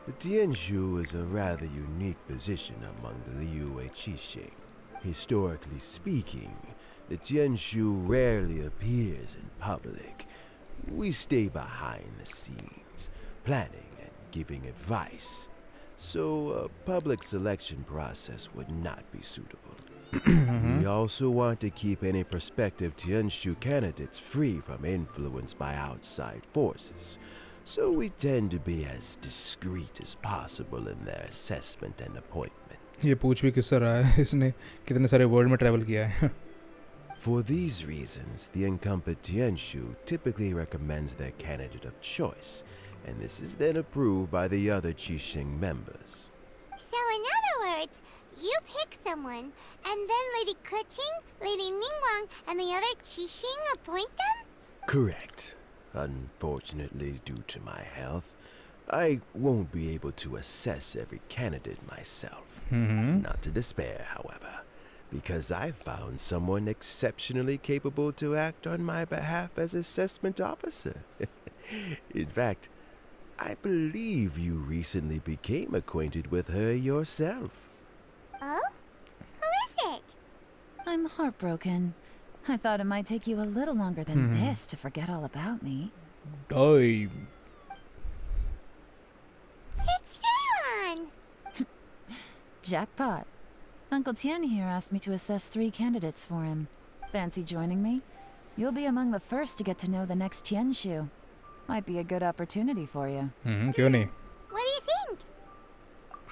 Speaker 3: the Tianshu is a rather unique position among the Liyue Qixing. Historically speaking, the Tianshu rarely appears in public. We stay behind the scenes, planning and giving advice. So a public selection process would not be suitable. We also want to keep any prospective Tianshu candidates free from influence by outside forces. So we tend to be as discreet as possible in their assessment and appointment.
Speaker 1: ये पूछ भी किससे रहा है इसने कितने सारे world में ट्रैवल किया है
Speaker 3: For these reasons, the incumbent Tianshu typically recommends their candidate of choice, and this is then approved by the other Qixing members.
Speaker 2: So in other words, you pick someone, and then Lady Keqing, Lady Ningguang, and the other Qixing appoint them?
Speaker 3: Correct. Unfortunately, due to my health, I won't be able to assess every candidate myself. Not to despair, however, because I found someone exceptionally capable to act on my behalf as assessment officer. In fact, I believe you recently became acquainted with her yourself.
Speaker 2: Oh? Who is it?
Speaker 6: I'm heartbroken. I thought it might take you a little longer than this to forget all about me.
Speaker 1: ओए
Speaker 2: It's Yelan!
Speaker 6: Jackpot. Uncle Tian here asked me to assess 3 candidates for him. Fancy joining me? You'll be among the first to get to know the next Tianshu. Might be a good opportunity for you.
Speaker 1: क्यों नहीं
Speaker 2: What do you think?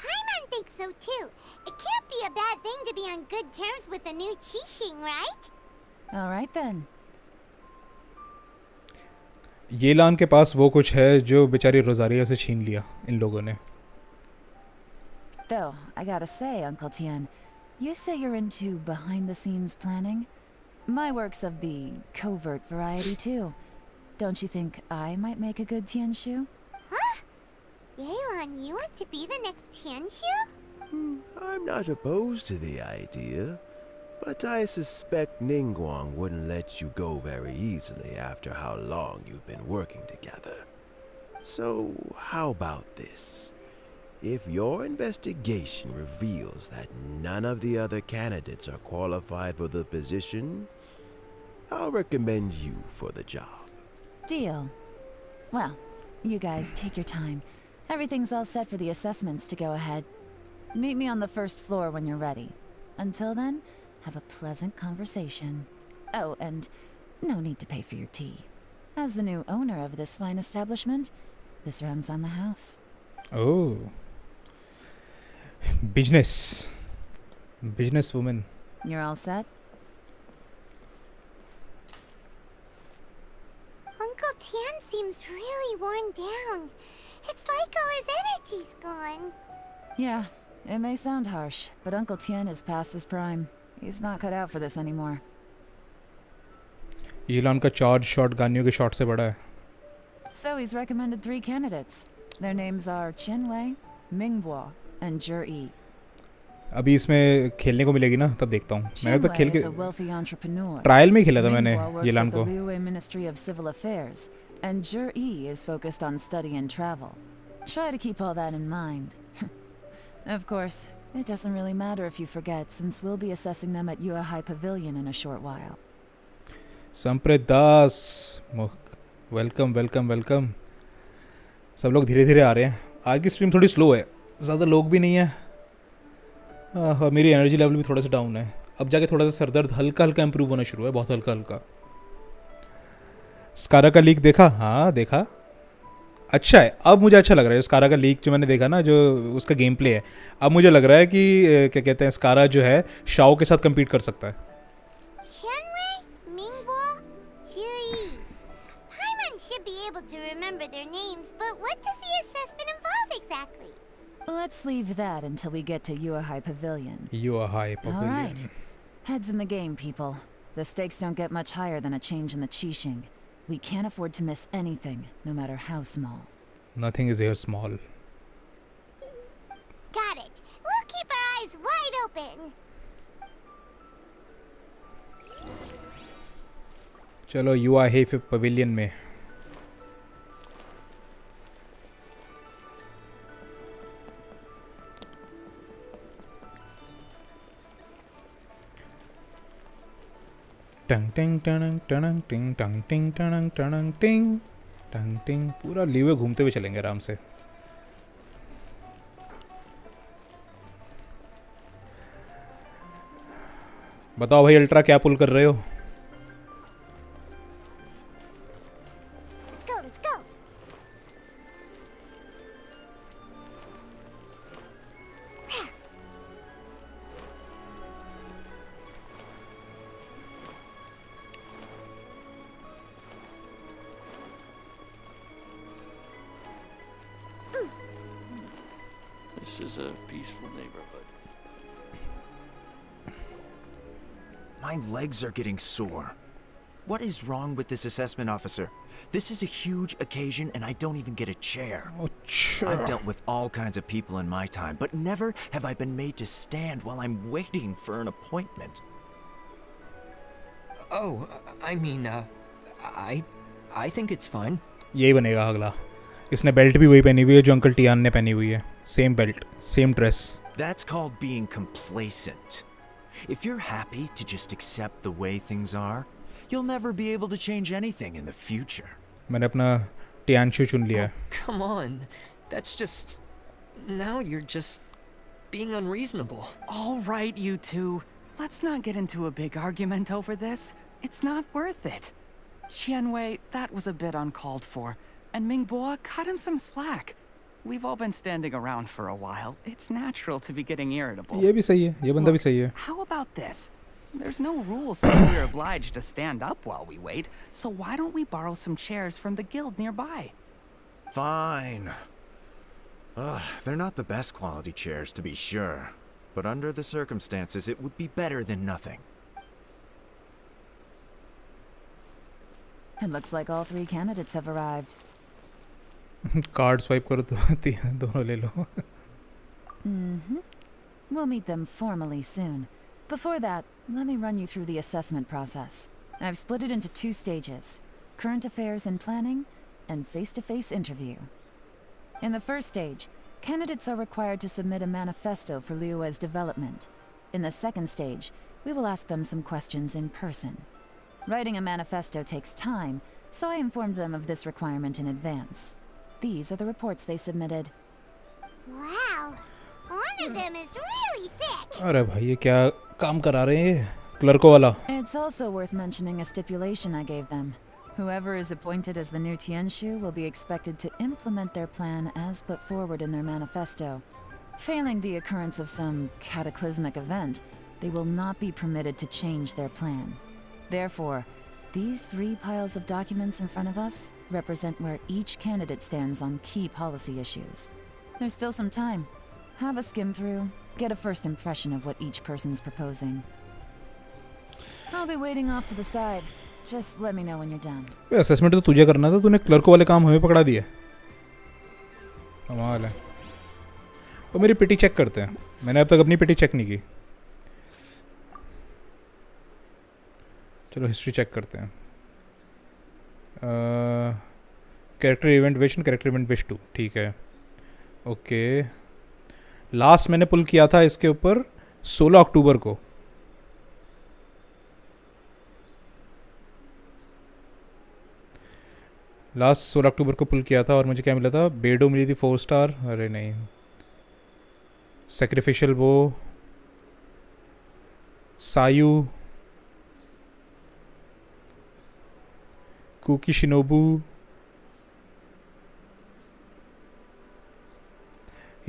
Speaker 2: Paimon thinks so too. It can't be a bad thing to be on good terms with a new Qixing, right?
Speaker 6: All right then.
Speaker 1: येलान के पास वो कुछ है जो बेचारी रोजारिया से छीन लिया इन लोगों ने
Speaker 6: Though, I gotta say, Uncle Tian, you say you're into behind-the-scenes planning? My work's of the covert variety, too. Don't you think I might make a good Tianshu?
Speaker 2: Huh? Yelan, you want to be the next Tianshu?
Speaker 3: I'm not opposed to the idea, but I suspect Ningguang wouldn't let you go very easily after how long you've been working together. So, how about this? If your investigation reveals that none of the other candidates are qualified for the position, I'll recommend you for the job.
Speaker 6: Deal. Well, you guys take your time. Everything's all set for the assessments to go ahead. Meet me on the first floor when you're ready. Until then, have a pleasant conversation. Oh, and no need to pay for your tea. As the new owner of this fine establishment, this runs on the house.
Speaker 1: Oh business women
Speaker 6: You're all set?
Speaker 2: Uncle Tian seems really worn down. It's like all his energy's gone.
Speaker 6: Yeah, it may sound harsh, but Uncle Tian is past his prime. He's not cut out for this anymore.
Speaker 1: येलान का charge shot गानियों के shot से बड़ा है
Speaker 6: So he's recommended 3 candidates. Their names are Qinwei, Mingbo, and Zhi.
Speaker 1: अभी इसमें खेलने को मिलेगी ना तब देखता हूँ मैंने तो खेल
Speaker 6: Qinwei
Speaker 1: के
Speaker 6: is a wealthy entrepreneur.
Speaker 1: Trial में ही खेला था मैंने
Speaker 6: Mingbo works
Speaker 1: येलान
Speaker 6: at the
Speaker 1: को
Speaker 6: Liyue Ministry of Civil Affairs, and Zhi is focused on study and travel. Try to keep all that in mind. Of course, it doesn't really matter if you forget, since we'll be assessing them at Yuehai Pavilion in a short while.
Speaker 1: संप्रेत दास welcome welcome welcome सब लोग धीरे धीरे आ रहे हैं आज की स्ट्रीम थोड़ी स्लो है ज़्यादा लोग भी नहीं है और मेरी एनर्जी लेवल भी थोड़ा सा डाउन है अब जाके थोड़ा सा सरदर्द हल्का हल्का इम्प्रूव होना शुरू है बहुत हल्का हल्का स्कारा का लीक देखा हाँ देखा अच्छा है अब मुझे अच्छा लग रहा है स्कारा का लीक जो मैंने देखा ना जो उसका गेम प्ले है अब मुझे लग रहा है कि क्या कहते हैं स्कारा जो है शाओ के साथ कम्पीट कर सकता है
Speaker 2: Qianwei, Mingbo, Zhi. Paimon should be able to remember their names, but what does the assessment involve exactly?
Speaker 6: Let's leave that until we get to Yuehai Pavilion.
Speaker 1: You are high
Speaker 6: All right. Heads in the game, people. The stakes don't get much higher than a change in the Qixing. We can't afford to miss anything, no matter how small.
Speaker 1: Nothing is here small
Speaker 2: Got it. We'll keep our eyes wide open.
Speaker 1: चलो you are hey pavilion में टंग टिंग टनंग टनंग टिंग टंग टिंग टनंग टनंग टिंग टंग टिंग पूरा leeway घूमते हुए चलेंगे आराम से बताओ भाई अल्ट्रा क्या पुल कर रहे हो
Speaker 2: Let's go, let's go.
Speaker 7: This is a peaceful neighborhood.
Speaker 8: My legs are getting sore. What is wrong with this assessment officer? This is a huge occasion and I don't even get a chair. I've dealt with all kinds of people in my time, but never have I been made to stand while I'm waiting for an appointment.
Speaker 9: Oh, I mean, I think it's fine.
Speaker 1: यही बनेगा अगला. इसने belt भी वही पहनी हुई है जो अंकल टियान ने पहनी हुई है. Same belt, same dress.
Speaker 8: That's called being complacent. If you're happy to just accept the way things are, you'll never be able to change anything in the future.
Speaker 1: मैंने अपना टियानशु चुन लिया है.
Speaker 9: Come on. That's just... Now you're just being unreasonable.
Speaker 5: All right, you two. Let's not get into a big argument over this. It's not worth it. Qianwei, that was a bit uncalled for. And Mingbo, cut him some slack. We've all been standing around for a while. It's natural to be getting irritable.
Speaker 1: ये भी सही है. ये बंदा भी सही है.
Speaker 5: How about this? There's no rule saying we're obliged to stand up while we wait, so why don't we borrow some chairs from the guild nearby?
Speaker 8: Fine. They're not the best quality chairs, to be sure. But under the circumstances, it would be better than nothing.
Speaker 6: It looks like all 3 candidates have arrived.
Speaker 1: Card swipe करो तो दोनों ले लो.
Speaker 6: We'll meet them formally soon. Before that, let me run you through the assessment process. I've split it into 2 stages: current affairs and planning, and face-to-face interview. In the first stage, candidates are required to submit a manifesto for Alleyways development. In the second stage, we will ask them some questions in person. Writing a manifesto takes time, so I informed them of this requirement in advance. These are the reports they submitted.
Speaker 2: Wow. One of them is really thick.
Speaker 1: अरे भाई ये क्या काम करा रहे हैं क्लर्को वाला.
Speaker 6: It's also worth mentioning a stipulation I gave them. Whoever is appointed as the new Tianshu will be expected to implement their plan as put forward in their manifesto. Failing the occurrence of some cataclysmic event, they will not be permitted to change their plan. Therefore, these 3 piles of documents in front of us represent where each candidate stands on key policy issues. There's still some time. Have a skim through, get a first impression of what each person's proposing. I'll be waiting off to the side. Just let me know when you're done.
Speaker 1: Assessment तो तुझे करना था. तूने क्लर्को वाले काम हमें पकड़ा दिए. कमाल है. तो मेरी पिटी चेक करते हैं. मैंने अब तक अपनी पिटी चेक नहीं की. चलो हिस्ट्री चेक करते हैं. Character event wish and character event wish 2. ठीक है. ओके. लास्ट मैंने पुल किया था इसके ऊपर 16 अक्टूबर को. लास्ट 16 अक्टूबर को पुल किया था और मुझे क्या मिला था. बेडो मिली थी 4 स्टार. अरे नहीं. सैक्रिफिशियल वो. सायू. Kuki Shinobu.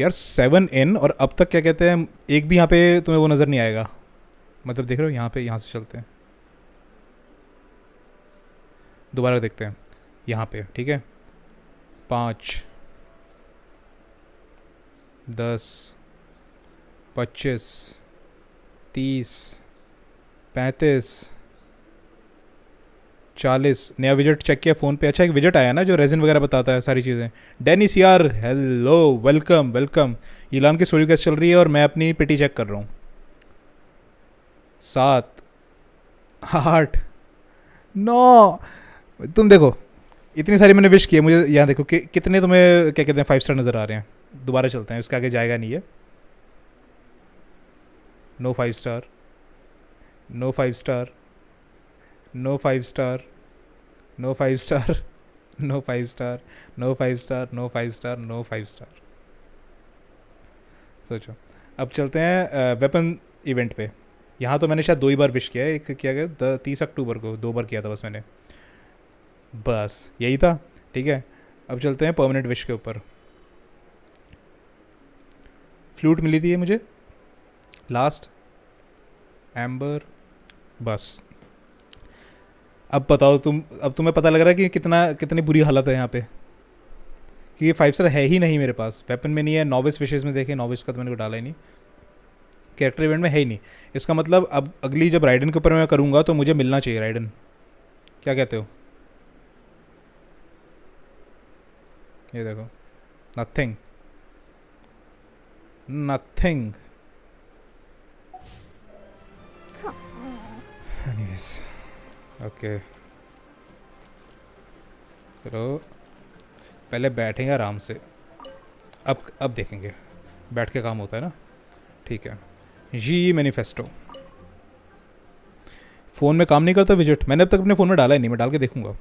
Speaker 1: यार 7N और अब तक क्या कहते हैं एक भी यहाँ पे तुम्हें वो नज़र नहीं आएगा. मतलब देख रहे हो यहाँ पे. यहाँ से चलते हैं दोबारा देखते हैं यहाँ पे. ठीक है. 5 10 25 30 35 40. नया विजेट चेक किया फ़ोन पे. अच्छा एक विजेट आया ना जो रेजिन वगैरह बताता है सारी चीज़ें. डेनिस यार हेलो वेलकम वेलकम. इलान की स्टोरी कैसे चल रही है और मैं अपनी पिटी चेक कर रहा हूँ. 7 8 9. तुम देखो इतनी सारी मैंने विश की है. मुझे यहाँ देखो कि कितने तुम्हें क्या कहते हैं 5 स्टार नज़र आ रहे हैं. दोबारा चलते हैं. इसके आगे जाएगा नहीं है. No 5 star. No 5 star. No 5 star. No 5 star. No 5 star. No 5 star. No 5 star. No 5 star. सोचो. अब चलते हैं वेपन इवेंट पे. यहाँ तो मैंने शायद 2 ही बार विश किया है. एक किया गया 30 अक्टूबर को. 2 बार किया था बस मैंने. बस यही था. ठीक है. अब चलते हैं परमानेंट विश के ऊपर. फ्लूट मिली थी ये मुझे लास्ट. एम्बर. बस अब बताओ तुम. अब तुम्हें पता लग रहा है कि कितनी बुरी हालत है यहाँ पे. क्योंकि 5 स्टार है ही नहीं मेरे पास, वेपन में नहीं है, नॉविस विशेष में देखे, नॉविस का तो मैंने को डाला ही नहीं, कैरेक्टर इवेंट में है ही नहीं। इसका मतलब अब अगली जब राइडन के ऊपर मैं करूँगा तो मुझे मिलना चाहिए राइडन, क्या कहते हो? ये देखो, नथिंग नथिंग। एनीवेज ओके, चलो पहले बैठेंगे आराम से, अब देखेंगे, बैठ के काम होता है ना, ठीक है। जी मैनिफेस्टो फ़ोन में काम नहीं करता विजिट, मैंने अब तक अपने फ़ोन में डाला ही नहीं, मैं डाल के देखूंगा।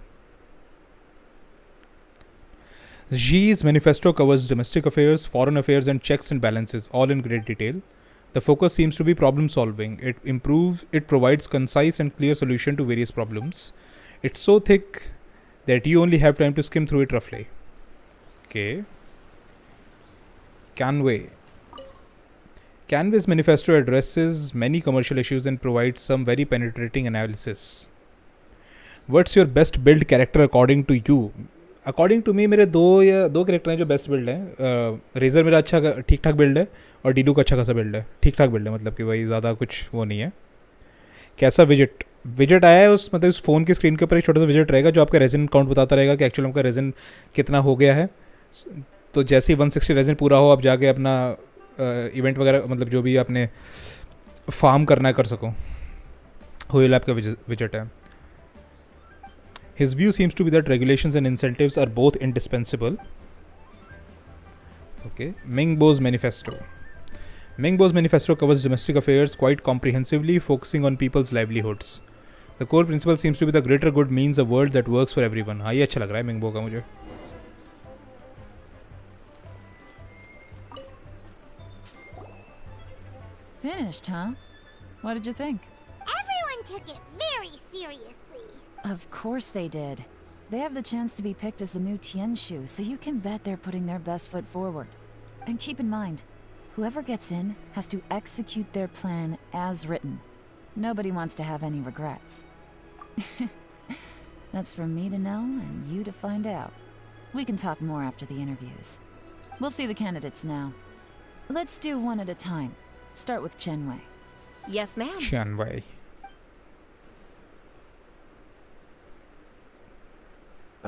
Speaker 1: G's manifesto covers domestic affairs, foreign affairs, and checks and balances, all in great detail. The focus seems to be problem solving. It provides concise and clear solution to various problems. It's so thick that you only have time to skim through it roughly. Okay. Canvas manifesto addresses many commercial issues and provides some very penetrating analysis. What's your best build character according to you? According to me मेरे दो character हैं जो best build हैं। Razor मेरा अच्छा ठीक ठाक build है और डीडू का अच्छा खासा बिल्ड है, ठीक ठाक बिल्ड है, मतलब कि भाई ज़्यादा कुछ वो नहीं है। कैसा विजिट आया है, उस मतलब उस फ़ोन की स्क्रीन के ऊपर एक छोटा सा विजिट रहेगा जो आपका रेजन काउंट बताता रहेगा कि एक्चुअली आपका रेजन कितना हो गया है। तो जैसे ही 160 रेजन पूरा हो, आप जाके अपना इवेंट वगैरह, मतलब जो भी आपने फार्म करना है कर सको। होयल आपका विजिट है। His view seems to be that regulations and incentives are both indispensable. Okay. Mingbo's manifesto. Mingbo's manifesto covers domestic affairs quite comprehensively, focusing on people's livelihoods. The core principle seems to be the greater good means a world that works for everyone. हाँ, ये अच्छा लग रहा है Mingbo का मुझे।
Speaker 6: Finished, huh? What did you think?
Speaker 2: Everyone took it very seriously.
Speaker 6: Of course they did. They have the chance to be picked as the new Tianshu, so you can bet they're putting their best foot forward. And keep in mind, whoever gets in has to execute their plan as written. Nobody wants to have any regrets. That's for me to know and you to find out. We can talk more after the interviews. We'll see the candidates now. Let's do one at a time. Start with Chenwei.
Speaker 4: Yes, ma'am.
Speaker 1: Chenwei.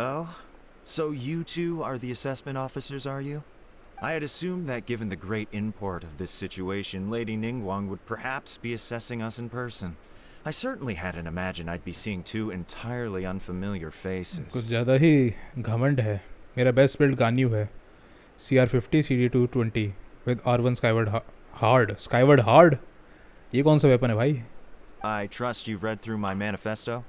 Speaker 8: Oh, so you two are the assessment officers, are you? I had assumed that given the great import of this situation, Lady Ningguang would perhaps be assessing us in person. I certainly hadn't imagined I'd be seeing two entirely unfamiliar faces.
Speaker 1: कुछ ज़्यादा ही घमंड है। मेरा best build गान्यू है, CR50 CD220 with R1 Skyward Hard। ये कौन सा weapon है भाई?
Speaker 8: I trust you've read through my manifesto?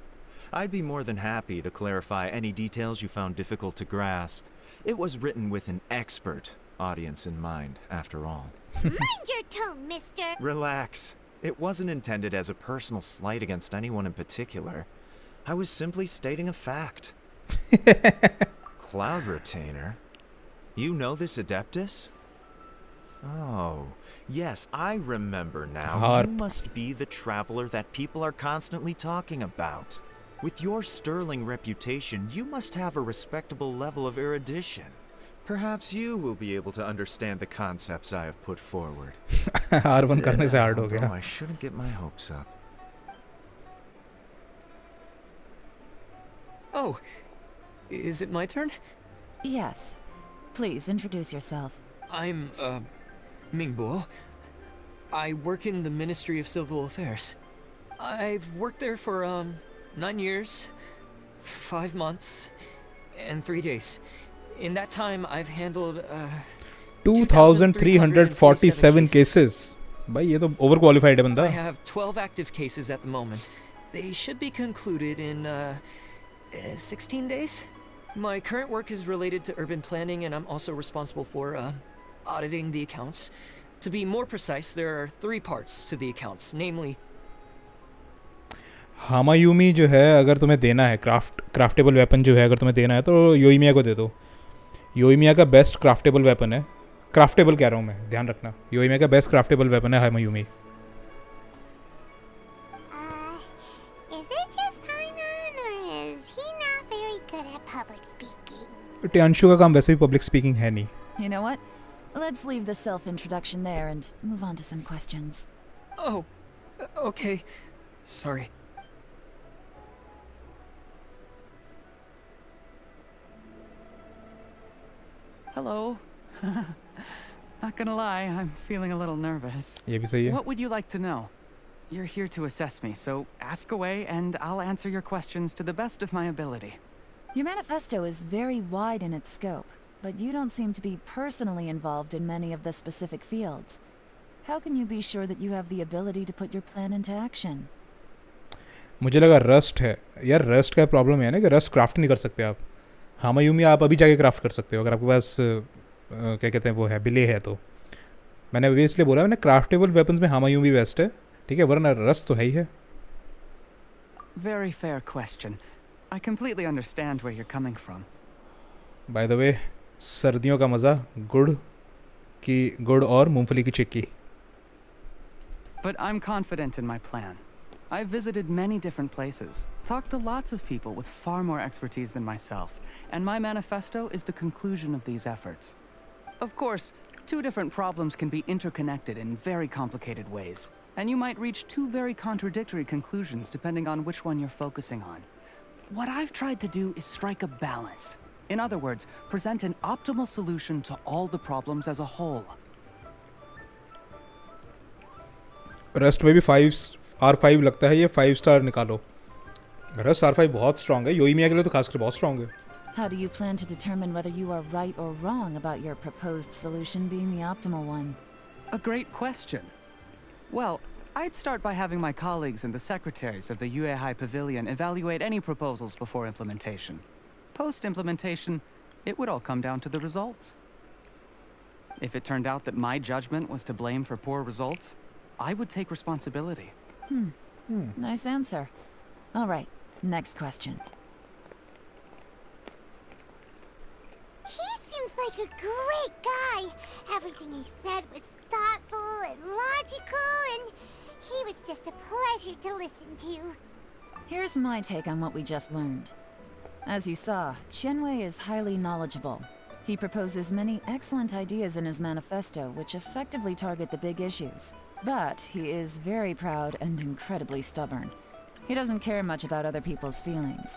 Speaker 8: I'd be more than happy to clarify any details you found difficult to grasp. It was written with an expert audience in mind, after all.
Speaker 2: Mind your tone, mister.
Speaker 8: Relax. It wasn't intended as a personal slight against anyone in particular. I was simply stating a fact. Cloud Retainer? You know this Adeptus? Oh, yes, I remember now.
Speaker 1: Harp.
Speaker 8: You must be the traveler that people are constantly talking about. With your sterling reputation, you must have a respectable level of erudition. Perhaps you will be able to understand the concepts I have put forward.
Speaker 1: R1 करने से hard हो
Speaker 8: Although
Speaker 1: गया।
Speaker 8: I shouldn't get my hopes up.
Speaker 9: Oh, is it my turn?
Speaker 6: Yes. Please introduce yourself.
Speaker 9: I'm, Mingbo. I work in the Ministry of Civil Affairs. I've worked there for, 9 years, 5 months, and 3 days. In that time, I've handled
Speaker 1: 2347 cases। भाई ये तो over qualified है बंदा।
Speaker 9: I have 12 active cases at the moment. They should be concluded in 16 days. My current work is related to urban planning, and I'm also responsible for auditing the accounts. To be more precise, there are 3 parts to the accounts, namely
Speaker 1: हामायूमी जो है, अगर तुम्हें देना है craftable weapon जो है, अगर तुम्हें देना है तो योइमिया को दे दो। योइमिया का बेस्ट क्राफ्टेबल वेपन है, क्राफ्टेबल कह रहा हूँ मैं, ध्यान रखना, योइमिया का बेस्ट क्राफ्टेबल वेपन है हामायूमी।
Speaker 2: Is it just Paimon, or is he not very good at public speaking?
Speaker 1: But Anshu का काम वैसे भी पब्लिक स्पीकिंग है नहीं.
Speaker 6: You know what? Let's leave the self-introduction there and move on to some questions.
Speaker 9: Oh, okay. Sorry.
Speaker 5: Hello. Not gonna lie, I'm feeling a little nervous.
Speaker 1: ये भी सही है.
Speaker 5: What would you like to know? You're here to assess me, so ask away and I'll answer your questions to the best of my ability.
Speaker 6: Your manifesto is very wide in its scope, but you don't seem to be personally involved in many of the specific fields. How can you be sure that you have the ability to put your plan into action?
Speaker 1: मुझे लगा rust है यार. Rust का problem है ना कि rust craft नहीं कर सकते आप. हामायूमी आप अभी जाके क्राफ्ट कर सकते हो अगर आपके पास क्या कहते हैं वो है बिले है तो. मैंने अभी इसलिए बोला मैंने क्राफ्टेबल वेपन्स में हामायूमी बेस्ट है. ठीक है वरना रस्ट तो है ही है.
Speaker 5: Very fair question. I completely understand where you're coming from.
Speaker 1: By the way सर्दियों का मज़ा गुड़ और मूंगफली की चिक्की.
Speaker 5: But I'm confident in my plan. I've visited many different places, talked to lots of people with far more expertise than myself, and my manifesto is the conclusion of these efforts. Of course, two different problems can be interconnected in very complicated ways, and you might reach two very contradictory conclusions depending on which one you're focusing on. What I've tried to do is strike a balance. In other words, present an optimal solution to all the problems as a whole.
Speaker 1: Rust में भी R5 लगता है. ये 5 star निकालो. Rust R5 बहुत strong है. योईमिया के लिए तो खासकर बहुत स्ट्रांग है.
Speaker 6: How do you plan to determine whether you are right or wrong about your proposed solution being the optimal one?
Speaker 5: A great question. Well, I'd start by having my colleagues and the secretaries of the Yuehai Pavilion evaluate any proposals before implementation. Post-implementation, it would all come down to the results. If it turned out that my judgment was to blame for poor results, I would take responsibility.
Speaker 6: Nice answer. All right, next question.
Speaker 2: He seems like a great guy. Everything he said was thoughtful and logical, and he was just a pleasure to listen to.
Speaker 6: Here's my take on what we just learned. As you saw, Qianwei is highly knowledgeable. He proposes many excellent ideas in his manifesto which effectively target the big issues. But he is very proud and incredibly stubborn. He doesn't care much about other people's feelings.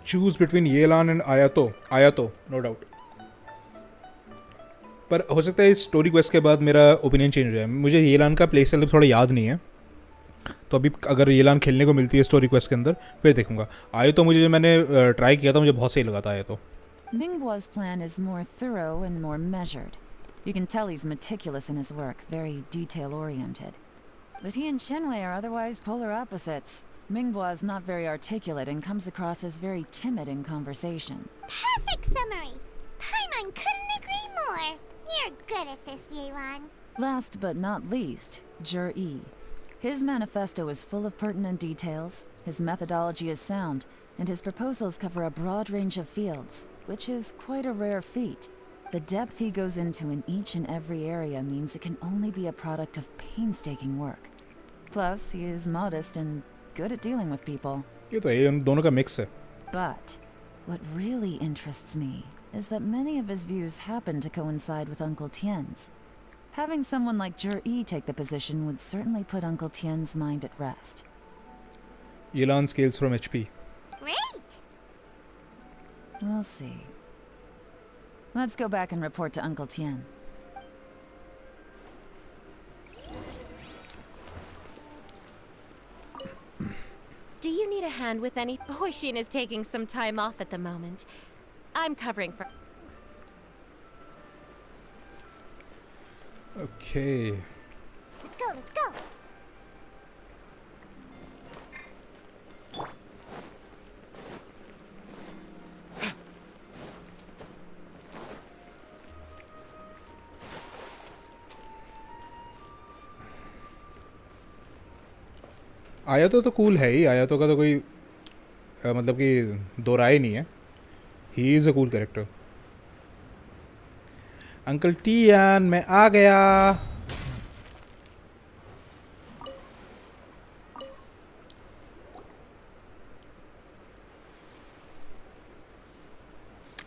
Speaker 1: Choose between Yelan and Ayato, no doubt. पर हो सकता है इस story quest के बाद मेरा opinion change हो जाए. मुझे येलान का प्ले स्टाइल थोड़ा याद नहीं है, तो अभी अगर येलान खेलने को मिलती है स्टोरी क्वेस्ट के अंदर फिर देखूंगा. आयो तो मुझे जो मैंने ट्राई किया था मुझे बहुत सही लगा था. आयो तो
Speaker 6: Mingbo's plan is more thorough and more measured. You can tell he's meticulous in his work, very detail-oriented. But he and Qianwei are otherwise polar opposites. Mingbo is not very articulate and comes across as very timid in conversation.
Speaker 2: Perfect summary. Paimon couldn't agree more. You're good at this, Yelan.
Speaker 6: Last but not least, Jur-E. His manifesto is full of pertinent details, his methodology is sound, and his proposals cover a broad range of fields, which is quite a rare feat. The depth he goes into in each and every area means it can only be a product of painstaking work. Plus, he is modest and good at dealing with people.
Speaker 1: ये तो ये दोनों का mix है.
Speaker 6: But what really interests me is that many of his views happen to coincide with Uncle Tien's. Having someone like Jur-E take the position would certainly put Uncle Tien's mind at rest.
Speaker 1: Yelan scales from HP.
Speaker 2: Great.
Speaker 6: We'll see. Let's go back and report to Uncle Tien.
Speaker 10: Do you need a hand with any? Hoishin is taking some time off at the moment. I'm covering for.
Speaker 1: Okay.
Speaker 2: Let's go, let's go.
Speaker 1: आया तो cool है ही. आया तो का तो कोई मतलब कि दो राय नहीं है. He is a cool character. Uncle Tian मैं आ गया.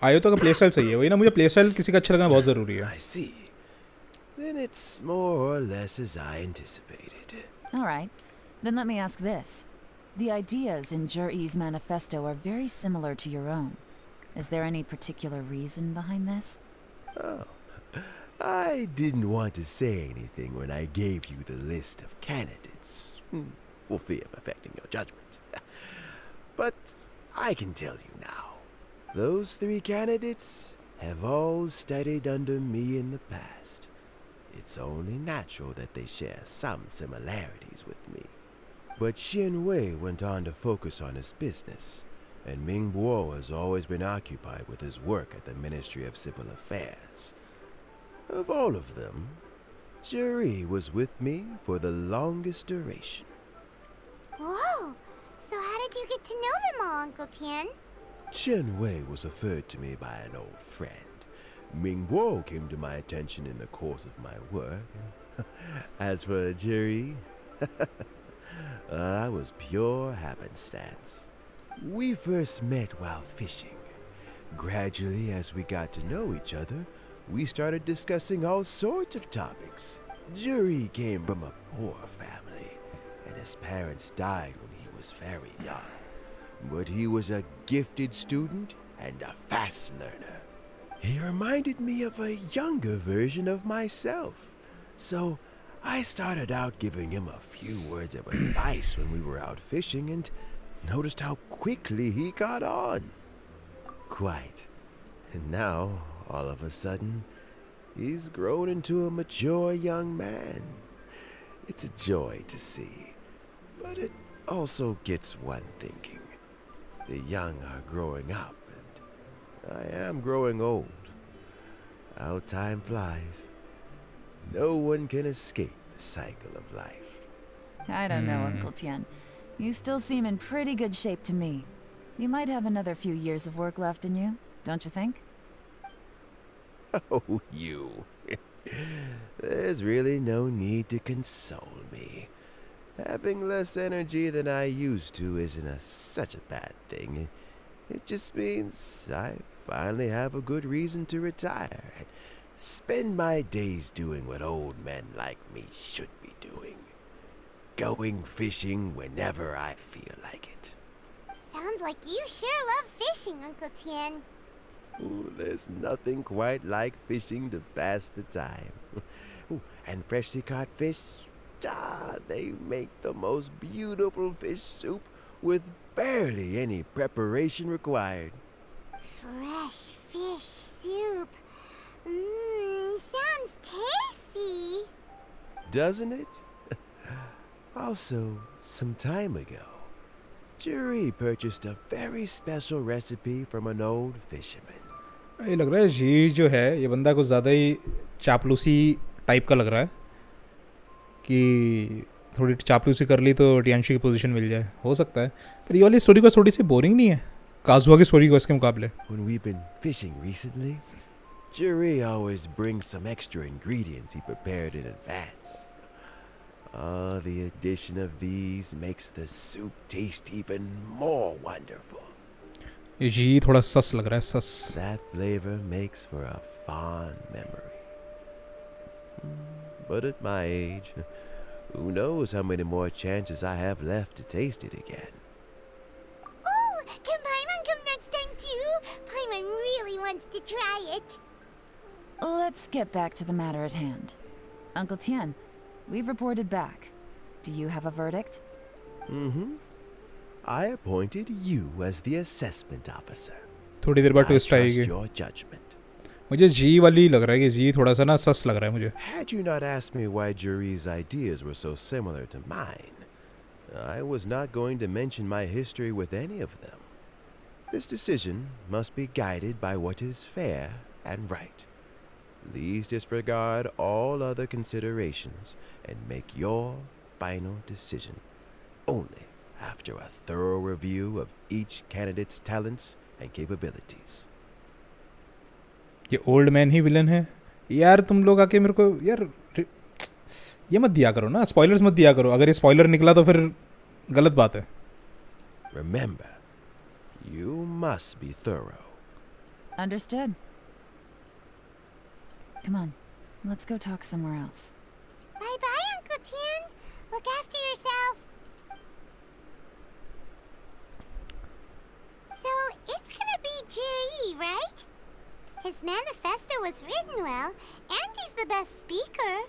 Speaker 1: आयोतो का प्ले स्टाइल सही है, वही ना, मुझे प्ले स्टाइल किसी का अच्छा लगना बहुत ज़रूरी है.
Speaker 3: I see. Then it's more or less as I anticipated.
Speaker 6: All right. Then let me ask this. The ideas in Jur-E's manifesto are very similar to your own. Is there any particular reason behind this?
Speaker 3: Oh, I didn't want to say anything when I gave you the list of candidates, for fear of affecting your judgment. But I can tell you now. Those 3 candidates have all studied under me in the past. It's only natural that they share some similarities with me. But Xin Wei went on to focus on his business, and Ming Guo has always been occupied with his work at the Ministry of Civil Affairs. Of all of them, Juri was with me for the longest duration.
Speaker 2: Whoa! So how did you get to know them all, Uncle Tian?
Speaker 3: Chen Wei was referred to me by an old friend. Ming Guo came to my attention in the course of my work. As for Juri, that was pure happenstance. We first met while fishing. Gradually, as we got to know each other, we started discussing all sorts of topics. Juri came from a poor family, and his parents died when he was very young. But he was a gifted student and a fast learner. He reminded me of a younger version of myself. So I started out giving him a few words of advice when we were out fishing and noticed how quickly he caught on. Quite. And now, all of a sudden, he's grown into a mature young man. It's a joy to see. But it also gets one thinking. The young are growing up, and I am growing old. How time flies. No one can escape the cycle of life.
Speaker 6: I don't know, Uncle Tian. You still seem in pretty good shape to me. You might have another few years of work left in you, don't you think?
Speaker 3: Oh, you. There's really no need to console me. Having less energy than I used to isn't such a bad thing. It just means I finally have a good reason to retire and spend my days doing what old men like me should be doing. Going fishing whenever I feel like it.
Speaker 2: Sounds like you sure love fishing, Uncle Tian.
Speaker 3: Ooh, there's nothing quite like fishing to pass the time. Ooh, and freshly caught fish, they make the most beautiful fish soup with barely any preparation required.
Speaker 2: Fresh fish soup. Sounds tasty.
Speaker 3: Doesn't it? Also, some time ago, Juri purchased a very special recipe from an old fisherman.
Speaker 1: ये लग रहा है जी जो है ये बंदा कुछ ज़्यादा ही चापलूसी टाइप का लग रहा है कि थोड़ी चापलूसी कर ली तो टियांशी की पोजीशन मिल जाए, हो सकता है. पर ये वाली स्टोरी को थोड़ी सी बोरिंग नहीं है काजुआ की स्टोरी को इसके मुकाबले?
Speaker 3: When we've been fishing recently, Juri always brings some extra ingredients he prepared in advance. The addition of these makes the soup taste even more wonderful.
Speaker 1: ये थोड़ा सस लग रहा है, सस.
Speaker 3: That flavor makes for a fond memory. But at my age, who knows how many more chances I have left to taste it again.
Speaker 2: Oh, can Paimon come next time too? Paimon really wants to try it.
Speaker 6: Let's get back to the matter at hand. Uncle Tian, we've reported back. Do you have a verdict?
Speaker 3: I appointed you as the assessment officer.
Speaker 1: थोड़ी देर बाद
Speaker 3: I
Speaker 1: twist
Speaker 3: trust
Speaker 1: आएगी.
Speaker 3: your judgment.
Speaker 1: मुझे जी वाली लग रहा है कि जी थोड़ा सा ना सस लग रहा है मुझे.
Speaker 3: Had you not asked me why Juri's ideas were so similar to mine, I was not going to mention my history with any of them. This decision must be guided by what is fair and right. Please disregard all other considerations and make your final decision only after a thorough review of each candidate's talents and capabilities.
Speaker 1: ये old man ही villain है यार. तुम लोग आके मेरे को यार ये मत दिया करो ना, स्पॉयलर्स मत दिया करो. अगर ये स्पॉयलर निकला तो फिर गलत बात है.
Speaker 3: Remember, you must be thorough.
Speaker 6: Understood. Come on, let's go talk somewhere else.
Speaker 2: Bye-bye, Uncle Tian. Look after yourself. So, it's gonna be Jiri, right? His manifesto was written well, and he's the best speaker.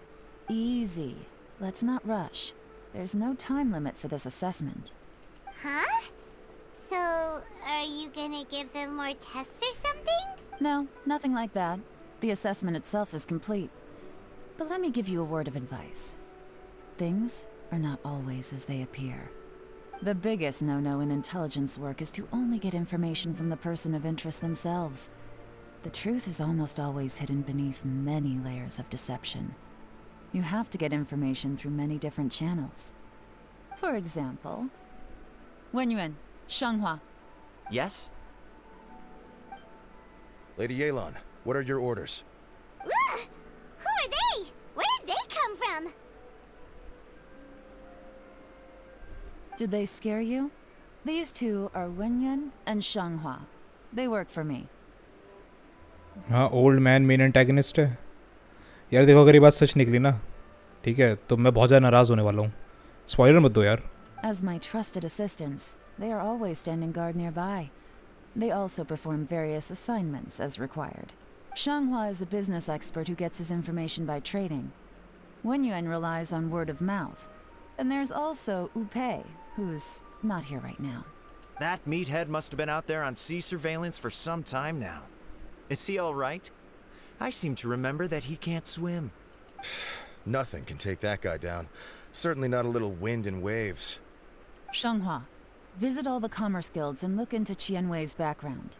Speaker 6: Easy. Let's not rush. There's no time limit for this assessment.
Speaker 2: Huh? So, are you gonna give them more tests or something?
Speaker 6: No, nothing like that. The assessment itself is complete. But let me give you a word of advice. Things are not always as they appear. The biggest no-no in intelligence work is to only get information from the person of interest themselves. The truth is almost always hidden beneath many layers of deception. You have to get information through many different channels. For example, Wenyuan, Shanghua.
Speaker 8: Yes?
Speaker 3: Lady Yelan, what are your orders?
Speaker 2: Ugh! Who are they? Where did they come from?
Speaker 6: Did they scare you? These two are Wenyuan and Shanghua. They work for me.
Speaker 1: हाँ old man main antagonist है यार. देखो अगर ये बात सच निकली ना, ठीक है, तो मैं बहुत ज़्यादा नाराज़ होने वाला हूँ. स्पॉइलर मत दो यार.
Speaker 6: As my trusted assistants, they are always standing guard nearby. They also perform various assignments as required. Shanghua is a business expert who gets his information by trading. Wenyuan relies on word of mouth. And there's also Upei, who's not here right now.
Speaker 8: That meathead must have been out there on sea surveillance for some time now. Is he all right? I seem to remember that he can't swim.
Speaker 3: Nothing can take that guy down. Certainly not a little wind and waves.
Speaker 6: Shanghua, visit all the commerce guilds and look into Qianwei's background.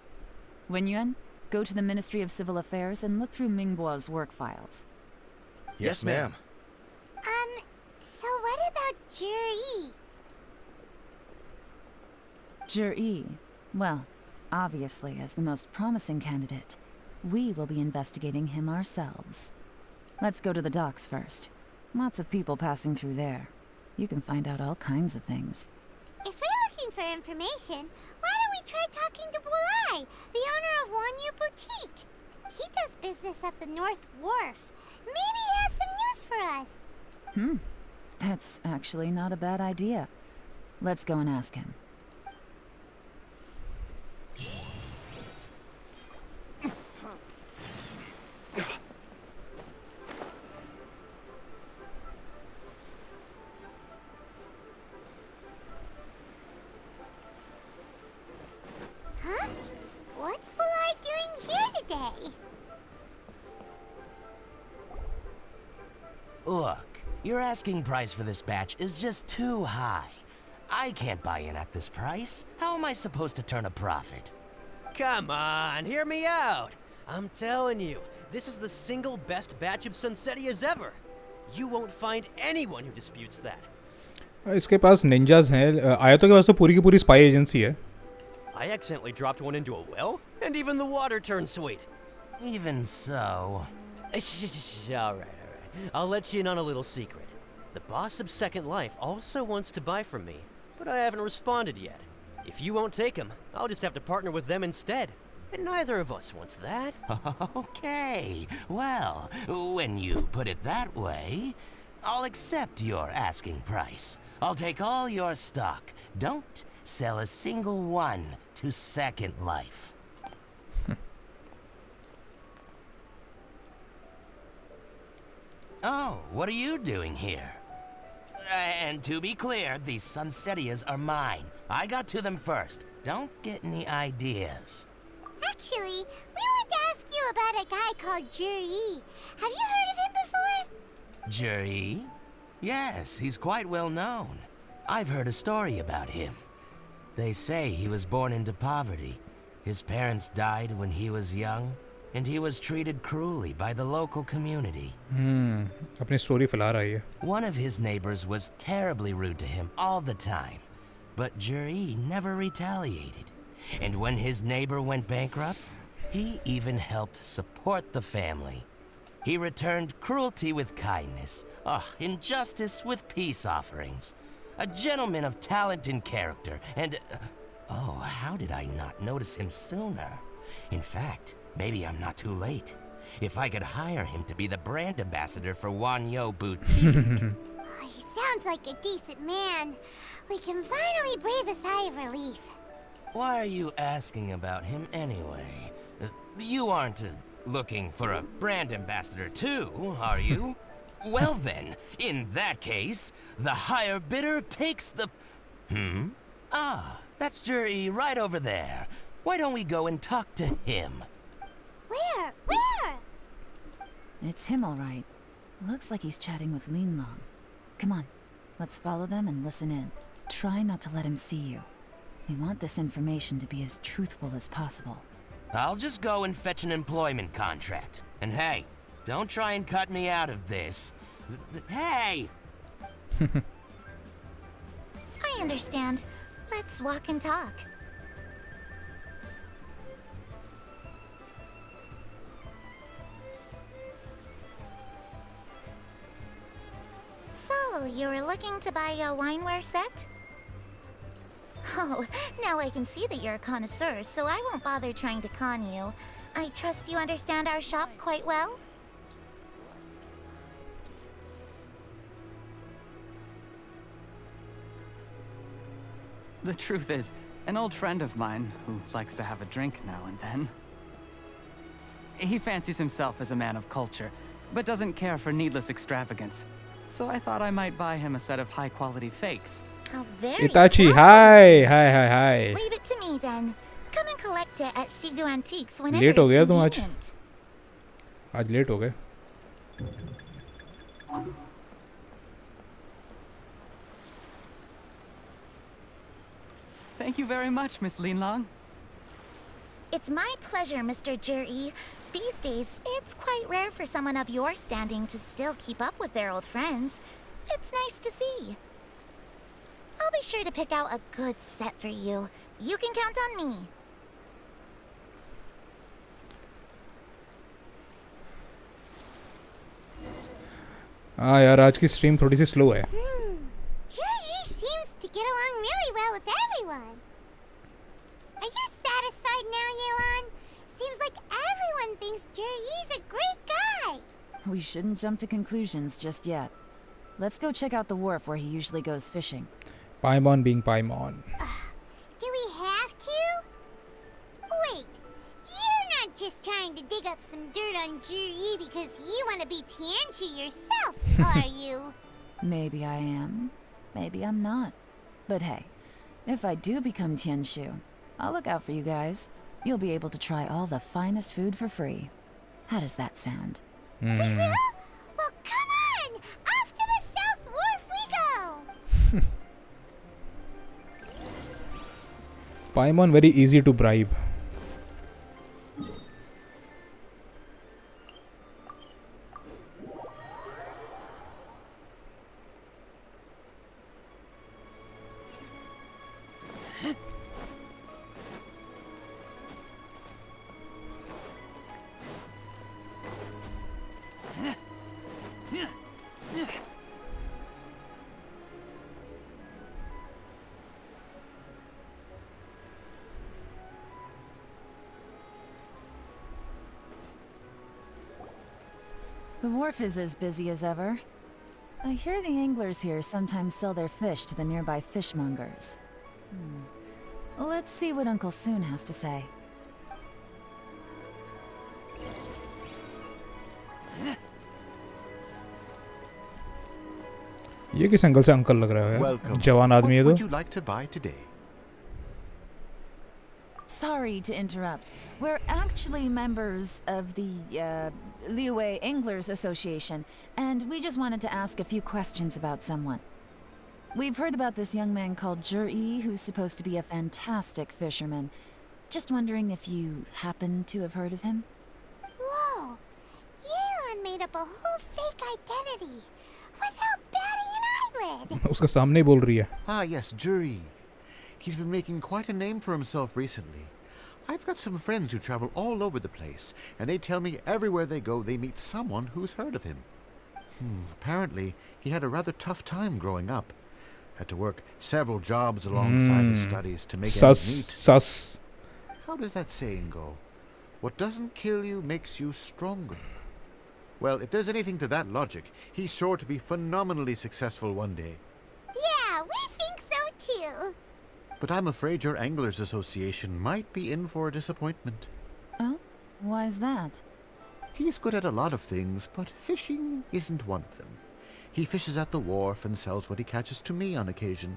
Speaker 6: Wenyuan, go to the Ministry of Civil Affairs and look through Mingbo's work files.
Speaker 3: Yes, ma'am.
Speaker 2: So what about Jiri?
Speaker 6: Jiri, well, obviously as the most promising candidate, we will be investigating him ourselves. Let's go to the docks first. Lots of people passing through there. You can find out all kinds of things.
Speaker 2: If we're looking for information, why don't we try talking to Bulai, the owner of Wanyu Boutique? He does business at the North Wharf. Maybe he has some news for us.
Speaker 6: That's actually not a bad idea. Let's go and ask him.
Speaker 2: Huh? What's Bulai doing here today?
Speaker 11: Look, your asking price for this batch is just too high. I can't buy in at this price. How am I supposed to turn a profit?
Speaker 12: Come on, hear me out. I'm telling you, this is the single best batch of Sunsettias ever. You won't find anyone who disputes that.
Speaker 1: इसके पास ninjas हैं. आयतों के पास तो पूरी की पूरी spy agency है.
Speaker 12: I accidentally dropped one into a well, and even the water turned sweet.
Speaker 11: Even so...
Speaker 12: Alright. I'll let you in on a little secret. The boss of Second Life also wants to buy from me, but I haven't responded yet. If you won't take him, I'll just have to partner with them instead. And neither of us wants that.
Speaker 11: Okay, well, when you put it that way, I'll accept your asking price. I'll take all your stock. Don't sell a single one to Second Life. Oh, what are you doing here? And to be clear, these Sunsettias are mine. I got to them first. Don't get any ideas.
Speaker 2: Actually, we want to ask you about a guy called Jiri. Have you heard of him before?
Speaker 11: Jiri? Yes, he's quite well known. I've heard a story about him. They say he was born into poverty. His parents died when he was young, and he was treated cruelly by the local community.
Speaker 1: अपनी story फैला रहा है.
Speaker 11: One of his neighbors was terribly rude to him all the time, but Jiri never retaliated. And when his neighbor went bankrupt, he even helped support the family. He returned cruelty with kindness, injustice with peace offerings. A gentleman of talent and character, and... oh, how did I not notice him sooner? In fact, maybe I'm not too late. If I could hire him to be the brand ambassador for Wanyo Boutique.
Speaker 2: Oh, he sounds like a decent man. We can finally breathe a sigh of relief.
Speaker 11: Why are you asking about him anyway? You aren't looking for a brand ambassador too, are you? Well then, in that case, the higher bidder takes the... Ah, that's Juri right over there. Why don't we go and talk to him?
Speaker 2: Where? Where?
Speaker 6: It's him, all right. Looks like he's chatting with Lin Long. Come on, let's follow them and listen in. Try not to let him see you. We want this information to be as truthful as possible.
Speaker 11: I'll just go and fetch an employment contract. And hey, don't try and cut me out of this. Hey!
Speaker 2: I understand. Let's walk and talk. So, you were looking to buy a wineware set? Oh, now I can see that you're a connoisseur, so I won't bother trying to con you. I trust you understand our shop quite well?
Speaker 5: The truth is, an old friend of mine who likes to have a drink now and then. He fancies himself as a man of culture, but doesn't care for needless extravagance. So I thought I might buy him a set of high-quality fakes.
Speaker 2: How very
Speaker 1: Itachi,
Speaker 2: thoughtful.
Speaker 1: hi.
Speaker 2: Leave it to me then. Come and collect it at Shigu Antiques whenever
Speaker 1: Late हो
Speaker 2: it's
Speaker 1: गया तुम आज
Speaker 2: convenient.
Speaker 1: आज late हो गए
Speaker 5: Thank you very much, Miss Lin Long.
Speaker 2: It's my pleasure, Mr. Juri. These days, it's quite rare for someone of your standing to still keep up with their old friends. It's nice to see. I'll be sure to pick out a good set for you. You can count on me.
Speaker 1: हाँ यार आज की stream थोड़ी सी slow है
Speaker 2: Juri seems to get along really well with everyone. Are you satisfied now, Yelan? Seems like everyone thinks Juri's a great guy.
Speaker 6: We shouldn't jump to conclusions just yet. Let's go check out the wharf where he usually goes fishing.
Speaker 1: Paimon being Paimon.
Speaker 2: Do we have to? Wait, you're not just trying to dig up some dirt on Juri because you want to be Tianchi yourself, are you?
Speaker 6: Maybe I am. Maybe I'm not. But hey, if I do become Tianshu, I'll look out for you guys. You'll be able to try all the finest food for free. How does that sound?
Speaker 2: We will? Well, come on! Off to the South Wharf we go!
Speaker 1: Paimon very easy to bribe.
Speaker 6: The wharf is as busy as ever. I hear the anglers here sometimes sell their fish to the nearby fishmongers. Let's see what Uncle Soon has to say.
Speaker 1: ये किस angle से uncle लग रहा है
Speaker 13: Welcome.
Speaker 1: जवान आदमी है
Speaker 13: What
Speaker 1: तो
Speaker 13: would you like to buy today?
Speaker 6: Sorry to interrupt. We're actually members of the Alleyways Anglers Association, and we just wanted to ask a few questions about someone. We've heard about this young man called Juri, who's supposed to be a fantastic fisherman. Just wondering if you happen to have heard of him?
Speaker 2: Whoa! Yelan made up a whole fake identity without batting an eyelid!
Speaker 1: उसका सामने ही बोल रही है
Speaker 13: Ah, yes, Juri. He's been making quite a name for himself recently. I've got some friends who travel all over the place, and they tell me everywhere they go they meet someone who's heard of him. Apparently, he had a rather tough time growing up. Had to work several jobs alongside his studies to make ends
Speaker 1: sus
Speaker 13: meet.
Speaker 1: sus
Speaker 13: How does that saying go? What doesn't kill you makes you stronger. Well, if there's anything to that logic, he's sure to be phenomenally successful one day.
Speaker 2: Yeah, we think so too.
Speaker 13: But I'm afraid your Anglers Association might be in for a disappointment.
Speaker 6: Oh? Why's that?
Speaker 13: He's good at a lot of things, but fishing isn't one of them. He fishes at the wharf and sells what he catches to me on occasion.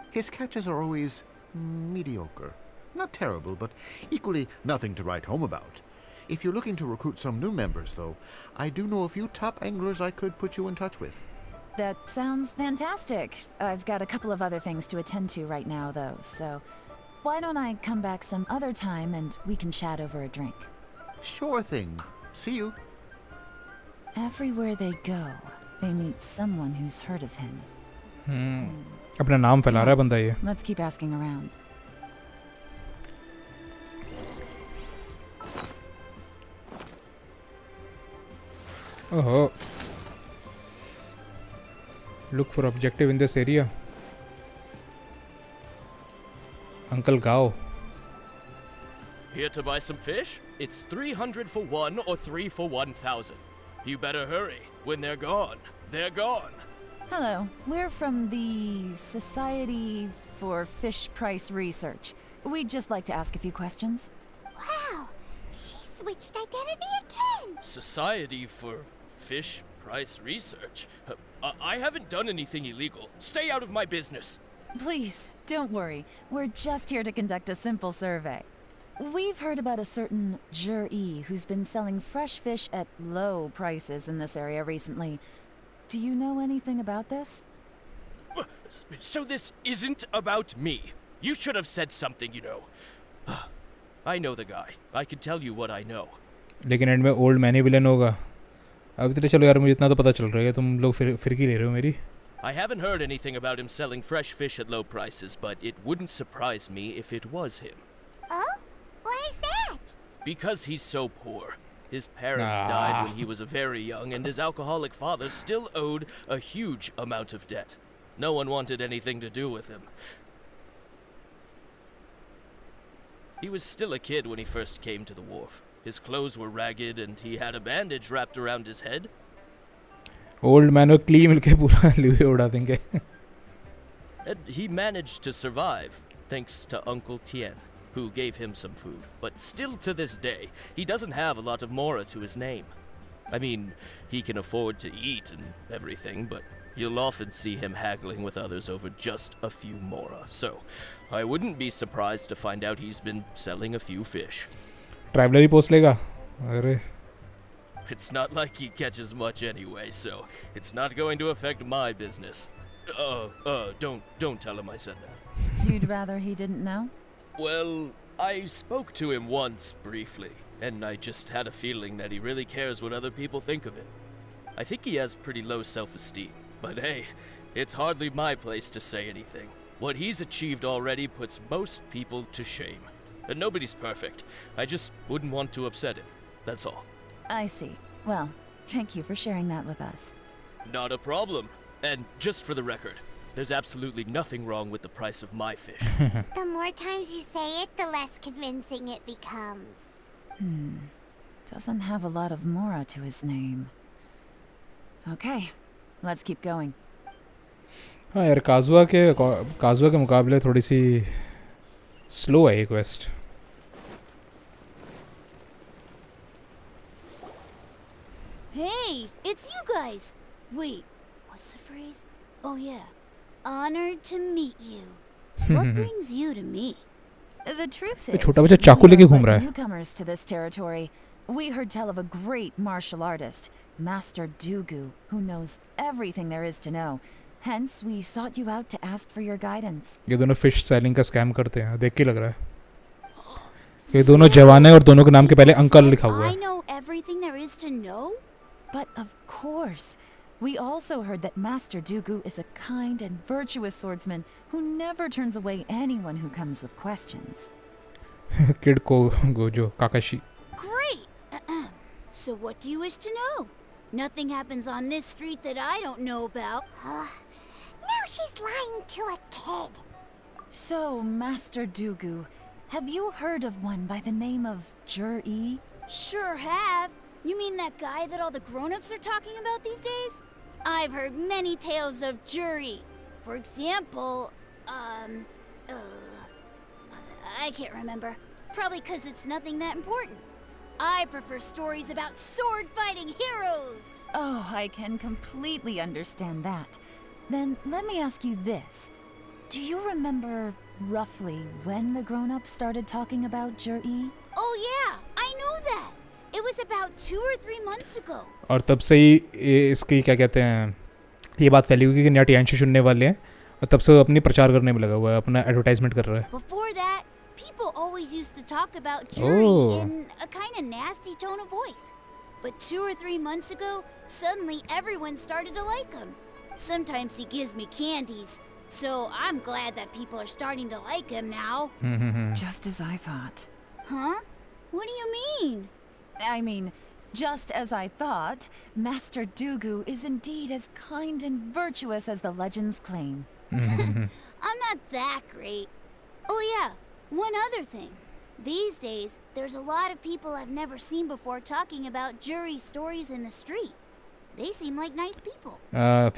Speaker 13: His catches are always mediocre. Not terrible, but equally nothing to write home about. If you're looking to recruit some new members, though, I do know a few top anglers I could put you in touch with.
Speaker 6: That sounds fantastic. I've got a couple of other things to attend to right now, though, so why don't I come back some other time and we can chat over a drink?
Speaker 13: Sure thing. See you.
Speaker 6: Everywhere they go, they meet someone who's heard of him.
Speaker 1: अपना नाम फैला रहा है बंदा ये.
Speaker 6: Let's keep asking around.
Speaker 1: Oh. Look for objective in this area. Uncle Gao.
Speaker 7: Here to buy some fish? It's 300 for one or 3 for 1,000. You better hurry. When they're gone, they're gone.
Speaker 6: Hello, we're from the Society for Fish Price Research. We'd just like to ask a few questions.
Speaker 2: Wow, she switched identity again.
Speaker 7: Society for Fish Price Research? I haven't done anything illegal. Stay out of my business.
Speaker 6: Please, don't worry. We're just here to conduct a simple survey. We've heard about a certain Jur-E who's been selling fresh fish at low prices in this area recently. Do you know anything about this?
Speaker 7: So this isn't about me. You should have said something, you know. I know the guy. I can tell you what I know.
Speaker 1: लेकिन and में old man ही villain होगा. अभी तो चलो यार, मुझे इतना तो पता चल रहा है. तुम लोग फिरकी ले रहे हो मेरी.
Speaker 7: I haven't heard anything about him selling fresh fish at low prices, but it wouldn't surprise me if it was him.
Speaker 2: Oh? Why is that?
Speaker 7: Because he's so poor. His parents died when he was very young, and his alcoholic father still owed a huge amount of debt. No one wanted anything to do with him. He was still a kid when he first came to the wharf. His clothes were ragged, and he had a bandage wrapped around his head.
Speaker 1: Old man और क्ली मिलके पूरा लुए उड़ा देंगे.
Speaker 7: And he managed to survive, thanks to Uncle Tien, who gave him some food. But still to this day, he doesn't have a lot of mora to his name. I mean, he can afford to eat and everything, but you'll often see him haggling with others over just a few mora. So, I wouldn't be surprised to find out he's been selling a few fish.
Speaker 1: Traveller he post लेगा. अरे
Speaker 7: It's not like he catches much anyway, so it's not going to affect my business. Don't tell him I said that.
Speaker 6: You'd rather he didn't know?
Speaker 7: Well, I spoke to him once briefly, and I just had a feeling that he really cares what other people think of him. I think he has pretty low self-esteem, but hey, it's hardly my place to say anything. What he's achieved already puts most people to shame. And nobody's perfect. I just wouldn't want to upset him. That's all.
Speaker 6: I see. Well, thank you for sharing that with us.
Speaker 7: Not a problem. And just for the record, there's absolutely nothing wrong with the price of my fish.
Speaker 2: The more times you say it, the less convincing it becomes.
Speaker 6: Doesn't have a lot of mora to his name. Okay, let's keep going.
Speaker 1: हाँ यार, काजुआ के मुकाबले थोड़ी सी slow है ये quest.
Speaker 14: Hey, it's you guys! Wait, what's the phrase? Oh yeah, honored to meet you. What brings you to me?
Speaker 6: The truth is,
Speaker 1: छोटा बच्चा चाकू लेके घूम रहा है.
Speaker 6: newcomers to this territory. We heard tell of a great martial artist, Master Dugu, who knows everything there is to know. Hence, we sought you out to ask for your guidance.
Speaker 1: ये दोनों fish selling का scam करते हैं. देख के लग रहा है. ये दोनों जवान हैं और दोनों के नाम के पहले अंकल लिखा हुआ है.
Speaker 14: I know everything there is to know?
Speaker 6: But of course, we also heard that Master Dugu is a kind and virtuous swordsman who never turns away anyone who comes with questions.
Speaker 1: Kid Gojo Kakashi.
Speaker 14: Great! So what do you wish to know? Nothing happens on this street that I don't know about.
Speaker 2: Now she's lying to a kid.
Speaker 6: So, Master Dugu, Have you heard of one by the name of Jur-E?
Speaker 14: Sure have. You mean that guy that all the grown-ups are talking about these days? I've heard many tales of Jury. For example, I can't remember. Probably because it's nothing that important. I prefer stories about sword-fighting heroes.
Speaker 6: Oh, I can completely understand that. Then let me ask you this. Do you remember roughly when the grown-ups started talking about Jur-E?
Speaker 14: Oh yeah, I know that. It was about 2 or 3 months ago.
Speaker 1: और तब से ही इसकी क्या कहते हैं ये बात फैली हुई कि नया टीएनसी चुनने वाले हैं और तब से वो अपनी प्रचार करने में लगा हुआ है अपना एडवर्टाइजमेंट कर रहा है.
Speaker 14: Before that, people always used to talk about Jury in a kind of nasty tone of voice. But 2 or 3 months ago, suddenly everyone started to like him. Sometimes he gives me candies, so I'm glad that people are starting to like him now.
Speaker 6: Just as I thought.
Speaker 14: Huh? What do you mean?
Speaker 6: I mean, just as I thought, Master Dugu is indeed as kind and virtuous as the legends claim.
Speaker 14: I'm not that great. Oh yeah, one other thing. These days, there's a lot of people I've never seen before talking about Jury stories in the street. They seem like nice people.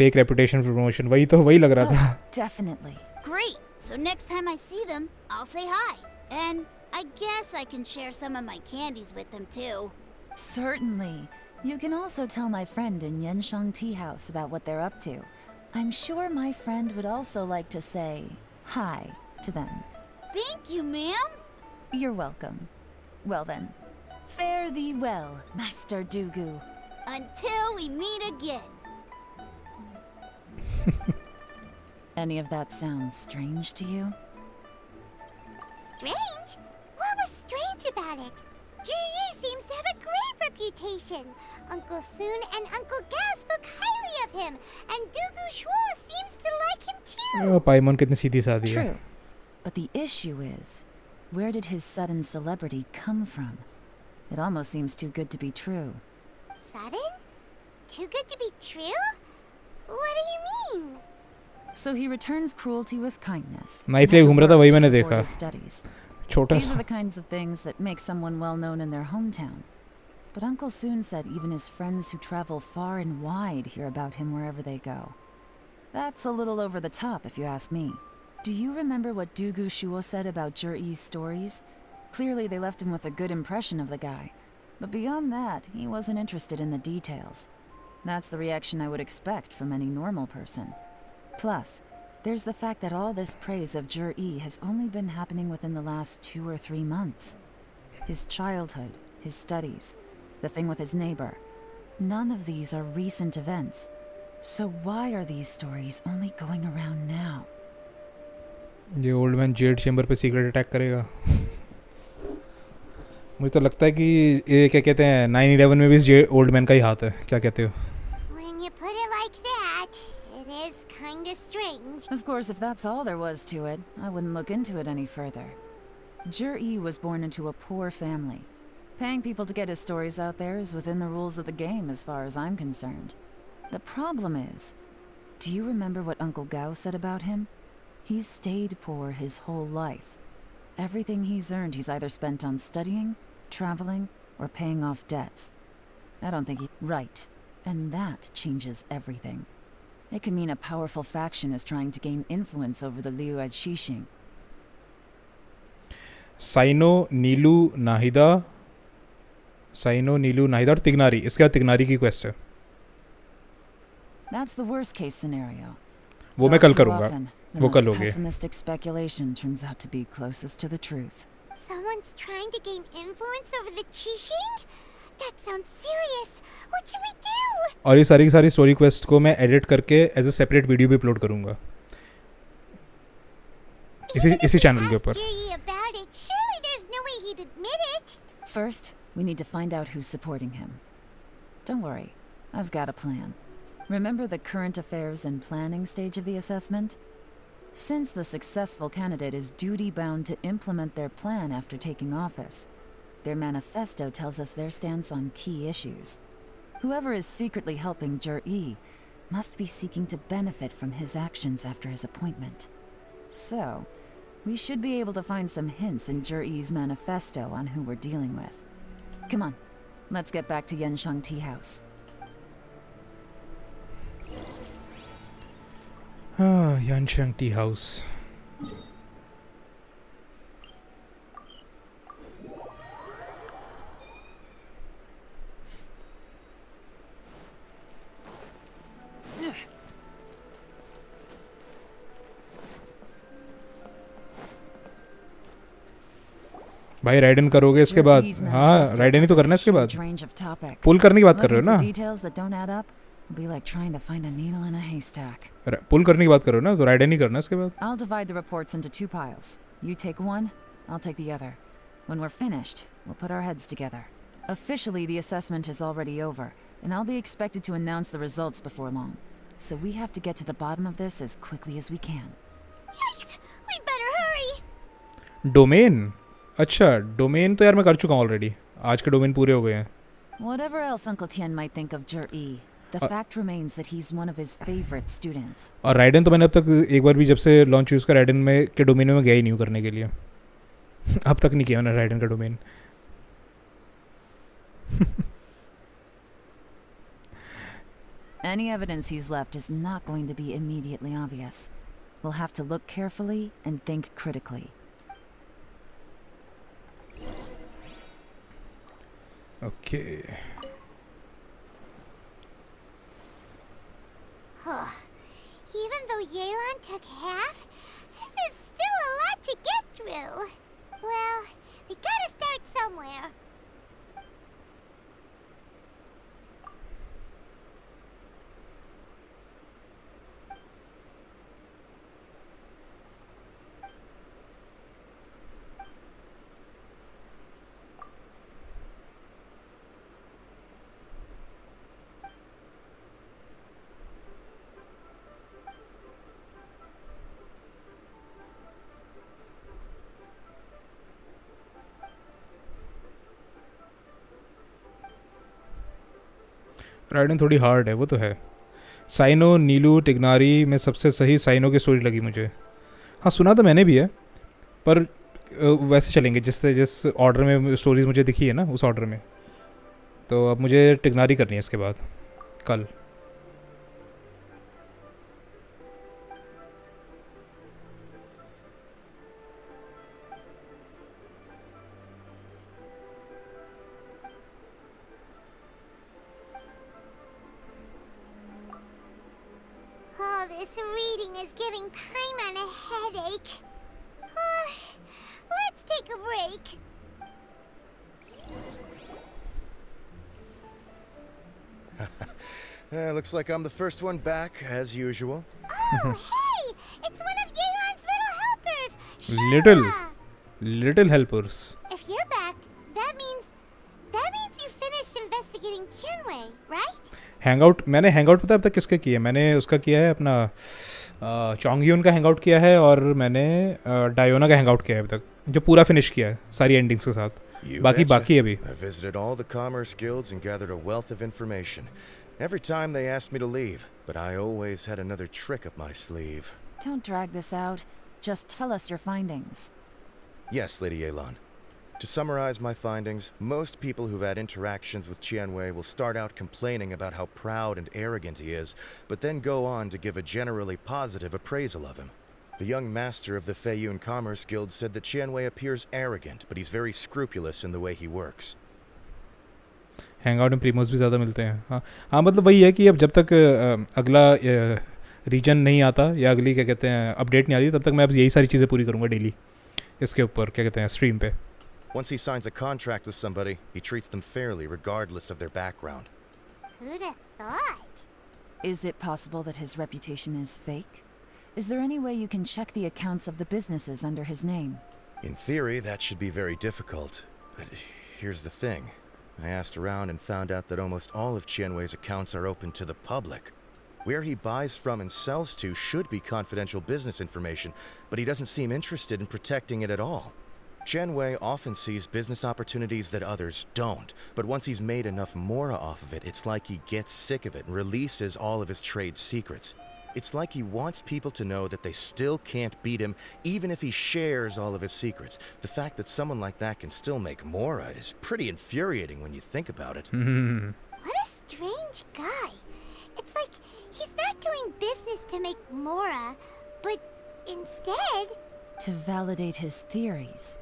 Speaker 1: Fake reputation promotion. वही लग रहा था.
Speaker 6: Definitely.
Speaker 14: Great. So next time I see them, I'll say hi. And I guess I can share some of my candies with them too.
Speaker 6: Certainly. You can also tell my friend in Yenshang Tea House about what they're up to. I'm sure my friend would also like to say hi to them.
Speaker 14: Thank you, ma'am.
Speaker 6: You're welcome. Well then, fare thee well, Master Dugu.
Speaker 14: Until we meet again.
Speaker 6: Any of that sound strange to you?
Speaker 2: Strange? What was strange about it? Juyi seems to have a great reputation. Uncle Soon and Uncle Gao spoke highly of him, and Dugu Shuo seems to like him too.
Speaker 1: पाइमन कितनी सीधी सादी है.
Speaker 6: True. But the issue is, where did his sudden celebrity come from? It almost seems too good to be true.
Speaker 2: Sudden? Too good to be true? What do you mean?
Speaker 6: So he returns cruelty with kindness.
Speaker 1: Knife ले घूम रहा था वही मैंने
Speaker 6: to support
Speaker 1: देखा.
Speaker 6: his studies.
Speaker 1: छोटा
Speaker 6: These are
Speaker 1: सा.
Speaker 6: the kinds of things that make someone well known in their hometown. But Uncle Soon said even his friends who travel far and wide hear about him wherever they go. That's a little over the top if you ask me. Do you remember what Dugu Shuo said about Jur-E's stories? Clearly they left him with a good impression of the guy. But beyond that, he wasn't interested in the details. That's the reaction I would expect from any normal person. Plus, there's the fact that all this praise of Jur-E has only been happening within the last 2 or 3 months. His childhood, his studies, the thing with his neighbor. None of these are recent events. So why are these stories only going around now?
Speaker 1: ये old man Z chamber पे secret attack करेगा. मुझे तो लगता है कि ये क्या कहते हैं 9/11 में भी इस ओल्ड मैन का ही हाथ है. क्या कहते हो?
Speaker 2: When you put it like that, it is kinda strange.
Speaker 6: Of course, if that's all there was to it, I wouldn't look into it any further. Jur-E was born into a poor family. Paying people to get his stories out there is within the rules of the game as far as I'm concerned. The problem is, do you remember what Uncle Gao said about him? He's stayed poor his whole life. Everything he's earned he's either spent on studying, traveling, or paying off debts. I don't think he... Right. And that changes everything. It can mean a powerful faction is trying to gain influence over the Liu at Xixing.
Speaker 1: Cyno Nilou Nahida और Tighnari. इसके बाद तिगनारी की quest है.
Speaker 6: That's the worst case scenario.
Speaker 1: वो मैं कल करूँगा.
Speaker 6: The most pessimistic speculation turns out to be closest to the truth.
Speaker 2: Someone's trying to gain influence over the Qixing? That sounds serious. What should we do?
Speaker 1: और ये सारी की सारी story quest को मैं एडिट करके एज अ सेपरेट वीडियो भी upload करूँगा इसी चैनल के ऊपर.
Speaker 2: Surely there's no way he'd admit it.
Speaker 6: First, we need to find out who's supporting him. Don't worry, I've got a plan. Remember the current affairs and planning stage of the assessment? Since the successful candidate is duty-bound to implement their plan after taking office, their manifesto tells us their stance on key issues. Whoever is secretly helping Jur-E must be seeking to benefit from his actions after his appointment. So, We should be able to find some hints in Zhiyi's manifesto on who we're dealing with. Come on, let's get back to Yansheng Tea House.
Speaker 1: Yansheng Tea House. भाई ride in करोगे इसके बाद हाँ ride in ही तो करना है इसके बाद पुल करने की बात कर रहे हो ना पुल करने की बात कर रहे हो ना तो राइड इन ही करना है इसके बाद
Speaker 6: I'll divide the reports into 2 piles. You take one, I'll take the other. When we're finished, we'll put our heads together. Officially, the assessment is already over, and I'll be expected to announce the results before long. So we have to get to the bottom of this as quickly as we can.
Speaker 2: Yikes! We better hurry!
Speaker 1: Domain अच्छा domain तो यार मैं कर चुका हूँ already आज के domain पूरे हो गए हैं
Speaker 6: Whatever else Uncle Tian might think of Zhiyi, the fact remains that he's one of his favorite students.
Speaker 1: और राइडन तो मैंने अब तक एक बार भी जब से लॉन्च हुई उसका राइडन में के डोमेन में मैं गया ही नहीं हूँ करने के लिए अब तक नहीं किया मैंने राइडन का domain
Speaker 6: Any evidence he's left is not going to be immediately obvious. We'll have to look carefully and think critically.
Speaker 1: Okay.
Speaker 2: Even though Yelan took half, this is still a lot to get through. Well, we gotta start somewhere.
Speaker 1: Ridden थोड़ी hard है वो तो है cyano नीलू टिग्नारी में सबसे सही cyano की story लगी मुझे हाँ सुना तो मैंने भी है पर वैसे चलेंगे जिस ऑर्डर में स्टोरीज मुझे दिखी है ना उस ऑर्डर में तो अब मुझे टिग्नारी करनी है इसके बाद कल
Speaker 2: Oh, this reading is giving Paimon a headache. Let's take a break.
Speaker 3: Looks like I'm the first one back, as usual.
Speaker 2: Oh, hey! It's one of Yelan's little helpers!
Speaker 1: Little
Speaker 2: Shira!
Speaker 1: helpers
Speaker 2: If you're back, that means you finished investigating Tianwei, right?
Speaker 1: Hangout मैंने hangout पता है अब तक किसके किया है मैंने उसका किया है अपना चोंगयून का हैंगआउट किया है और मैंने डायोना का हैंगआउट किया है अब तक जो पूरा फिनिश किया है सारी एंडिंग्स के साथ बाकी अभी
Speaker 3: I visited all the commerce guilds and gathered a wealth of information. Every time they asked me to leave, but I always had another trick up my sleeve.
Speaker 6: Don't drag this out. Just tell us your findings.
Speaker 3: Yes, Lady Yelan. To summarize my findings, most people who've had interactions with Tianwei will start out complaining about how proud and arrogant he is, but then go on to give a generally positive appraisal of him. The young master of the Feiyun Commerce Guild said that Tianwei appears arrogant, but he's very scrupulous in the way he works.
Speaker 1: Hangout में प्रीमोस भी ज़्यादा मिलते हैं हाँ मतलब वही है कि अब जब तक अगला रीजन नहीं आता या अगली क्या कहते हैं अपडेट नहीं आती तब तक मैं अब यही सारी चीज़ें पूरी करूँगा डेली इसके ऊपर क्या कहते हैं स्ट्रीम पे
Speaker 3: Once he signs a contract with somebody, he treats them fairly regardless of their background.
Speaker 2: Who'd have thought?
Speaker 6: Is it possible that his reputation is fake? Is there any way you can check the accounts of the businesses under his name?
Speaker 3: In theory, that should be very difficult. But here's the thing. I asked around and found out that almost all of Tianwei's accounts are open to the public. Where he buys from and sells to should be confidential business information, but he doesn't seem interested in protecting it at all. Tianwei often sees business opportunities that others don't, but once he's made enough mora off of it, it's like he gets sick of it and releases all of his trade secrets. It's like he wants people to know that they still can't beat him, even if he shares all of his secrets. The fact that someone like that can still make Mora is pretty infuriating when you think about it.
Speaker 2: What a strange guy. It's like he's not doing business to make Mora, but instead...
Speaker 6: To validate his theories.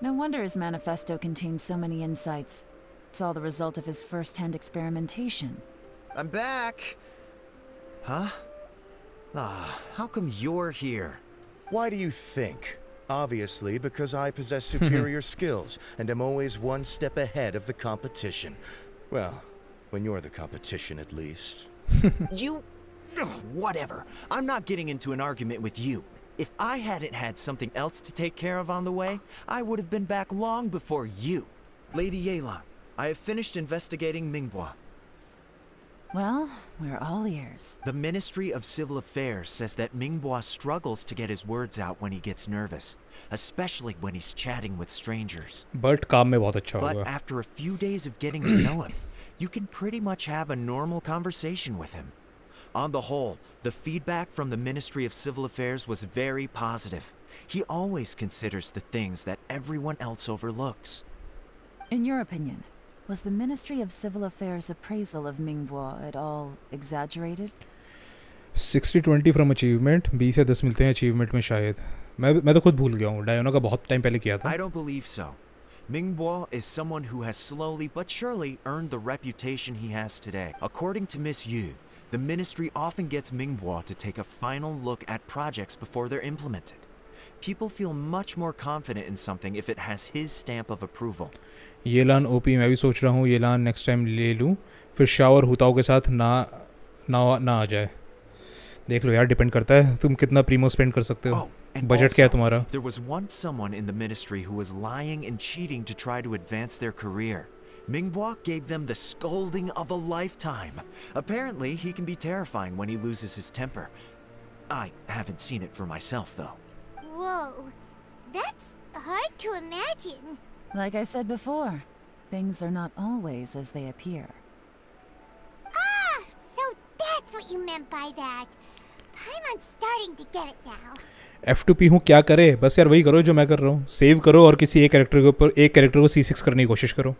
Speaker 6: No wonder his manifesto contains so many insights. It's all the result of his first-hand experimentation.
Speaker 8: I'm back! Huh? How come you're here?
Speaker 3: Why do you think? Obviously, because I possess superior skills, and am always one step ahead of the competition. Well, when you're the competition, at least.
Speaker 8: You... whatever. I'm not getting into an argument with you. If I hadn't had something else to take care of on the way, I would have been back long before you. Lady Yelan, I have finished investigating Mingbua.
Speaker 6: Well, we're all ears.
Speaker 8: The Ministry of Civil Affairs says that Mingbua struggles to get his words out when he gets nervous, especially when he's chatting with strangers.
Speaker 1: But काम में बहुत अच्छा
Speaker 8: But
Speaker 1: होगा.
Speaker 8: after a few days of getting to know him, you can pretty much have a normal conversation with him. On the whole, the feedback from the Ministry of Civil Affairs was very positive. He always considers the things that everyone else overlooks.
Speaker 6: In your opinion, was the Ministry of Civil Affairs' appraisal of Mingbua at all exaggerated?
Speaker 1: 60-20 from achievement 20 या 10 मिलते हैं achievement में शायद. मैं तो खुद भूल गया हूँ. डायोना का बहुत टाइम पहले किया था.
Speaker 8: I don't believe so. Mingbua is someone who has slowly but surely earned the reputation he has today. According to Miss Yu, the ministry often gets Mingbua to take a final look at projects before they're implemented. People feel much more confident in something if it has his stamp of approval.
Speaker 1: येलान ओपी मैं भी सोच रहा हूँ येलान next time ले लूँ फिर शावर हुताओ के साथ ना आ जाए. देख लो यार डिपेंड करता है तुम कितना प्रीमो स्पेंड कर सकते हो. बजट क्या है तुम्हारा?
Speaker 8: There was once someone in the ministry who was lying and cheating to try to advance their career. Mingbua gave them the scolding of a lifetime. Apparently, he can be terrifying when he loses his temper. I haven't seen it for myself, though.
Speaker 2: Whoa, that's hard to imagine.
Speaker 6: Like I said before, things are not always as they appear.
Speaker 2: Ah, so that's what you meant by that. I'm starting to get it now.
Speaker 1: F2P हूँ क्या करे बस यार वही करो जो मैं कर रहा हूँ. सेव करो और किसी एक कैरेक्टर के ऊपर एक कैरेक्टर को C6 करने की कोशिश करो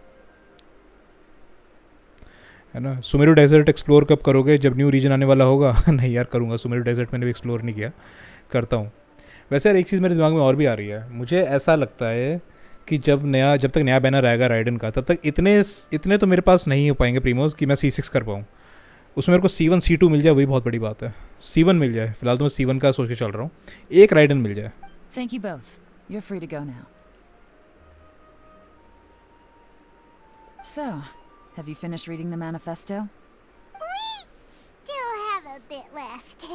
Speaker 1: है ना. सुमेरु डेजर्ट एक्सप्लोर कब करोगे? जब न्यू रीजन आने वाला होगा. नहीं यार करूँगा. सुमेरु डेजर्ट मैंने भी एक्सप्लोर नहीं किया. करता हूँ. वैसे यार एक चीज़ मेरे दिमाग में और भी आ रही है. मुझे ऐसा लगता है कि जब तक नया बैनर आएगा राइडन का तब तक इतने तो मेरे पास नहीं हो पाएंगे प्रीमोस कि मैं C6 कर पाऊँ. उसमें मेरे को C1 C2 मिल जाए वही बहुत बड़ी बात है. C1 मिल जाए. फिलहाल तो मैं C1 का सोच के चल रहा हूँ. एक राइडन मिल जाए.
Speaker 6: Thank you both. You're free to go now. So, have you finished reading the manifesto?
Speaker 2: We still have a bit left.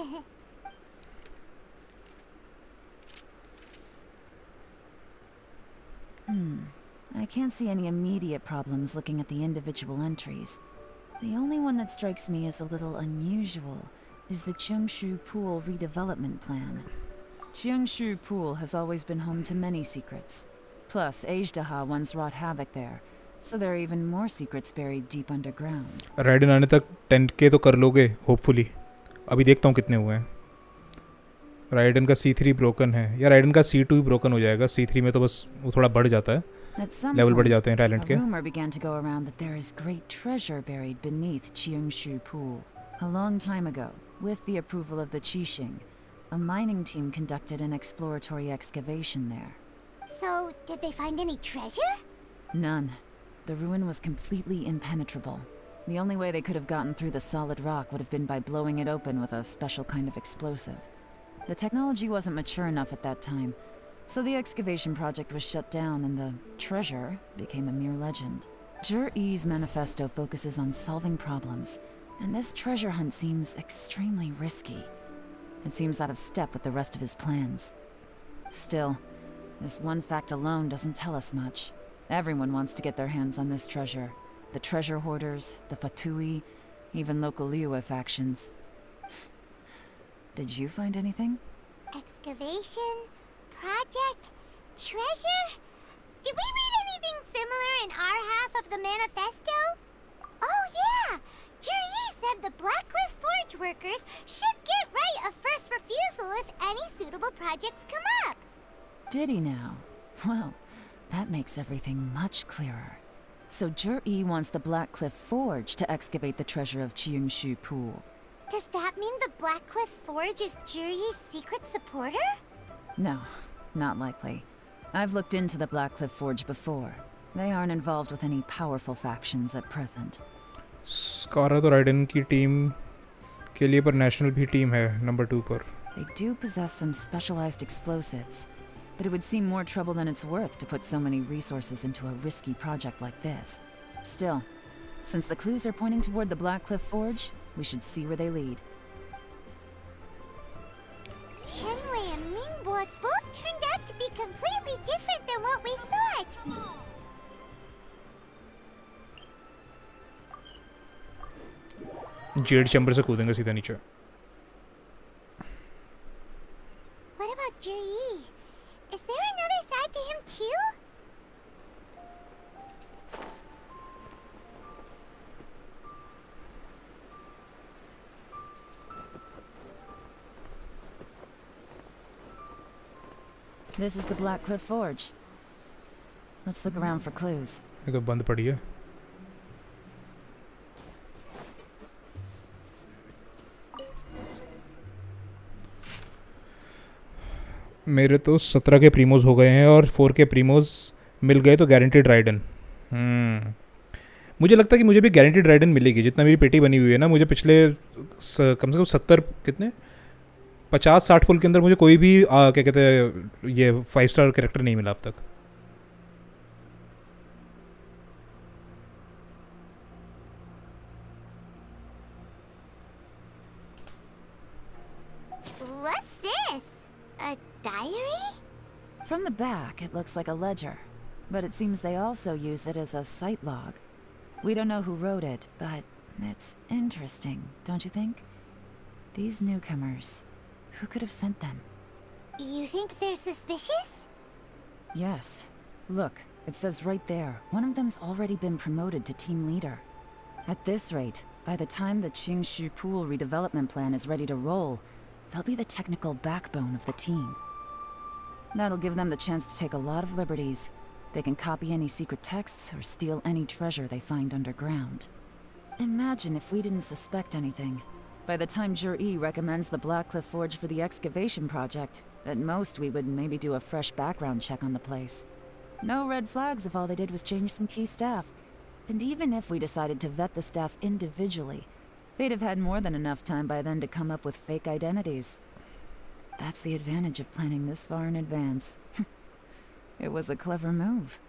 Speaker 6: I can't see any immediate problems looking at the individual entries. The only one that strikes me as a little unusual is the Cheongshu Pool redevelopment plan. Cheongshu Pool has always been home to many secrets. Plus, Ajdaha once wrought havoc there, so there are even more secrets buried deep underground.
Speaker 1: Ridden आने तक 10K तो कर लोगे hopefully. अभी देखता हूँ कितने हुए हैं. राइडन का C3 ब्रोकन है या राइडन का C2 भी ब्रोकन हो जाएगा. C3 में तो बस वो थोड़ा बढ़ जाता है. लेवल बढ़ जाते हैं टैलेंट के.
Speaker 6: A rumor began to go around that there is great treasure buried beneath Cheongshu Pool. A long time ago, with the approval of the Qixing, a mining team conducted an exploratory excavation there.
Speaker 2: So, did they find any treasure?
Speaker 6: None. The ruin was completely impenetrable. The only way they could have gotten through the solid rock would have been by blowing it open with a special kind of explosive. The technology wasn't mature enough at that time, so the excavation project was shut down and the treasure became a mere legend. Zhi-Yi's manifesto focuses on solving problems, and this treasure hunt seems extremely risky. It seems out of step with the rest of his plans. Still, this one fact alone doesn't tell us much. Everyone wants to get their hands on this treasure. The treasure hoarders, the Fatui, even local Liyue factions. Did you find anything?
Speaker 2: Excavation? Project? Treasure? Did we read anything similar in our half of the manifesto? Oh yeah! Zhi-Yi said the Blackcliff Forge workers should get get right of first refusal if any suitable projects come up.
Speaker 6: Did he now? Well, that makes everything much clearer. So Jur-E wants the Black Cliff Forge to excavate the treasure of Qingshu Pool.
Speaker 2: Does that mean the Blackcliff Forge is Juri's secret supporter?
Speaker 6: No, not likely. I've looked into the Black Cliff Forge before. They aren't involved with any powerful factions at present.
Speaker 1: स्कारा तो ridden की team के लिए पर national भी team है number 2 पर.
Speaker 6: They do possess some specialized explosives, but it would seem more trouble than it's worth to put so many resources into a risky project like this. Still, since the clues are pointing toward the Black Cliff Forge, we should see where they lead.
Speaker 2: Shenwei and Mingbo both turned out to be completely different than what we thought.
Speaker 1: Z chamber से कूदेंगे सीधा नीचे.
Speaker 2: What about Juri? Is there another side to him too?
Speaker 6: This is the Black Cliff Forge. Let's look around for clues.
Speaker 1: ये तो बंद पड़ी है. मेरे तो 17 के प्रीमोज हो गए हैं और 4 के प्रीमोज मिल गए तो गारंटीड राइडन. मुझे लगता है कि मुझे भी गारंटीड राइडन मिलेगी. जितना मेरी पेटी बनी हुई है ना, मुझे पिछले कम से कम 70 कितने 50-60 पुल के अंदर मुझे कोई भी क्या कहते हैं ये 5 स्टार कैरेक्टर नहीं मिला अब तक.
Speaker 2: What's this? A diary?
Speaker 6: From the back, it looks like a ledger, but it seems they also use it as a site log. We don't know who wrote it, but it's interesting, don't you think? These newcomers, who could have sent them?
Speaker 2: You think they're suspicious?
Speaker 6: Yes. Look, it says right there, one of them's already been promoted to team leader. At this rate, by the time the Qingshu Pool redevelopment plan is ready to roll, they'll be the technical backbone of the team. That'll give them the chance to take a lot of liberties. They can copy any secret texts or steal any treasure they find underground. Imagine if we didn't suspect anything. By the time Jur-E recommends the Blackcliff Forge for the excavation project, at most we would maybe do a fresh background check on the place. No red flags if all they did was change some key staff. And even if we decided to vet the staff individually, they'd have had more than enough time by then to come up with fake identities. That's the advantage of planning this far in advance. It was a clever move.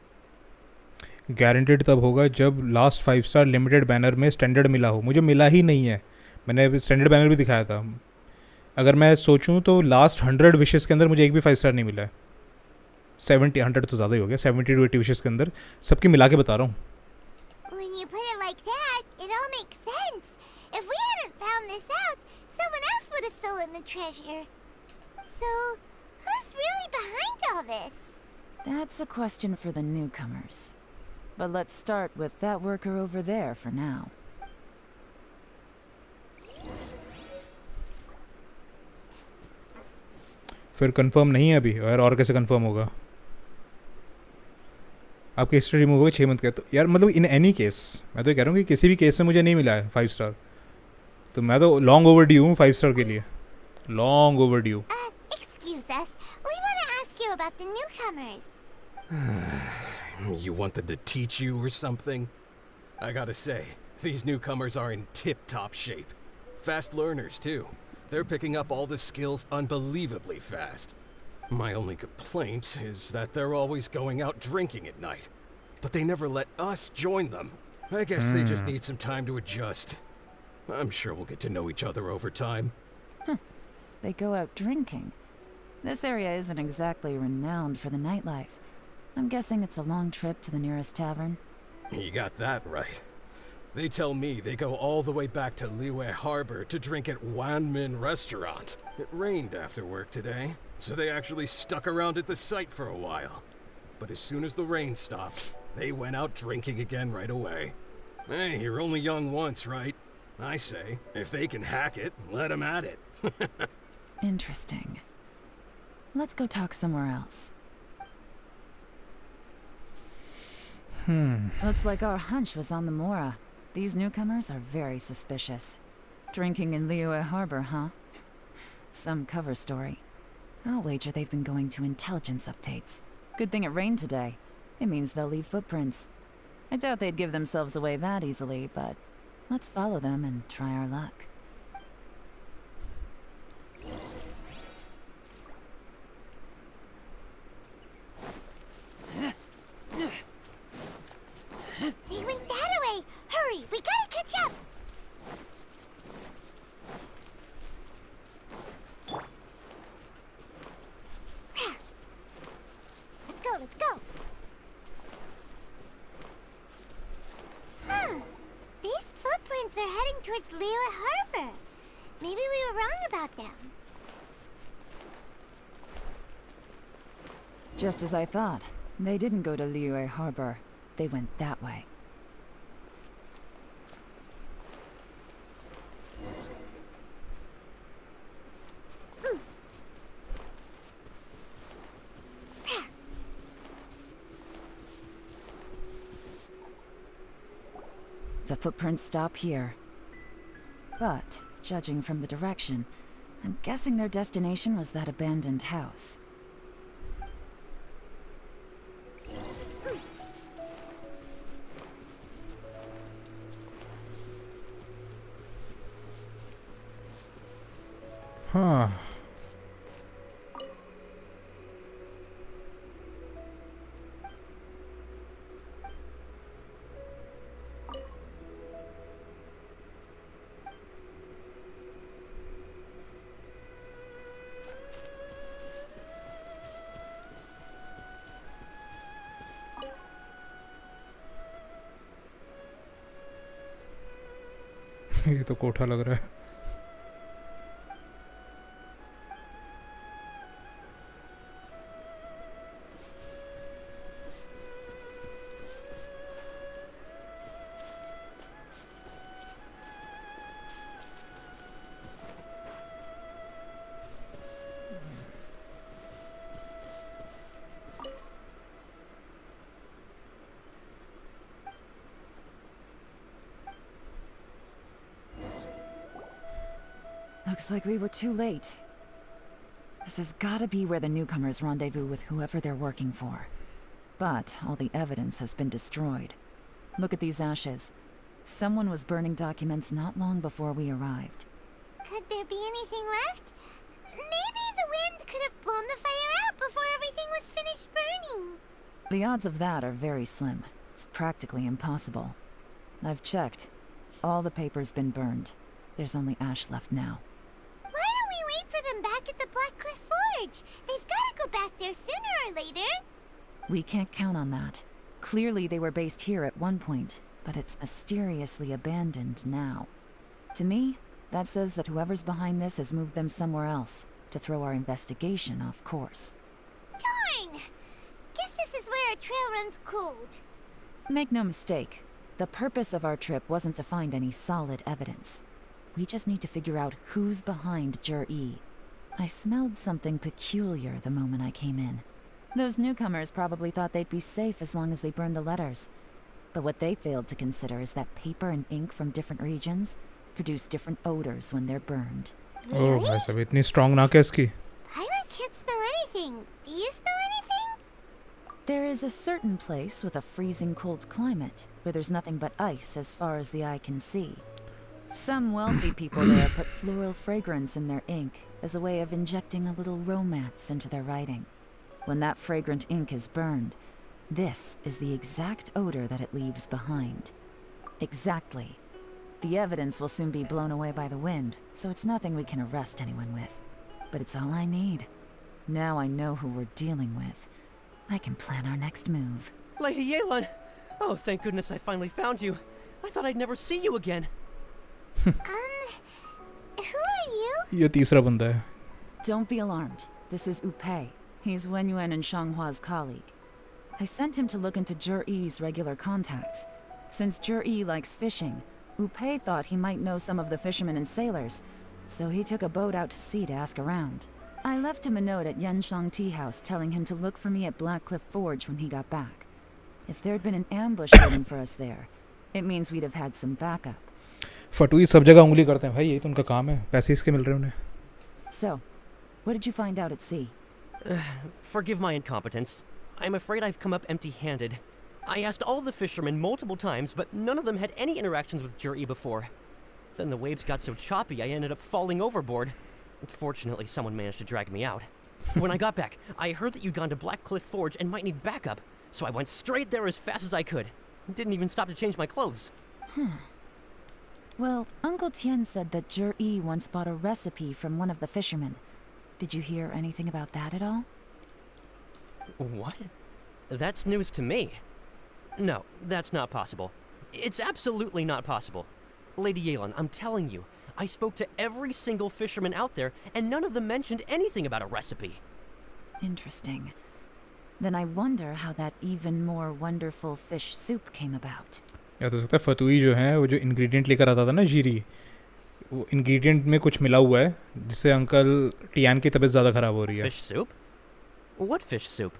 Speaker 1: Guaranteed तब होगा जब last 5 star limited banner में standard मिला हो. मुझे मिला ही नहीं है. मैंने अभी स्टैंडर्ड बैनर भी दिखाया था. अगर मैं सोचूं तो लास्ट 100 विशेस के अंदर मुझे एक भी 5 स्टार नहीं मिला है. 100 तो ज़्यादा ही हो गया. 70 to 80 विशेस के अंदर सबकी मिला के बता रहा हूँ.
Speaker 2: When you put it like that, it all makes sense. If we hadn't found this out, someone else would have stolen the treasure. So, who's really behind all this?
Speaker 6: That's a question for the newcomers. But let's start with that worker over there for now.
Speaker 1: फिर confirm नहीं है अभी. और कैसे confirm होगा? आपकी history remove होगी 6 month का. तो यार मतलब इन एनी केस मैं तो कह रहा हूँ कि किसी भी केस में मुझे नहीं मिला है 5 स्टार. तो मैं तो लॉन्ग ओवरड्यू हूँ 5 स्टार के लिए. Long overdue.
Speaker 2: Excuse us. We want to ask you about the newcomers.
Speaker 15: You want them to teach you or something? I gotta say, these newcomers are in tip-top shape. Fast learners, too. They're picking up all the skills unbelievably fast. My only complaint is that they're always going out drinking at night. But they never let us join them. I guess they just need some time to adjust. I'm sure we'll get to know each other over time.
Speaker 6: They go out drinking. This area isn't exactly renowned for the nightlife. I'm guessing it's a long trip to the nearest tavern.
Speaker 15: You got that right. They tell me they go all the way back to Liyue Harbor to drink at Wanmin Restaurant. It rained after work today, so they actually stuck around at the site for a while. But as soon as the rain stopped, they went out drinking again right away. Hey, you're only young once, right? I say, if they can hack it, let them at it.
Speaker 6: Interesting. Let's go talk somewhere else. Looks like our hunch was on the Mora. These newcomers are very suspicious. Drinking in Liyue Harbor, huh? Some cover story. I'll wager they've been going to intelligence updates. Good thing it rained today. It means they'll leave footprints. I doubt they'd give themselves away that easily, but let's follow them and try our luck.
Speaker 2: They went that way! Hurry, we gotta catch up! Let's go, let's go! Huh. These footprints are heading towards Liyue Harbor. Maybe we were wrong about them.
Speaker 6: Just as I thought. They didn't go to Liyue Harbor. They went that way. The footprints stop here. But, judging from the direction, I'm guessing their destination was that abandoned house.
Speaker 1: Huh. ये तो कोठा लग रहा है.
Speaker 6: Looks like we were too late. This has gotta be where the newcomers rendezvous with whoever they're working for. But all the evidence has been destroyed. Look at these ashes. Someone was burning documents not long before we arrived.
Speaker 2: Could there be anything left? Maybe the wind could have blown the fire out before everything was finished burning.
Speaker 6: The odds of that are very slim. It's practically impossible. I've checked. All the paper's been burned. There's only ash left now.
Speaker 2: Why don't we wait for them back at the Black Cliff Forge? They've got to go back there sooner or later.
Speaker 6: We can't count on that. Clearly they were based here at one point, but it's mysteriously abandoned now. To me, that says that whoever's behind this has moved them somewhere else, to throw our investigation off course.
Speaker 2: Darn! Guess this is where our trail runs cold.
Speaker 6: Make no mistake, the purpose of our trip wasn't to find any solid evidence. We just need to figure out who's behind Jur-E. I smelled something peculiar the moment I came in. Those newcomers probably thought they'd be safe as long as they burned the letters. But what they failed to consider is that paper and ink from different regions produce different odors when they're burned.
Speaker 1: Oh, भाई साहब इतनी strong नाक है इसकी.
Speaker 2: Paimon can't smell anything. Do you smell anything?
Speaker 6: There is a certain place with a freezing cold climate where there's nothing but ice as far as the eye can see. Some wealthy people there put floral fragrance in their ink as a way of injecting a little romance into their writing. When that fragrant ink is burned, this is the exact odor that it leaves behind. Exactly. The evidence will soon be blown away by the wind, so it's nothing we can arrest anyone with. But it's all I need. Now I know who we're dealing with. I can plan our next move.
Speaker 12: Lady Yelan! Oh, thank goodness I finally found you. I thought I'd never see you again.
Speaker 2: Who are you?
Speaker 1: ये तीसरा बंदा है.
Speaker 6: Don't be alarmed. This is Upei. He's Wenyuan and Shanghua's colleague. I sent him to look into Jur-E's regular contacts. Since Jur-E likes fishing, Upei thought he might know some of the fishermen and sailors, so he took a boat out to sea to ask around. I left him a note at Yanshang Tea House telling him to look for me at Blackcliff Forge when he got back. If there'd been an ambush waiting for us there, it means we'd have had some backup.
Speaker 1: फटुई सब जगह उंगली करते हैं भाई, यही तो उनका काम है, पैसे इसके मिल रहे हैं उन्हें.
Speaker 6: So, what did you find out at sea?
Speaker 12: Forgive my incompetence. I'm afraid I've come up empty-handed. I asked all the fishermen multiple times, but none of them had any interactions with Juri before. Then the waves got so choppy I ended up falling overboard. Fortunately, someone managed to drag me out. When I got back, I heard that you'd gone to Blackcliff Forge and might need backup, so I went straight there as fast as I could. Didn't even stop to change my clothes.
Speaker 6: Well, Uncle Tien said that Jur-E once bought a recipe from one of the fishermen. Did you hear anything about that at all?
Speaker 12: What? That's news to me. No, that's not possible. It's absolutely not possible. Lady Yelan, I'm telling you, I spoke to every single fisherman out there, and none of them mentioned anything about a recipe.
Speaker 6: Interesting. Then I wonder how that even more wonderful fish soup came about.
Speaker 1: या तो सकता है फतुई जो है वो जो ingredient लेकर आता था ना जीरी, वो इंग्रेडिएंट में कुछ मिला हुआ है जिससे अंकल टियान की तबीयत ज़्यादा ख़राब हो रही है.
Speaker 12: Fish soup? What fish soup?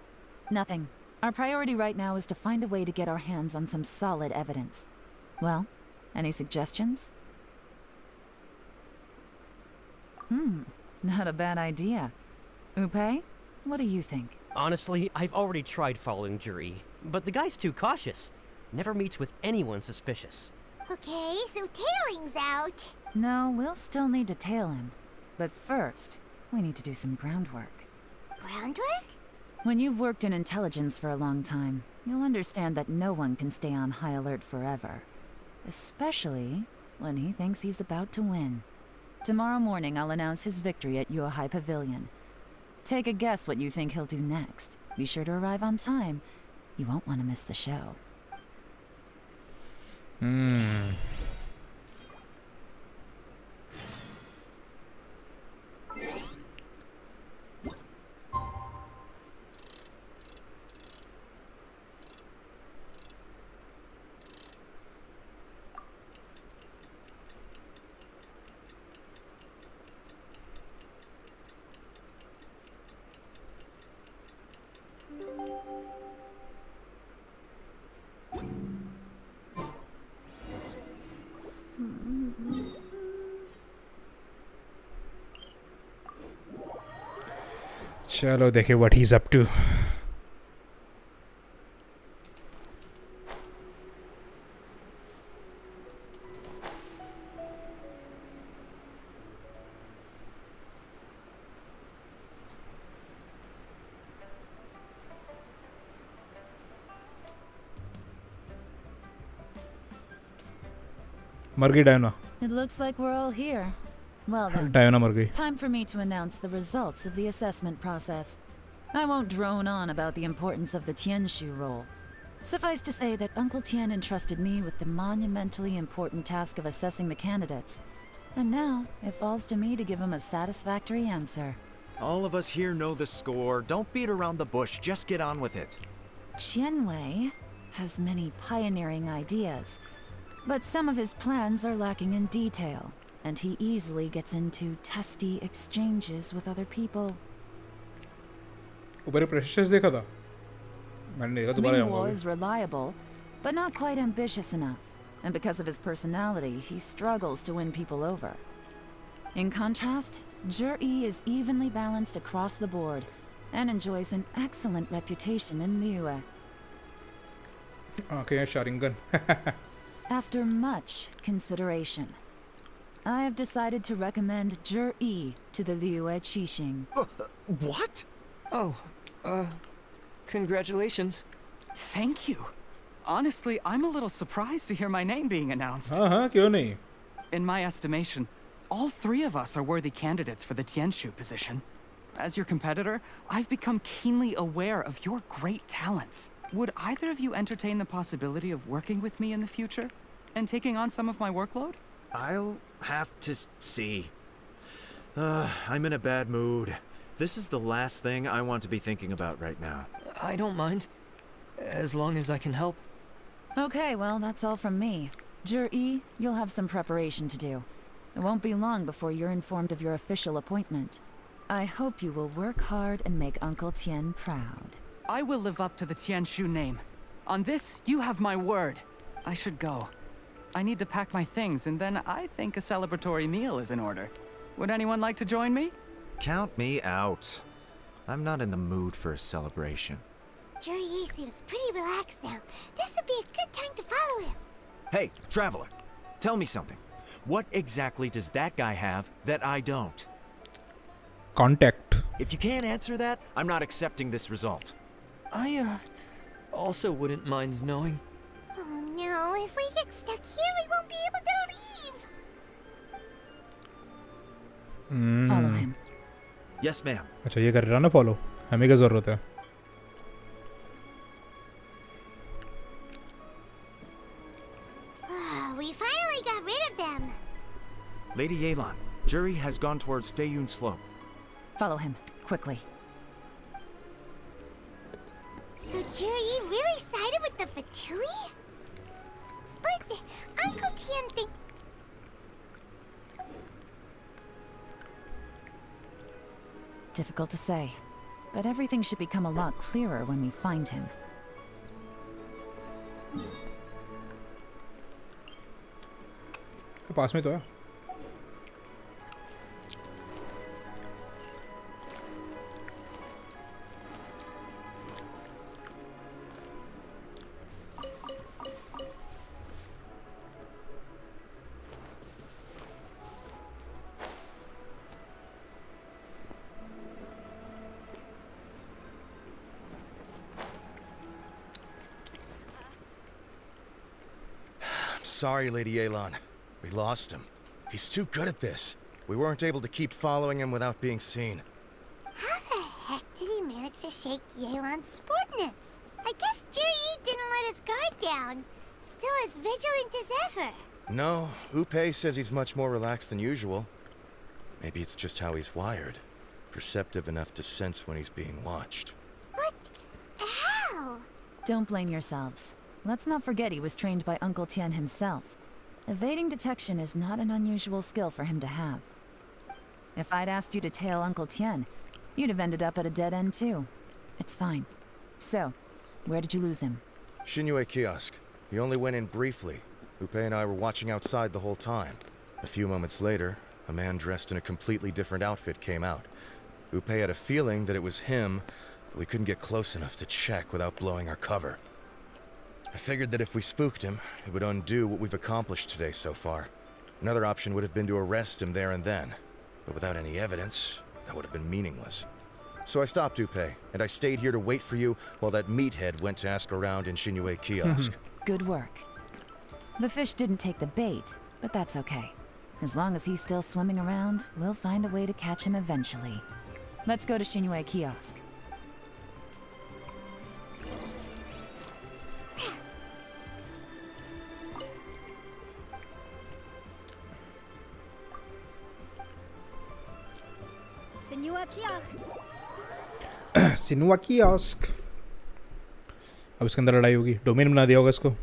Speaker 6: Nothing. Our priority right now is to find a way to get our hands on some solid evidence. Well, any suggestions? Not a bad idea. Upe, what do you think?
Speaker 12: Honestly, I've already tried following Juri, but the guy's too cautious. Never meets with anyone suspicious.
Speaker 2: Okay, so tailing's out.
Speaker 6: No, we'll still need to tail him. But first, we need to do some groundwork.
Speaker 2: Groundwork?
Speaker 6: When you've worked in intelligence for a long time, you'll understand that no one can stay on high alert forever. Especially when he thinks he's about to win. Tomorrow morning, I'll announce his victory at Yuehai Pavilion. Take a guess what you think he'll do next. Be sure to arrive on time. You won't want to miss the show.
Speaker 1: चलो देखे what he's up to. मर गई Diana.
Speaker 6: It looks like we're all here. Well then,
Speaker 1: Diana मर गई.
Speaker 6: time for me to announce the results of the assessment process. I won't drone on about the importance of the Tianshu role. Suffice to say that Uncle Tien entrusted me with the monumentally important task of assessing the candidates. And now, it falls to me to give him a satisfactory answer.
Speaker 8: All of us here know the score. Don't beat around the bush, just get on with it.
Speaker 6: Qianwei has many pioneering ideas, but some of his plans are lacking in detail, and he easily gets into testy exchanges with other people.
Speaker 1: ऊपर pressures देखा था मैंने, देखा दोबारा
Speaker 6: Mingguo
Speaker 1: आऊंगा.
Speaker 6: is reliable, but not quite ambitious enough, and because of his personality, he struggles to win people over. In contrast, Jur-E is evenly balanced across the board, and enjoys an excellent reputation in Liyue.
Speaker 1: Okay, Sharingan.
Speaker 6: After much consideration, I have decided to recommend Jur-E to the Liyue Qixing.
Speaker 8: What?
Speaker 9: Oh, congratulations.
Speaker 5: Thank you. Honestly, I'm a little surprised to hear my name being announced.
Speaker 1: क्यों नहीं?
Speaker 5: In my estimation, all three of us are worthy candidates for the Tianshu position. As your competitor, I've become keenly aware of your great talents. Would either of you entertain the possibility of working with me in the future? And taking on some of my workload?
Speaker 8: I'll have to see. I'm in a bad mood. This is the last thing I want to be thinking about right now.
Speaker 9: I don't mind, as long as I can help.
Speaker 6: Okay, well, that's all from me. Jur-E, you'll have some preparation to do. It won't be long before you're informed of your official appointment. I hope you will work hard and make Uncle Tien proud.
Speaker 5: I will live up to the Tianshu name. On this, you have my word. I should go. I need to pack my things, and then I think a celebratory meal is in order. Would anyone like to join me?
Speaker 8: Count me out. I'm not in the mood for a celebration.
Speaker 2: Juri seems pretty relaxed now. This would be a good time to follow him.
Speaker 8: Hey, traveler, tell me something. What exactly does that guy have that I don't?
Speaker 1: Contact.
Speaker 8: If you can't answer that, I'm not accepting this result.
Speaker 9: I, also wouldn't mind knowing.
Speaker 2: Oh no, if we get stuck here, we won't be able to leave.
Speaker 6: Follow him.
Speaker 8: Yes, ma'am.
Speaker 1: अच्छा ये कर रहा ना follow हमें क्या ज़रूरत है
Speaker 2: We finally got rid of them.
Speaker 8: Lady Yelan, Juri has gone towards Feiyun Slope.
Speaker 6: Follow him, quickly.
Speaker 2: So Juri really sided with the Fatui? But Uncle Tien thinks...
Speaker 6: Difficult to say, but everything should become a lot clearer when we find him.
Speaker 1: पास में तो है
Speaker 13: Sorry, Lady Yelan. We lost him. He's too good at this. We weren't able to keep following him without being seen.
Speaker 2: How the heck did he manage to shake Yelan's subordinates? I guess Juri didn't let his guard down. Still as vigilant as ever.
Speaker 13: No, Upe says he's much more relaxed than usual. Maybe it's just how he's wired. Perceptive enough to sense when he's being watched.
Speaker 2: But how?
Speaker 6: Don't blame yourselves. Let's not forget he was trained by Uncle Tien himself. Evading detection is not an unusual skill for him to have. If I'd asked you to tail Uncle Tien, you'd have ended up at a dead end too. It's fine. So, where did you lose him?
Speaker 13: Shinue Kiosk. He only went in briefly. Upe and I were watching outside the whole time. A few moments later, a man dressed in a completely different outfit came out. Upe had a feeling that it was him, but we couldn't get close enough to check without blowing our cover. I figured that if we spooked him, it would undo what we've accomplished today so far. Another option would have been to arrest him there and then, but without any evidence, that would have been meaningless. So I stopped Upe, and I stayed here to wait for you while that meathead went to ask around in Shinue Kiosk.
Speaker 6: Good work. The fish didn't take the bait, but that's okay. As long as he's still swimming around, we'll find a way to catch him eventually. Let's go to Shinue Kiosk.
Speaker 4: Senua Kiosk.
Speaker 1: Senua Kiosk अब इसके अंदर लड़ाई होगी domain बना दिया होगा इसको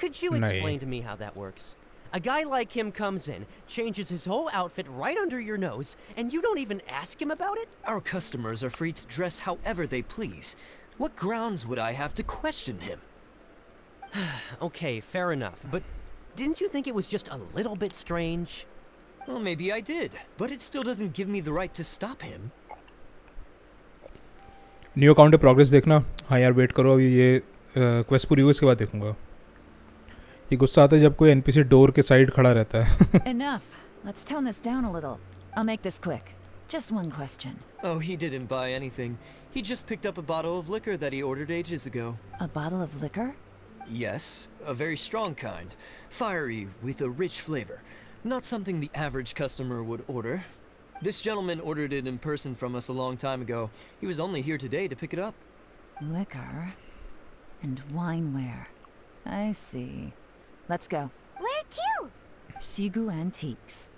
Speaker 12: Could you explain to me how that works? A guy like him comes in, changes his whole outfit right under your nose, and you don't even ask him about it?
Speaker 9: Our customers are free to dress however they please. What grounds would I have to question him?
Speaker 12: Okay, fair enough, but didn't you think it was just a little bit strange?
Speaker 9: Well, maybe I did, but it still doesn't give me the right to stop him.
Speaker 1: New account पे progress देखना हाँ यार wait करो अभी ये quest पूरी हुई इसके बाद देखूंगा ये गुस्सा आता है जब कोई एनपीसी डोर के साइड खड़ा रहता है
Speaker 6: Enough. Let's tone this down a little. I'll make this quick. Just one question.
Speaker 9: Oh, he didn't buy anything. He just picked up a bottle of liquor that he ordered ages ago.
Speaker 6: A bottle of liquor?
Speaker 9: Yes, a very strong kind. Fiery, with a rich flavor. Not something the average customer would order. This gentleman ordered it in person from us a long time ago. He was only here today to pick it up.
Speaker 6: Liquor and wineware. I see. Let's go.
Speaker 2: Where to?
Speaker 6: Shigu Antiques.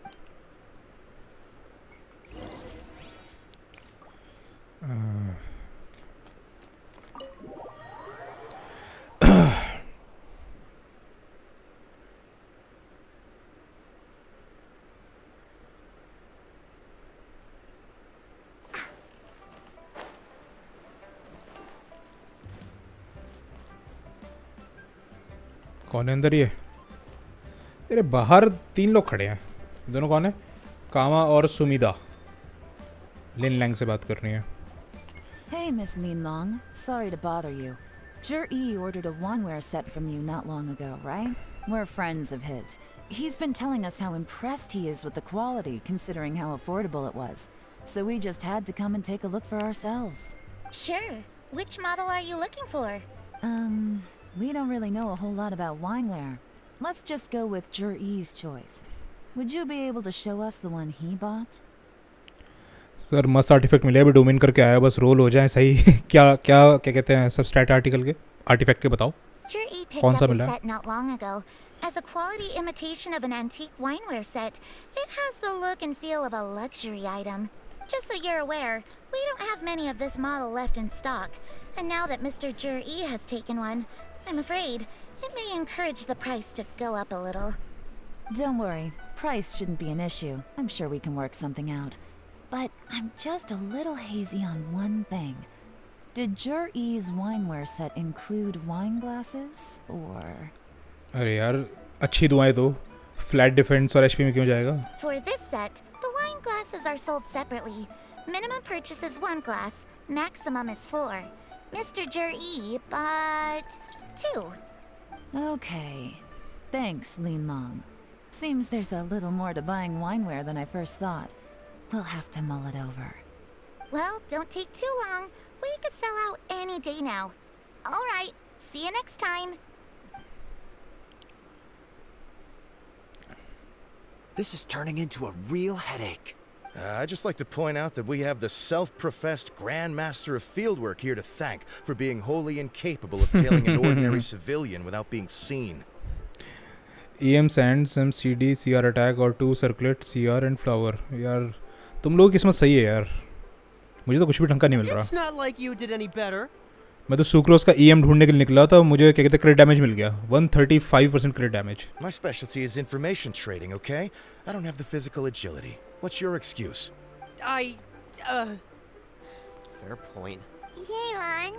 Speaker 1: कौन है अंदर ये? अरे बाहर 3 लोग खड़े हैं, दोनों कौन है? कामा और सुमिदा। लिन लैंग से बात करनी है।
Speaker 6: Hey, Miss Linlong. Sorry to bother you. Jur-E ordered a wanware set from you not long ago, right? We're friends of his. He's been telling us how impressed he is with the quality, considering how affordable it was. So we just had to come and take a look for ourselves.
Speaker 2: Sure. Which model are you looking for?
Speaker 6: We don't really know a whole lot about wineware. Let's just go with Jur-E's choice. Would you be able to show us the one he bought?
Speaker 1: Sir मस्त artefact मिले, अभी domain करके आया, बस role हो जाए सही। क्या क्या क्या कहते हैं सब स्टैट आर्टिकल के आर्टिफैक्ट के बताओ।
Speaker 2: Jur-E picked
Speaker 1: कौन सा
Speaker 2: up a
Speaker 1: मिला?
Speaker 2: set not long ago. As a quality imitation of an antique wineware set, it has the look and feel of a luxury item. Just so you're aware, we don't have many of this model left in stock. And now that Mr. Jur-E has taken one, I'm afraid it may encourage the price to go up a little.
Speaker 6: Don't worry. Price shouldn't be an issue. I'm sure we can work something out. But I'm just a little hazy on one thing. Did Jur-E's wineware set include wine glasses, or...?
Speaker 1: अरे यार अच्छी दुआएं दो, flat defence और HP में क्यों जाएगा?
Speaker 2: For this set, the wine glasses are sold separately. Minimum purchase is 1 glass, maximum is 4. Mr. Jur-E bought 2.
Speaker 6: Okay. Thanks, Linlong. Seems there's a little more to buying wineware than I first thought. We'll have to mull it over.
Speaker 2: Well, don't take too long. We could sell out any day now. All right, see you next time.
Speaker 8: This is turning into a real headache.
Speaker 3: I'd just like to point out that we have the self-professed Grand Master of Fieldwork here to thank for being wholly incapable of tailing an ordinary civilian without being seen.
Speaker 1: EM sends some CD, CR attack और 2 circulate CR and flower। यार तुम लोगों की किस्मत सही है यार, मुझे तो कुछ भी ढंग का नहीं मिल रहा।
Speaker 12: It's not like you did any better.
Speaker 1: मैं तो सुक्रोस का EM ढूंढने के लिए निकला था, मुझे क्या कहते हैं क्रेडिट डैमेज मिल गया, 135% credit damage.
Speaker 3: My specialty is information trading, okay? I don't have the physical agility. What's your excuse?
Speaker 12: Fair point.
Speaker 2: Yelan,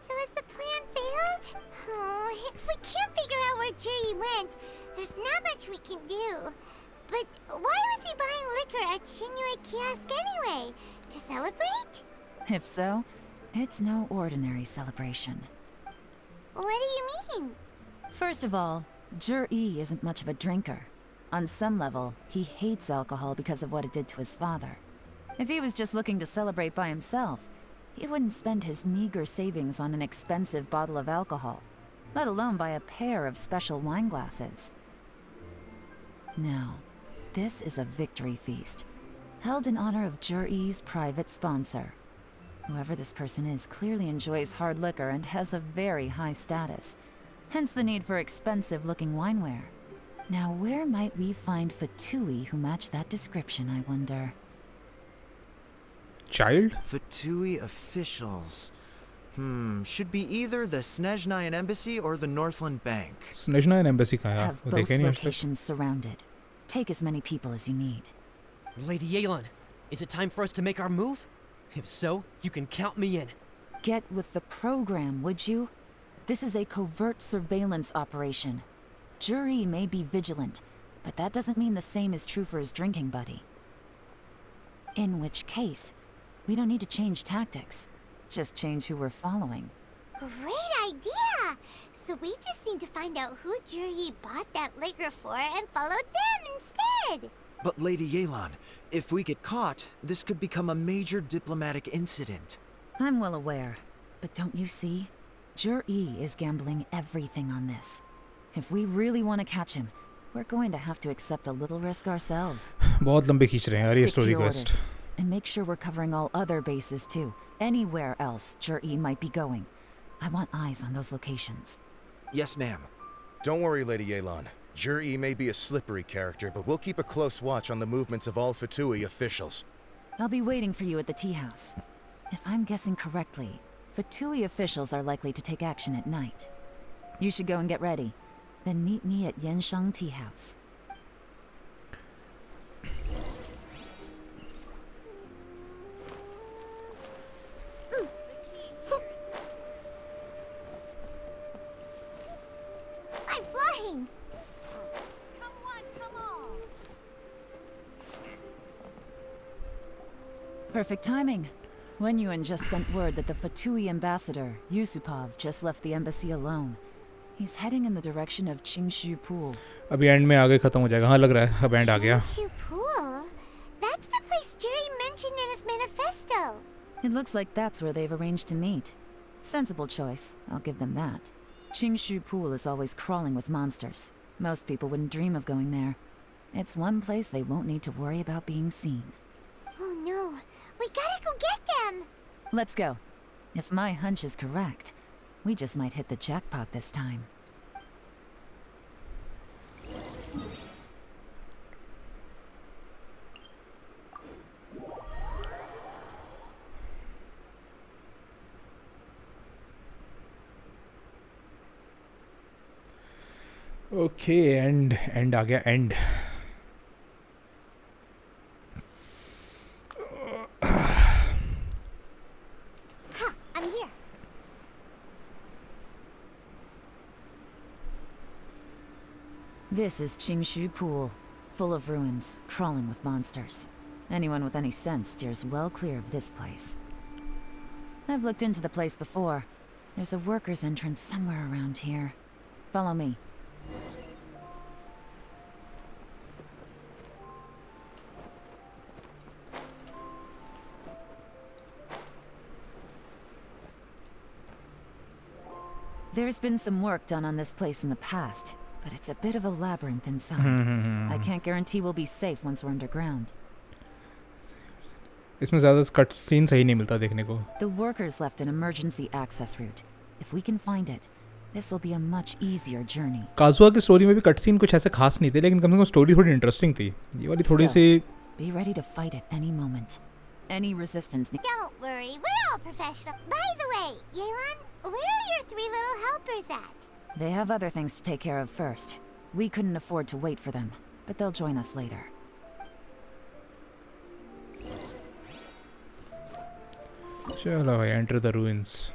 Speaker 2: so has the plan failed? Oh, if we can't figure out where Jur-E went, there's not much we can do. But why was he buying liquor at Shinue Kiosk anyway? To celebrate?
Speaker 6: If so, it's no ordinary celebration.
Speaker 2: What do you mean?
Speaker 6: First of all, Jur-E isn't much of a drinker. On some level, he hates alcohol because of what it did to his father. If he was just looking to celebrate by himself, he wouldn't spend his meager savings on an expensive bottle of alcohol, let alone buy a pair of special wine glasses. No, this is a victory feast, held in honor of Jur-E's private sponsor. Whoever this person is clearly enjoys hard liquor and has a very high status, hence the need for expensive-looking wineware. Now, where might we find Fatui who match that description, I wonder?
Speaker 1: Child?
Speaker 8: Fatui officials. Should be either the Snezhnayan Embassy or the Northland Bank.
Speaker 1: Snezhnayan Embassy कहाँ है?
Speaker 6: Have
Speaker 1: वो
Speaker 6: both
Speaker 1: देखे नहीं आज तक।
Speaker 6: locations surrounded. Take as many people as you need.
Speaker 12: Lady Yelan, is it time for us to make our move? If so, you can count me in.
Speaker 6: Get with the program, would you? This is a covert surveillance operation. Jur-E may be vigilant, but that doesn't mean the same is true for his drinking buddy. In which case, we don't need to change tactics. Just change who we're following.
Speaker 2: Great idea! So we just need to find out who Jur-E bought that liquor for and follow them instead!
Speaker 8: But Lady Yelan, if we get caught, this could become a major diplomatic incident.
Speaker 6: I'm well aware, but don't you see? Jur-E is gambling everything on this. If we really want to catch him, we're going to have to accept a little risk ourselves.
Speaker 1: बहुत लंबे खींच रहे हैं यार ये
Speaker 6: Stick to
Speaker 1: story
Speaker 6: your
Speaker 1: quest.
Speaker 6: orders, and make sure we're covering all other bases too. Anywhere else Jur-E might be going. I want eyes on those locations.
Speaker 8: Yes, ma'am.
Speaker 3: Don't worry, Lady Yelan. Jur-E may be a slippery character, but we'll keep a close watch on the movements of all Fatui officials.
Speaker 6: I'll be waiting for you at the tea house. If I'm guessing correctly, Fatui officials are likely to take action at night. You should go and get ready. Then meet me at Yenshang Tea House.
Speaker 2: My floor
Speaker 6: Perfect timing. Wenyuan just sent word that the Fatui ambassador, Yusupov, just left the embassy alone. He's heading in the direction of Qingshu Pool.
Speaker 1: अभी and में आगे खत्म हो जाएगा. हाँ लग रहा है अब एंड आ गया.
Speaker 2: Qingshu Pool? That's the place Jerry mentioned in his manifesto.
Speaker 6: It looks like that's where they've arranged to meet. Sensible choice, I'll give them that. Qingshu Pool is always crawling with monsters. Most people wouldn't dream of going there. It's one place they won't need to worry about being seen.
Speaker 2: Oh no, we gotta go get them!
Speaker 6: Let's go. If my hunch is correct, we just might hit the jackpot this time.
Speaker 1: Okay end आ गया end.
Speaker 2: I'm here.
Speaker 6: This is Qingshu Pool, full of ruins, crawling with monsters. Anyone with any sense steers well clear of this place. I've looked into the place before. There's a worker's entrance somewhere around here. Follow me. There's been some work done on this place in the past, but it's a bit of a labyrinth inside. I can't guarantee we'll be safe once we're underground.
Speaker 1: इसमें ज़्यादा cut scene सही नहीं मिलता देखने को.
Speaker 6: The workers left an emergency access route. If we can find it, this will be a much easier journey.
Speaker 1: काजुआ की story में भी कट सीन कुछ ऐसे खास नहीं थे, लेकिन कम से कम स्टोरी थोड़ी इंटरेस्टिंग थी. ये वाली थोड़ी सी.
Speaker 6: Be ready to fight at any moment. Any resistance.
Speaker 2: Don't worry, we're all professional. By the way, Yelan, where are your 3 little helpers at?
Speaker 6: They have other things to take care of first. We couldn't afford to wait for them, but they'll join us later.
Speaker 1: चलो भाई, enter the ruins.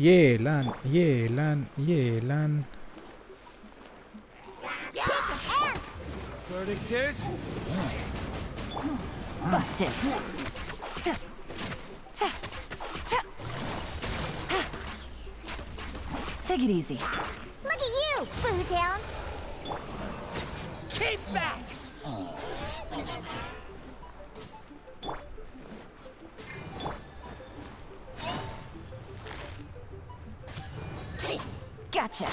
Speaker 1: ये लान.
Speaker 3: Verdictus?
Speaker 6: Busted. Take it easy.
Speaker 2: Look at you, Bootown!
Speaker 11: Keep back!
Speaker 6: Gotcha.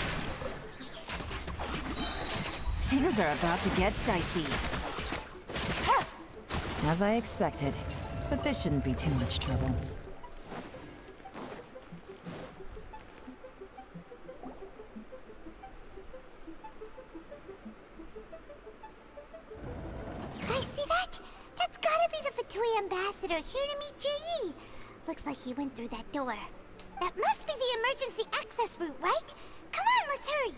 Speaker 6: Things are about to get dicey. As I expected, but this shouldn't be too much trouble.
Speaker 2: You guys see that? That's gotta be the Fatui ambassador here to meet Ji. Looks like he went through that door. That must be the emergency access route, right? Come on, let's hurry.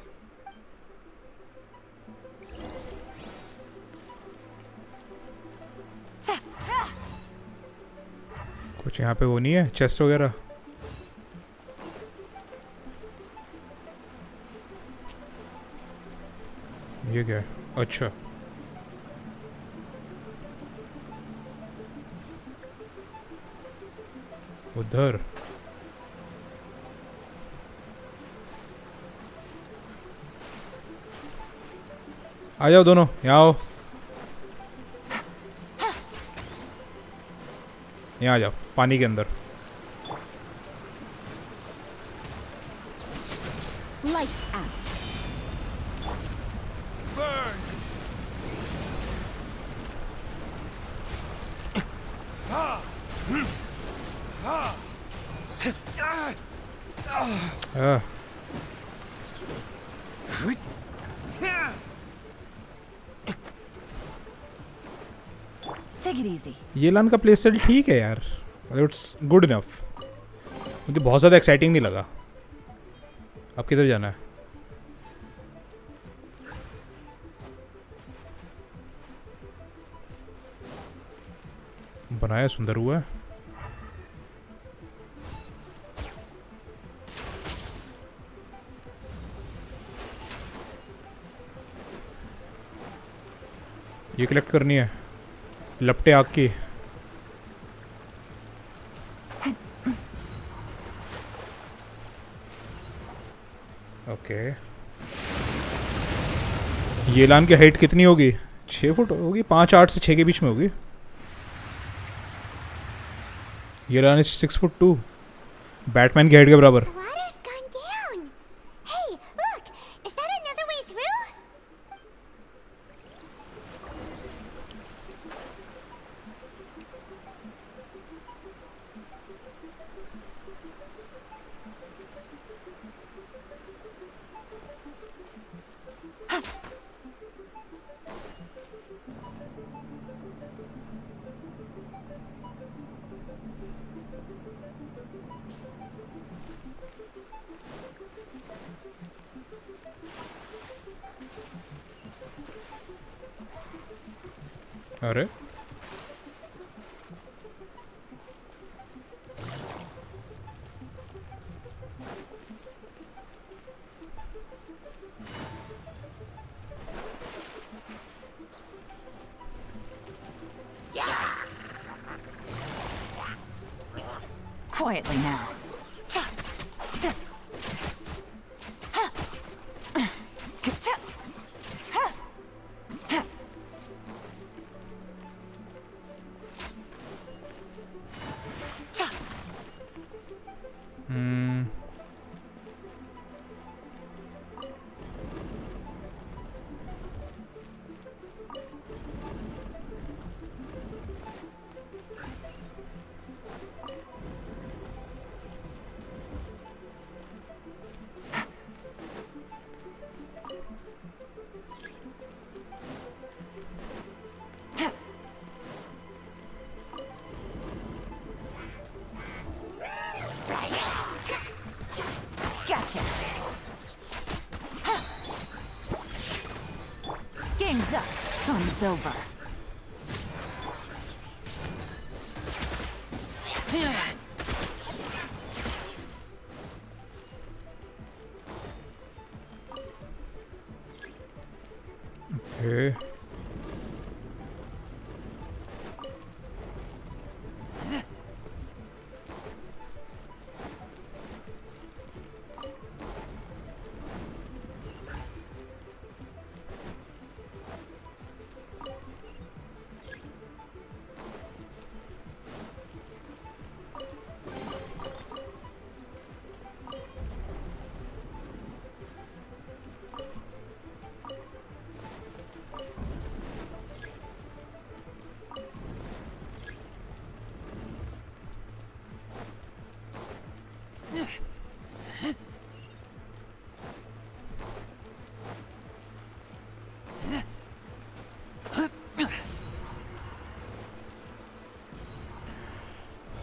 Speaker 1: कुछ यहाँ पे वो नहीं है chest वगैरह. ये क्या है? अच्छा. उधर. आ जाओ दोनों, यहाँ आओ. यहाँ आ जाओ पानी के अंदर.
Speaker 4: Lights out.
Speaker 3: Burn!
Speaker 6: Take it easy.
Speaker 1: ये लान का प्ले स्टाइल ठीक है यार, मतलब इट्स गुड इनफ. मुझे बहुत ज़्यादा एक्साइटिंग नहीं लगा. अब किधर जाना है? बनाया, सुंदर हुआ है। ये कलेक्ट करनी है, लपटे आग की। ओके, ये लान की हाइट कितनी होगी? 6 फुट होगी, 5-8 से 6 के बीच में होगी। ये लान 6 फुट 2, बैटमैन की हाइट के बराबर।
Speaker 2: Water's gone down. Hey, look! Is that another way through?
Speaker 1: अरे
Speaker 6: Quietly now. Gotcha. Game's up. Fun's over.
Speaker 1: Okay.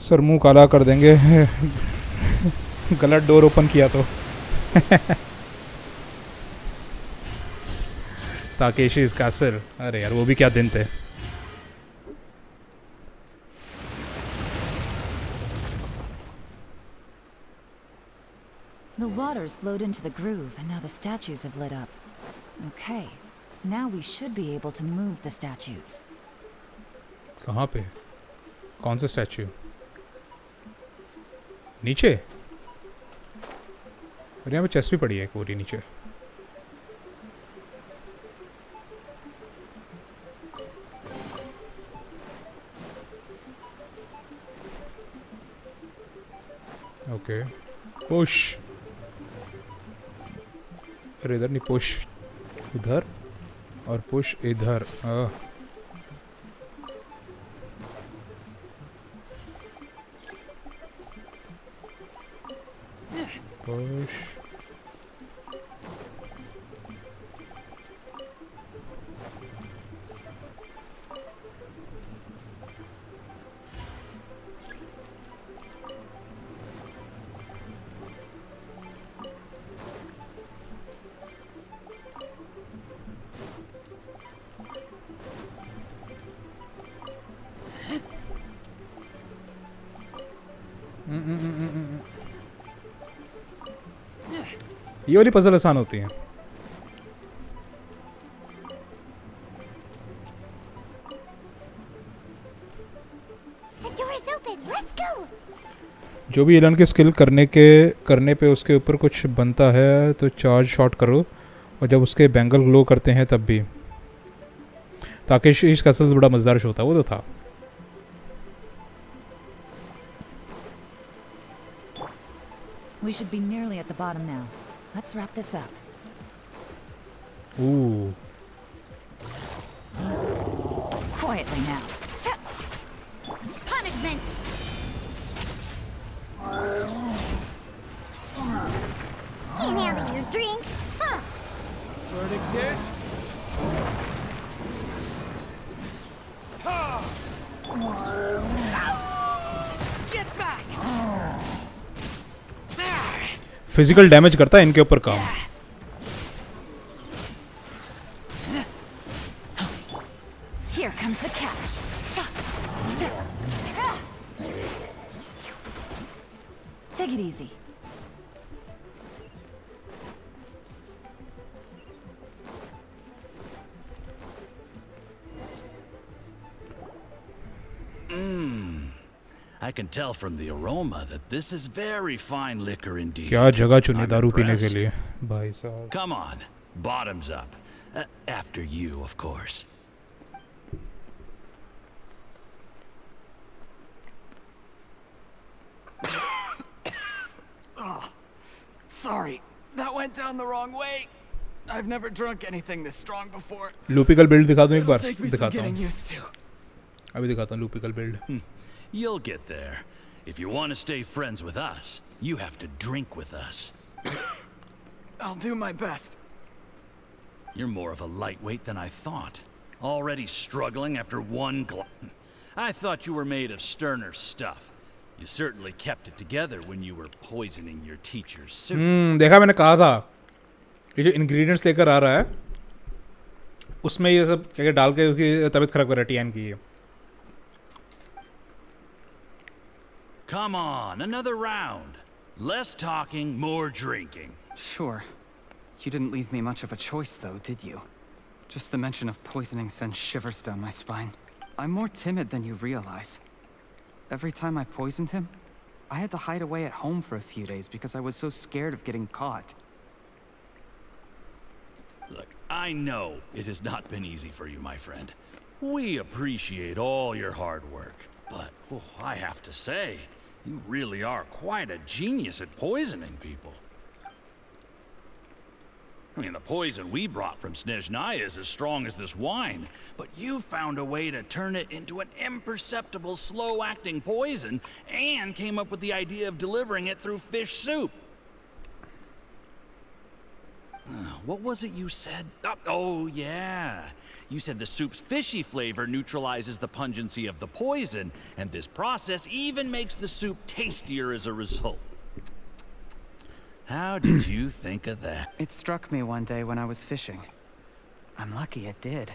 Speaker 1: Sir मुंह काला कर देंगे गलत डोर ओपन किया तो ताकेशी's castle, अरे यार वो भी क्या दिन थे।
Speaker 6: The water's flowed into the groove, and now the statues have lit up. Okay, now we should be able to move the statues.
Speaker 1: कहाँ पे? कौन सा स्टैचू? नीचे? और यहाँ पे चेस्ट भी पड़ी है पूरी नीचे। Okay, push. अरे इधर नहीं, पुश उधर और पुश इधर। पुश। ये वाली पजल आसान होती है.
Speaker 2: The door is open. Let's go.
Speaker 1: जो भी एलन की स्किल करने पे उसके ऊपर कुछ बनता है तो चार्ज शॉट करो, और जब उसके बैंगल ग्लो करते हैं तब भी. ताकि इसका असल बड़ा मजेदार शो था, वो तो था.
Speaker 6: We should be nearly at the bottom now. Let's wrap this up.
Speaker 1: Ooh.
Speaker 6: Quietly now.
Speaker 14: Punishment!
Speaker 2: Can't handle your drink. Huh.
Speaker 3: Verdict is...
Speaker 9: Get back!
Speaker 1: Physical damage करता है इनके ऊपर काम.
Speaker 6: Here comes the catch. Take it easy.
Speaker 16: I can tell from the aroma that this is very fine liquor indeed.
Speaker 1: क्या जगह चुनी
Speaker 16: I'm
Speaker 1: दारू पीने के
Speaker 16: impressed.
Speaker 1: लिए भाई साहब.
Speaker 16: Come on, bottoms up. After you, of course.
Speaker 5: Oh, sorry. That went down the wrong way. I've never drunk anything this strong before.
Speaker 1: लूपिकल बिल्ड दिखा दूं एक बार.
Speaker 5: It'll take me some
Speaker 1: दिखाता
Speaker 5: getting
Speaker 1: हूँ.
Speaker 5: used to.
Speaker 1: अभी दिखाता हूँ लूपिकल build.
Speaker 16: You'll get there. If you want to stay friends with us, you have to drink with us.
Speaker 5: I'll do my best.
Speaker 16: You're more of a lightweight than I thought. Already struggling after one I thought you were made of sterner stuff. You certainly kept it together when you were poisoning your teacher's soup.
Speaker 1: देखा मैंने कहा था ये जो ingredients लेकर आ रहा है उसमें ये सब क्या डाल के उसकी तबीयत खराब कर रहा है टीएन की.
Speaker 16: Come on, another round. Less talking, more drinking.
Speaker 5: Sure. You didn't leave me much of a choice, though, did you? Just the mention of poisoning sends shivers down my spine. I'm more timid than you realize. Every time I poisoned him, I had to hide away at home for a few days because I was so scared of getting caught.
Speaker 16: Look, I know it has not been easy for you, my friend. We appreciate all your hard work. But I have to say, you really are quite a genius at poisoning people. I mean, the poison we brought from Snezhnaya is as strong as this wine, but you found a way to turn it into an imperceptible, slow-acting poison, and came up with the idea of delivering it through fish soup. What was it you said? Oh, yeah. You said the soup's fishy flavor neutralizes the pungency of the poison, and this process even makes the soup tastier as a result. How did you think of that?
Speaker 5: It struck me one day when I was fishing. I'm lucky it did.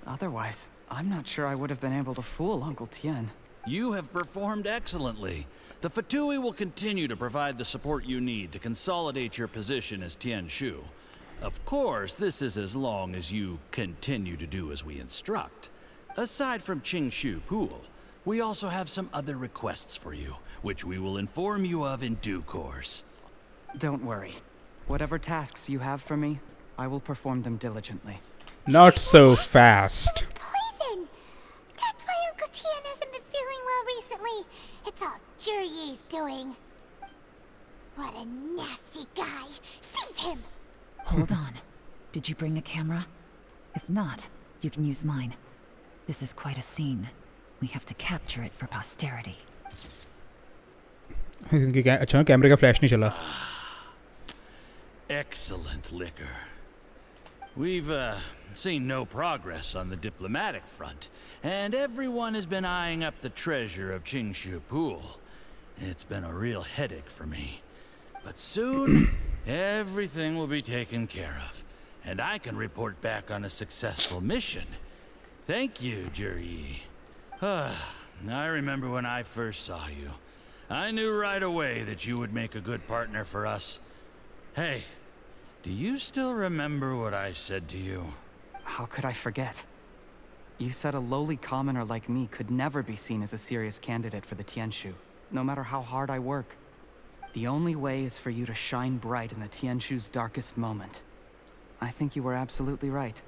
Speaker 5: Otherwise, I'm not sure I would have been able to fool Uncle Tien.
Speaker 16: You have performed excellently. The Fatui will continue to provide the support you need to consolidate your position as Tien Shu. Of course, this is as long as you continue to do as we instruct. Aside from Qingshu Pool, we also have some other requests for you, which we will inform you of in due course.
Speaker 5: Don't worry. Whatever tasks you have for me, I will perform them diligently.
Speaker 1: Not so fast.
Speaker 2: Poison! That's why Uncle Tien hasn't been feeling well recently. It's all Jurye's doing. What a nasty guy. Seize him!
Speaker 6: Hold on. Did you bring a camera? If not, you can use mine. This is quite a scene. We have to capture it for posterity.
Speaker 1: अच्छा कैमरे का flash नहीं चला.
Speaker 16: Excellent liquor. We've seen no progress on the diplomatic front, and everyone has been eyeing up the treasure of Qingshu Pool. It's been a real headache for me. But soon, everything will be taken care of, and I can report back on a successful mission. Thank you, Juryi. I remember when I first saw you. I knew right away that you would make a good partner for us. Hey, Do you still remember what I said to you?
Speaker 5: How could I forget? You said a lowly commoner like me could never be seen as a serious candidate for the Tianshu, no matter how hard I work. The only way is for you to shine bright in the Tianshu's darkest moment. I think you were absolutely right.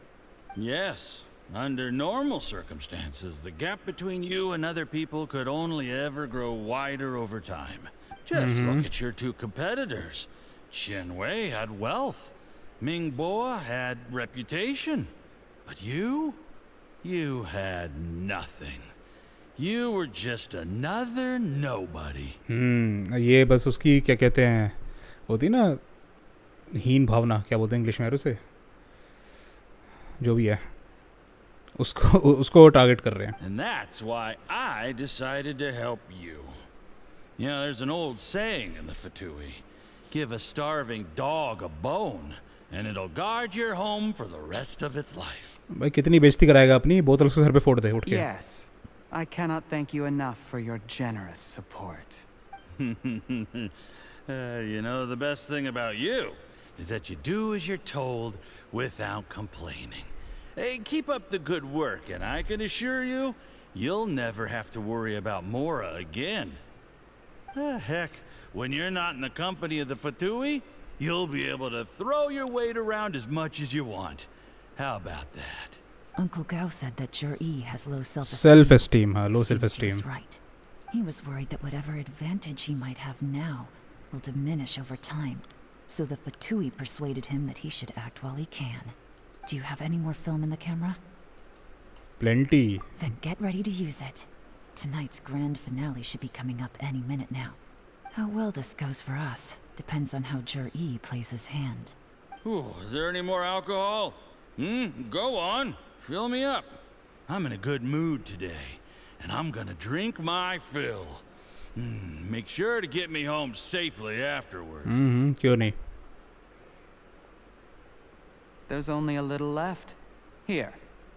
Speaker 16: Yes. Under normal circumstances, the gap between you and other people could only ever grow wider over time. Just look at your two competitors. Qianwei had wealth. Mingbo had reputation. But you had nothing. You were just another nobody.
Speaker 1: ये बस उसकी क्या कहते हैं होती ना हीन भावना क्या बोलते हैं इंग्लिश में उसे जो भी है उसको टारगेट कर रहे हैं.
Speaker 16: And that's why I decided to help you. You know, there's an old saying in the Fatui. Give a starving dog a bone, and it'll guard your home for the rest of its life.
Speaker 1: भाई कितनी बेइज्जती कराएगा अपनी बोतल से sir पे फोड़ दे उठ के.
Speaker 5: Yes, I cannot thank you enough for your generous support.
Speaker 16: You know, the best thing about you is that you do as you're told without complaining. Hey, keep up the good work, and I can assure you, you'll never have to worry about Mora again. Heck, when you're not in the company of the Fatui, you'll be able to throw your weight around as much as you want. How about that?
Speaker 6: Uncle Gao said that Zhi has low self-esteem.
Speaker 1: Self-esteem, low
Speaker 6: Seems
Speaker 1: self-esteem.
Speaker 6: He was right. He was worried that whatever advantage he might have now will diminish over time. So the Fatui persuaded him that he should act while he can. Do you have any more film in the camera?
Speaker 1: Plenty.
Speaker 6: Then get ready to use it. Tonight's grand finale should be coming up any minute now. How well this goes for us depends on how Zhi plays his hand.
Speaker 16: Ooh, is there any more alcohol? Go on. Fill me up. I'm in a good mood today, and I'm gonna drink my fill. Make sure to get me home safely afterward.
Speaker 1: क्यों नहीं?
Speaker 5: There's only a little left. Here,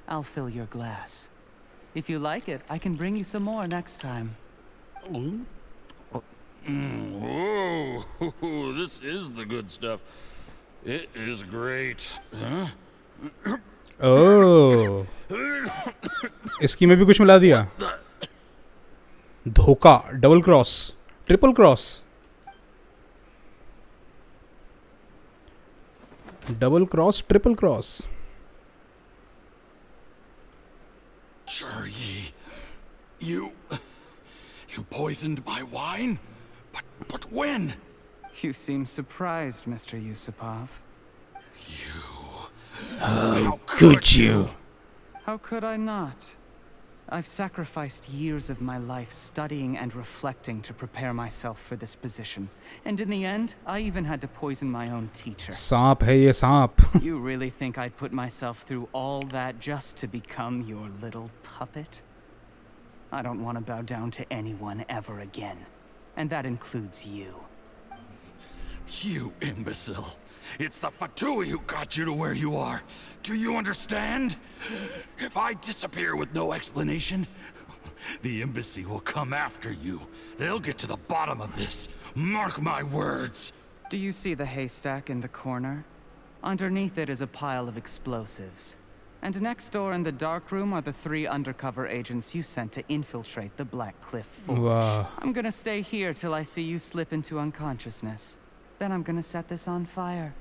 Speaker 5: I'll fill your glass. If you like it, I can bring you some more next time.
Speaker 16: Whoa, this is the good stuff. It is great. Huh?
Speaker 1: Oh. इसकी में भी कुछ मिला दिया. धोखा, double cross, triple cross. Double cross, triple cross.
Speaker 16: Zhi, you poisoned my wine? But when?
Speaker 5: You seem surprised, Mr. Yusupov.
Speaker 16: How could you?
Speaker 5: How could I not? I've sacrificed years of my life studying and reflecting to prepare myself for this position. And in the end, I even had to poison my own teacher.
Speaker 1: सांप है ये सांप.
Speaker 5: You really think I'd put myself through all that just to become your little puppet? I don't want to bow down to anyone ever again. And that includes you.
Speaker 16: You imbecile. It's the Fatui who got you to where you are. Do you understand? If I disappear with no explanation, the embassy will come after you. They'll get to the bottom of this. Mark my words.
Speaker 5: Do you see the haystack in the corner? Underneath it is a pile of explosives. And next door in the dark room are the 3 undercover agents you sent to infiltrate the Black Cliff Forge.
Speaker 1: Wow.
Speaker 5: I'm gonna stay here till I see you slip into unconsciousness. Then I'm gonna set this on fire.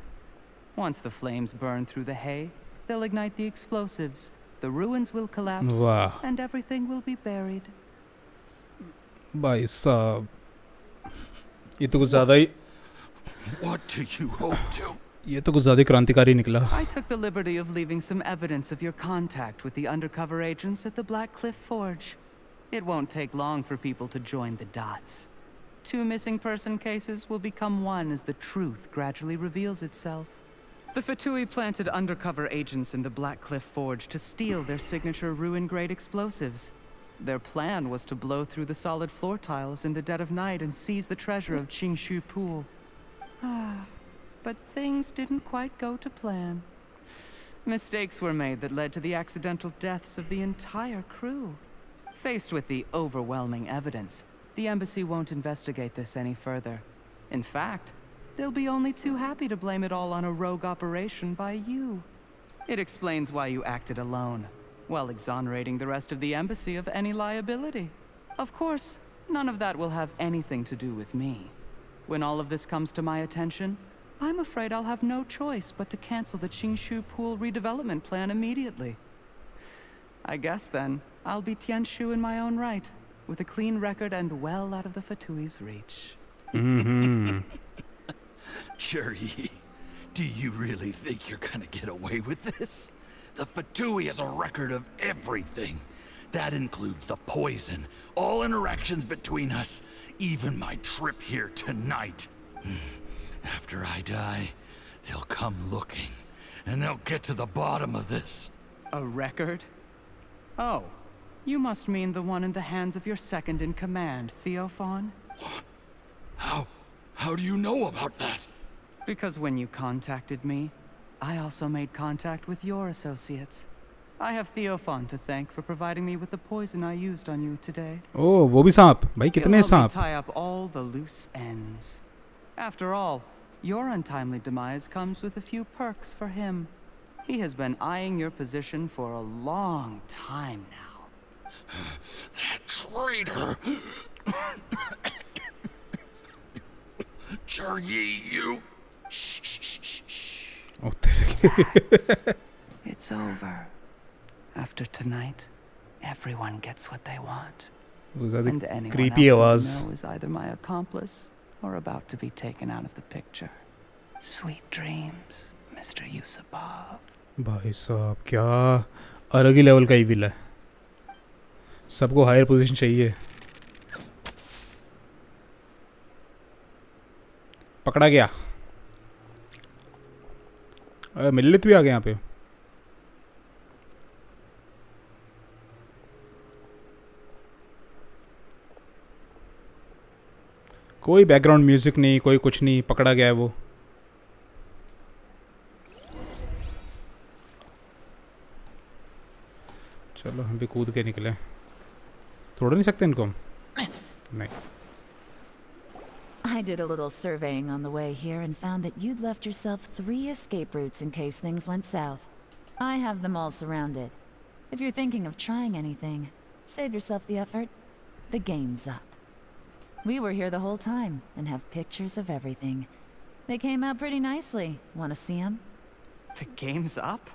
Speaker 5: Once the flames burn through the hay, they'll ignite the explosives. The ruins will collapse,
Speaker 1: Wow.
Speaker 5: and everything will be buried.
Speaker 1: भाई साहब, ये तो कुछ ज़्यादा ही.
Speaker 16: What do you hope to?
Speaker 1: ये तो कुछ ज़्यादा ही क्रांतिकारी निकला.
Speaker 5: I took the liberty of leaving some evidence of your contact with the undercover agents at the Black Cliff Forge. It won't take long for people to join the dots. 2 missing person cases will become one as the truth gradually reveals itself. The Fatui planted undercover agents in the Black Cliff Forge to steal their signature ruin-grade explosives. Their plan was to blow through the solid floor tiles in the dead of night and seize the treasure of Qingshu Pool. But things didn't quite go to plan. Mistakes were made that led to the accidental deaths of the entire crew. Faced with the overwhelming evidence, the embassy won't investigate this any further. In fact, they'll be only too happy to blame it all on a rogue operation by you. It explains why you acted alone, while exonerating the rest of the embassy of any liability. Of course, none of that will have anything to do with me. When all of this comes to my attention, I'm afraid I'll have no choice but to cancel the Qingshu Pool redevelopment plan immediately. I guess then, I'll be Tianshu in my own right, with a clean record and well out of the Fatui's reach.
Speaker 16: Cherry, do you really think you're gonna get away with this? The Fatui has a record of everything. That includes the poison, all interactions between us, even my trip here tonight. After I die, they'll come looking, and they'll get to the bottom of this.
Speaker 5: A record? Oh, you must mean the one in the hands of your second-in-command, Theophan?
Speaker 16: How do you know about that?
Speaker 5: Because when you contacted me, I also made contact with your associates. I have Theophan to thank for providing me with the poison I used on you today.
Speaker 1: Oh, वो भी सांप भाई कितने
Speaker 5: He'll help me
Speaker 1: सांप
Speaker 5: tie up all the loose ends. After all, your untimely demise comes with a few perks for him. He has been eyeing your position for a long time now.
Speaker 16: That traitor! Cherry, you...
Speaker 1: Oh, तेरे
Speaker 5: It's over. After tonight, everyone gets what they want.
Speaker 1: वो ज़्यादा
Speaker 5: And anyone
Speaker 1: creepy
Speaker 5: else
Speaker 1: आवाज़
Speaker 5: I know is either my accomplice or about to be taken out of the picture. Sweet dreams, Mr. Yusupov.
Speaker 1: भाई साहब क्या अलग ही level का evil है सबको हायर पोजीशन चाहिए पकड़ा गया मिलित भी आ गया यहाँ पे कोई बैकग्राउंड म्यूजिक नहीं कोई कुछ नहीं पकड़ा गया है वो चलो हम भी कूद के निकले तोड़ नहीं सकते इनको हम नहीं
Speaker 6: I did a little surveying on the way here and found that you'd left yourself 3 escape routes in case things went south. I have them all surrounded. If you're thinking of trying anything, save yourself the effort. The game's up. We were here the whole time and have pictures of everything. They came out pretty nicely. Want to see them?
Speaker 5: The game's up?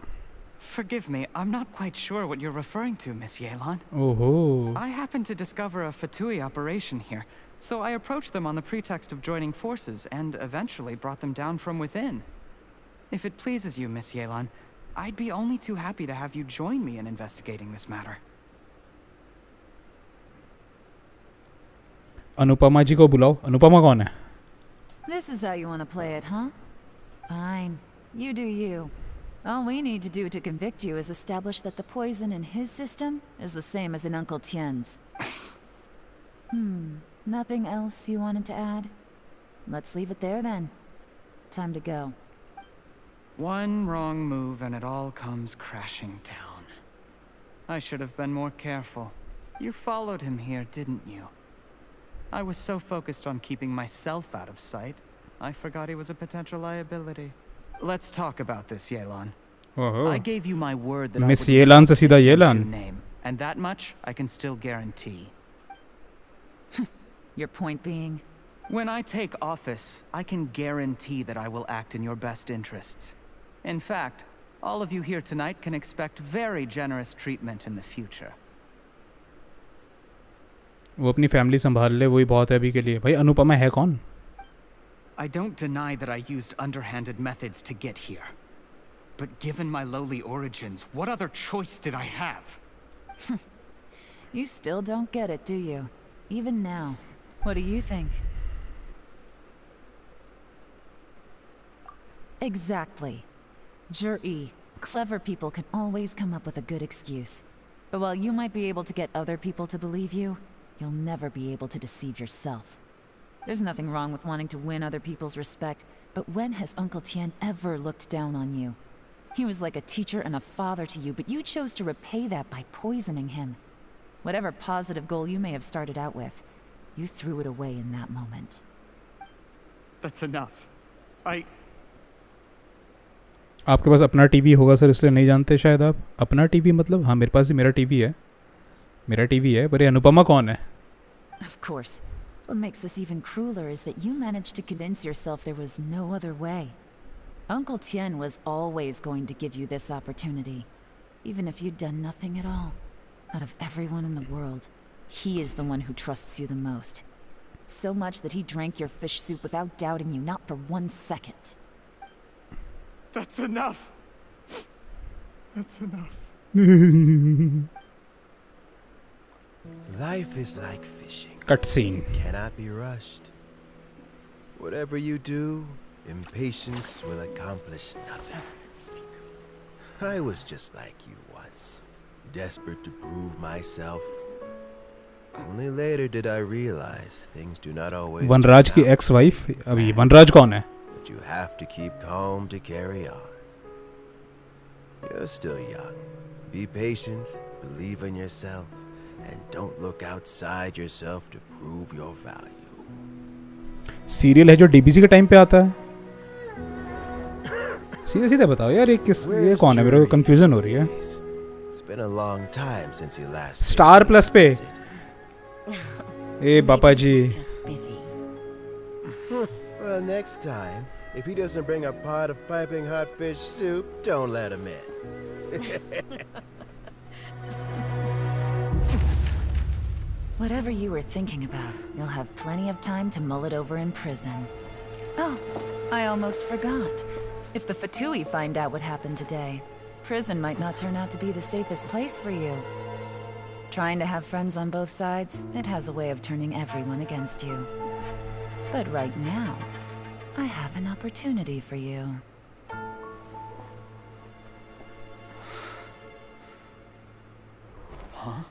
Speaker 5: Forgive me, I'm not quite sure what you're referring to, Miss Yelan.
Speaker 1: Oh.
Speaker 5: I happened to discover a Fatui operation here, so I approached them on the pretext of joining forces and eventually brought them down from within. If it pleases you, Miss Yelan, I'd be only too happy to have you join me in investigating this matter.
Speaker 1: Anupama जी को बुलाओ अनुपमा कौन है
Speaker 6: This is how you want to play it, huh? Fine. You do you. All we need to do to convict you is establish that the poison in his system is the same as in Uncle Tien's. Nothing else you wanted to add? Let's leave it there then. Time to go.
Speaker 5: One wrong move and it all comes crashing down. I should have been more careful. You followed him here, didn't you? I was so focused on keeping myself out of sight, I forgot he was a potential liability. Let's talk about this, Yelan.
Speaker 1: ओहो
Speaker 5: I gave you my word that
Speaker 1: miss
Speaker 5: I would
Speaker 1: येलान से सीधा
Speaker 5: use your
Speaker 1: येलान
Speaker 5: name, and that much I can still guarantee.
Speaker 6: Your point being?
Speaker 5: When I take office, I can guarantee that I will act in your best interests. In fact, all of you here tonight can expect very generous treatment in the future.
Speaker 1: वो अपनी family संभाल ले वही बहुत है अभी के लिए भाई अनुपमा है कौन
Speaker 5: I don't deny that I used underhanded methods to get here. But given my lowly origins, what other choice did I have?
Speaker 6: You still don't get it, do you? Even now. What do you think? Exactly. Jur-E, clever people can always come up with a good excuse. But while you might be able to get other people to believe you, you'll never be able to deceive yourself. There's nothing wrong with wanting to win other people's respect, but when has Uncle Tien ever looked down on you? He was like a teacher and a father to you, but you chose to repay that by poisoning him. Whatever positive goal you may have started out with, you threw it away in that moment.
Speaker 5: That's enough.
Speaker 1: आपके पास अपना TV होगा sir, इसलिए नहीं जानते शायद आप। अपना TV मतलब? हाँ, मेरे पास ही मेरा टीवी है। मेरा टीवी है, पर ये अनुपमा कौन है?
Speaker 6: Of course. What makes this even crueler is that you managed to convince yourself there was no other way. Uncle Tien was always going to give you this opportunity, even if you'd done nothing at all. Out of everyone in the world, he is the one who trusts you the most. So much that he drank your fish soup without doubting you, not for 1 second.
Speaker 5: That's enough. That's enough.
Speaker 3: Life is like fishing.
Speaker 1: Cutscene.
Speaker 3: It cannot be rushed. Whatever you do, impatience will accomplish nothing. I was just like you once, desperate to prove myself. Only later did I realize things do not always.
Speaker 1: वनराज की ex wife. अभी वनराज कौन है?
Speaker 3: But you have to keep calm to carry on. You're still young. Be patient, believe in yourself, and don't look outside yourself to prove your value.
Speaker 1: Serial है जो DBC के time पे आता है। सीधे सीधे बताओ यार, ये कौन है? मेरे को कंफ्यूजन हो रही है।
Speaker 3: It's been a long time since he last.
Speaker 1: Star plus पे। ए बापा जी।
Speaker 3: Well, next time, if he doesn't bring a pot of piping hot fish soup, don't let him in.
Speaker 6: Whatever you were thinking about, you'll have plenty of time to mull it over in prison. Oh, I almost forgot. If the Fatui find out what happened today, prison might not turn out to be the safest place for you. Trying to have friends on both sides, it has a way of turning everyone against you. But right now, I have an opportunity for you.
Speaker 5: Huh?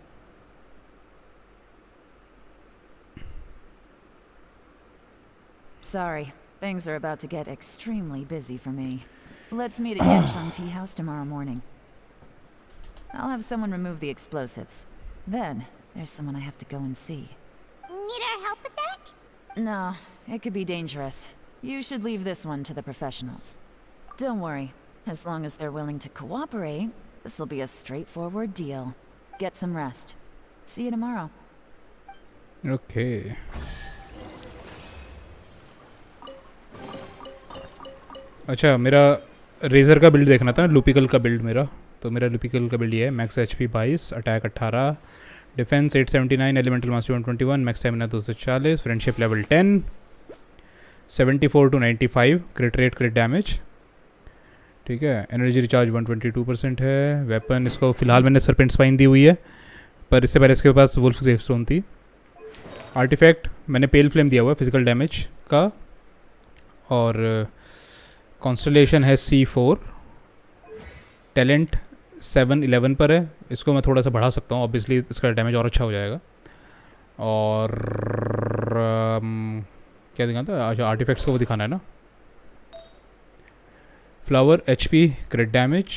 Speaker 6: Sorry, things are about to get extremely busy for me. Let's meet at Genshin Tea House tomorrow morning. I'll have someone remove the explosives. Then, there's someone I have to go and see.
Speaker 2: Need our help with that?
Speaker 6: No, it could be dangerous. You should leave this one to the professionals. Don't worry. As long as they're willing to cooperate, this'll be a straightforward deal. Get some rest. See you tomorrow.
Speaker 1: Okay. अच्छा, मेरा razor का build देखना था ना, लूपिकल का build मेरा। तो मेरा लूपिकल का बिल्ड ये है। Max HP 22, attack 18, defence 879, elemental mastery 121, max stamina 240, friendship level 10, 74 to 95, क्रिट rate, क्रिट damage. ठीक है। एनर्जी रिचार्ज 122% है। वेपन इसको फ़िलहाल मैंने सरपेंट स्पाइन दी हुई है, पर इससे पहले इसके पास वुल्फ ग्रेवस्टोन थी। आर्टिफैक्ट मैंने पेल फ्लेम दिया हुआ है फिजिकल डैमेज का, और कॉन्स्टलेशन है C4, टैलेंट 711 पर है। इसको मैं थोड़ा सा बढ़ा सकता हूँ, ऑब्वियसली इसका डैमेज और अच्छा हो जाएगा। और क्या दिखाना था? अच्छा, आर्टिफैक्ट्स को वो दिखाना है ना। Flower HP, क्रिट damage,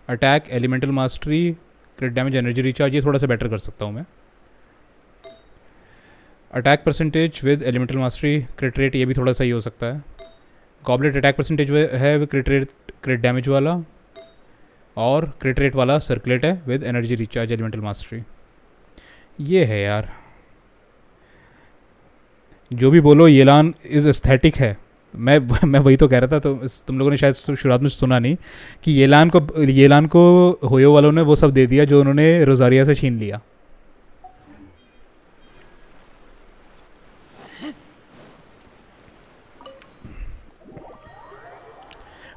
Speaker 1: attack, elemental mastery, crit damage, energy recharge, ये थोड़ा सा बेटर कर सकता हूँ मैं। Attack percentage with elemental mastery, crit rate, ये भी थोड़ा सही हो सकता है। गॉबलेट अटैक परसेंटेज है क्रिट रेट, क्रिट डैमेज वाला, और क्रिट रेट वाला सर्कुलेट है with energy recharge, elemental mastery. ये है यार, जो भी बोलो येलान इज़ एस्थेटिक है। मैं वही तो कह रहा था। तो तुम लोगों ने शायद शुरुआत में सुना नहीं कि येलान को होयो वालों ने वो सब दे दिया जो उन्होंने रोजारिया से छीन लिया।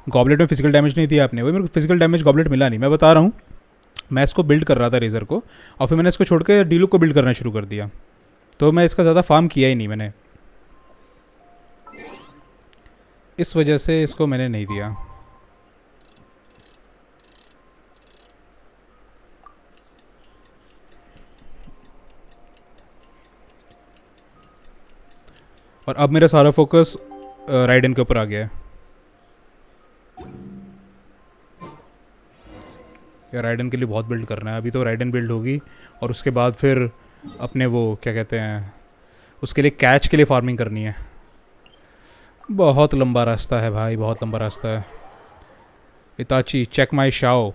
Speaker 1: गॉबलेट में फिजिकल डैमेज नहीं दिया आपने, वही मेरे को फिजिकल डैमेज गॉबलेट मिला नहीं। मैं बता रहा हूँ, मैं इसको बिल्ड कर रहा था रेजर को, और फिर मैंने इसको छोड़ के डीलुक को बिल्ड करना शुरू कर दिया, तो मैं इसका ज़्यादा फार्म किया ही नहीं मैंने, इस वजह से इसको मैंने नहीं दिया। और अब मेरा सारा फोकस राइडन के ऊपर आ गया है। यार राइडन के लिए बहुत बिल्ड करना है। अभी तो राइडन बिल्ड होगी और उसके बाद फिर अपने वो क्या कहते हैं, उसके लिए कैच के लिए फार्मिंग करनी है। बहुत लंबा रास्ता है भाई, बहुत लंबा रास्ता है. Itachi check my Xiao.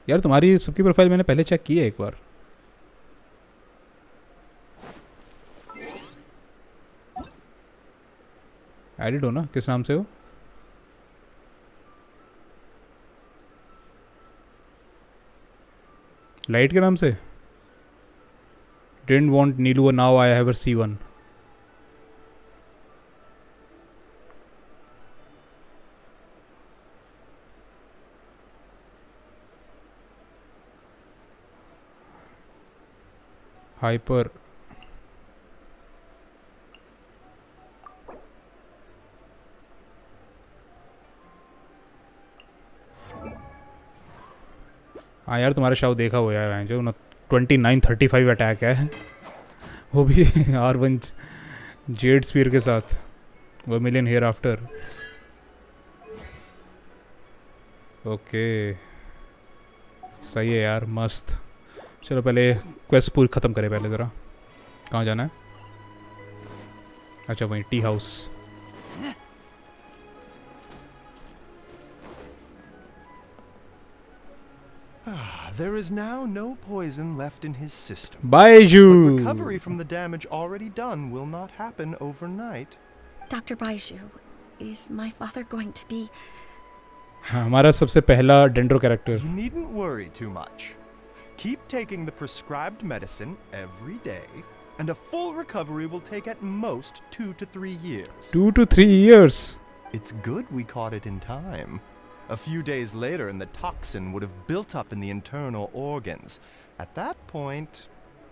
Speaker 1: यार तुम्हारी सबकी प्रोफाइल मैंने पहले चेक की है एक बार. एडिट हो ना, किस नाम से हो? लाइट के नाम से. Didn't want Neelu, now I have a C1. Hyper. हाँ यार तुम्हारा शव देखा हुआ है जो 2935 अटैक है वो भी R1 जेड स्पीयर के साथ. वो मिलियन हेयर आफ्टर. ओके सही है यार, मस्त. चलो पहले क्वेस्ट पूरी ख़त्म करें पहले ज़रा. कहाँ जाना है? अच्छा वहीं tea house.
Speaker 17: There is now no poison left in his system.
Speaker 1: Baiju!
Speaker 17: But recovery from the damage already done will not happen overnight.
Speaker 4: Dr. Baiju, is my father going to be...
Speaker 1: हमारा सबसे पहला dendro character.
Speaker 17: You needn't worry too much. Keep taking the prescribed medicine every day, and a full recovery will take at most 2 to 3 years.
Speaker 1: 2 to 3 years?
Speaker 17: It's good we caught it in time. A few days later, and the toxin would have built up in the internal organs. At that point,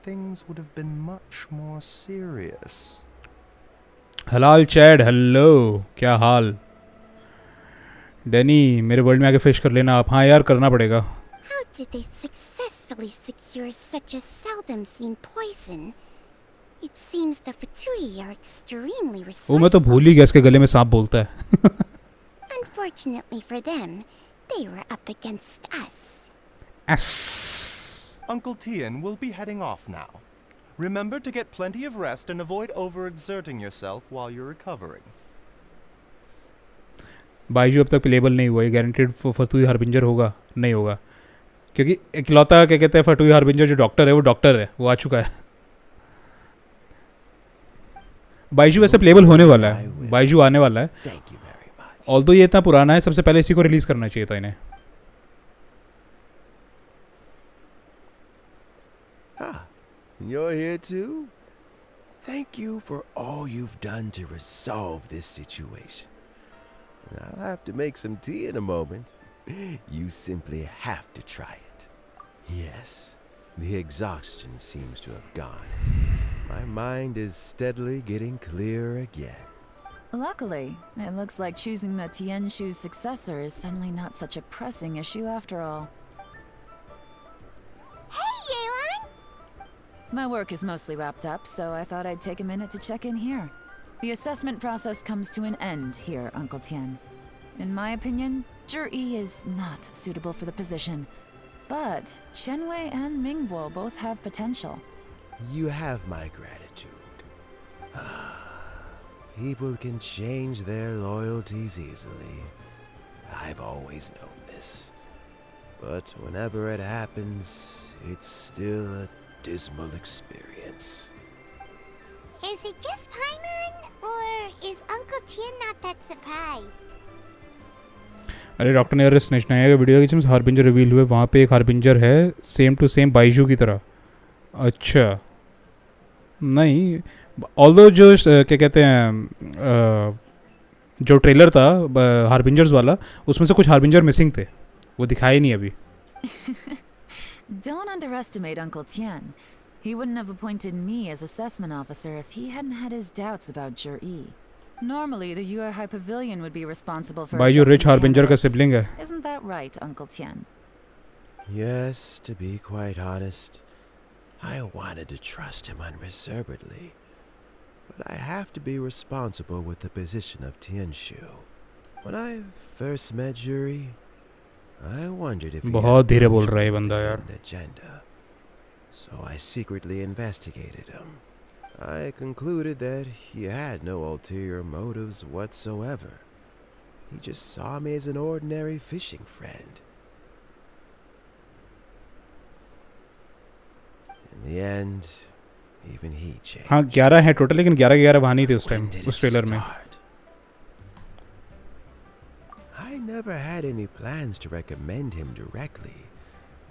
Speaker 17: things would have been much more serious.
Speaker 1: हलाल Chad, hello, क्या हाल? Danny, मेरे world में आके fish कर लेना आप. हाँ यार करना पड़ेगा.
Speaker 2: How did they successfully secure such a seldom seen poison? It seems the Fatui are extremely resourceful.
Speaker 1: वो मैं तो भूल ही गया इसके गले में सांप बोलता है.
Speaker 2: Unfortunately for them, they were up against us.
Speaker 17: Uncle Tien will be heading off now. Remember to get plenty of rest and avoid overexerting yourself while you're recovering.
Speaker 1: Byju अब तक प्लेबल नहीं हुआ. ये गारंटेड फतुई हार्बिंजर होगा? नहीं होगा, क्योंकि इकलौता क्या कहते हैं फतुई हार्बिंजर जो डॉक्टर है वो डॉक्टर है, वो आ चुका है. बाइजू वैसे प्लेबल होने वाला है, बाइजू आने वाला है. ऑल्दो ये इतना पुराना है, सबसे पहले इसी को रिलीज करना चाहिए था इन्हें.
Speaker 3: You're here too? Thank you for all you've done to resolve this situation. I'll have to make some tea in a moment. You simply have to try it. Yes, the exhaustion seems to have gone. My mind is steadily getting clearer again.
Speaker 6: Luckily, it looks like choosing the Tianshu's successor is suddenly not such a pressing issue after all.
Speaker 2: Hey, Yelan!
Speaker 6: My work is mostly wrapped up, so I thought I'd take a minute to check in here. The assessment process comes to an end here, Uncle Tien. In my opinion, Zhi is not suitable for the position. But Qianwei and Mingbo both have potential.
Speaker 3: You have my gratitude. People can change their loyalties easily. I've always known this. But whenever it happens, it's still a dismal experience.
Speaker 2: Is it just Paimon, or is Uncle Tien not that surprised?
Speaker 1: अरे doctor ने स्नेचनाया video के जिसमें harbinger reveal हुए, वहाँ पे एक harbinger है same to same Byju की तरह. अच्छा नहीं, ऑल्दो जो क्या कहते हैं जो ट्रेलर था हार्बिंजर्स वाला, उसमें से कुछ हार्बिंजर मिसिंग थे, वो दिखाए नहीं अभी.
Speaker 6: Don't underestimate Uncle Tien. He wouldn't have appointed me as assessment officer if he hadn't had his doubts about Zhi. Normally, the Yue High Pavilion would be responsible for
Speaker 1: बाइजू रिच
Speaker 6: assessing
Speaker 1: Harbinger का
Speaker 6: candidates.
Speaker 1: Sibling है.
Speaker 6: Isn't that right, Uncle Tien?
Speaker 3: Yes, to be quite honest, I wanted to trust him unreservedly. But I have to be responsible with the position of Tianshu. When I first met Zhi, I wondered if he
Speaker 1: बहुत धीरे बोल
Speaker 3: had
Speaker 1: रहा है
Speaker 3: a
Speaker 1: बंदा यार.
Speaker 3: agenda. So I secretly investigated him. I concluded that he had no ulterior motives whatsoever. He just saw me as an ordinary fishing friend. In the end, even he changed.
Speaker 1: हाँ 11 है total, लेकिन 11 के 11 वहाँ नहीं थे उस time उस trailer में.
Speaker 3: I never had any plans to recommend him directly,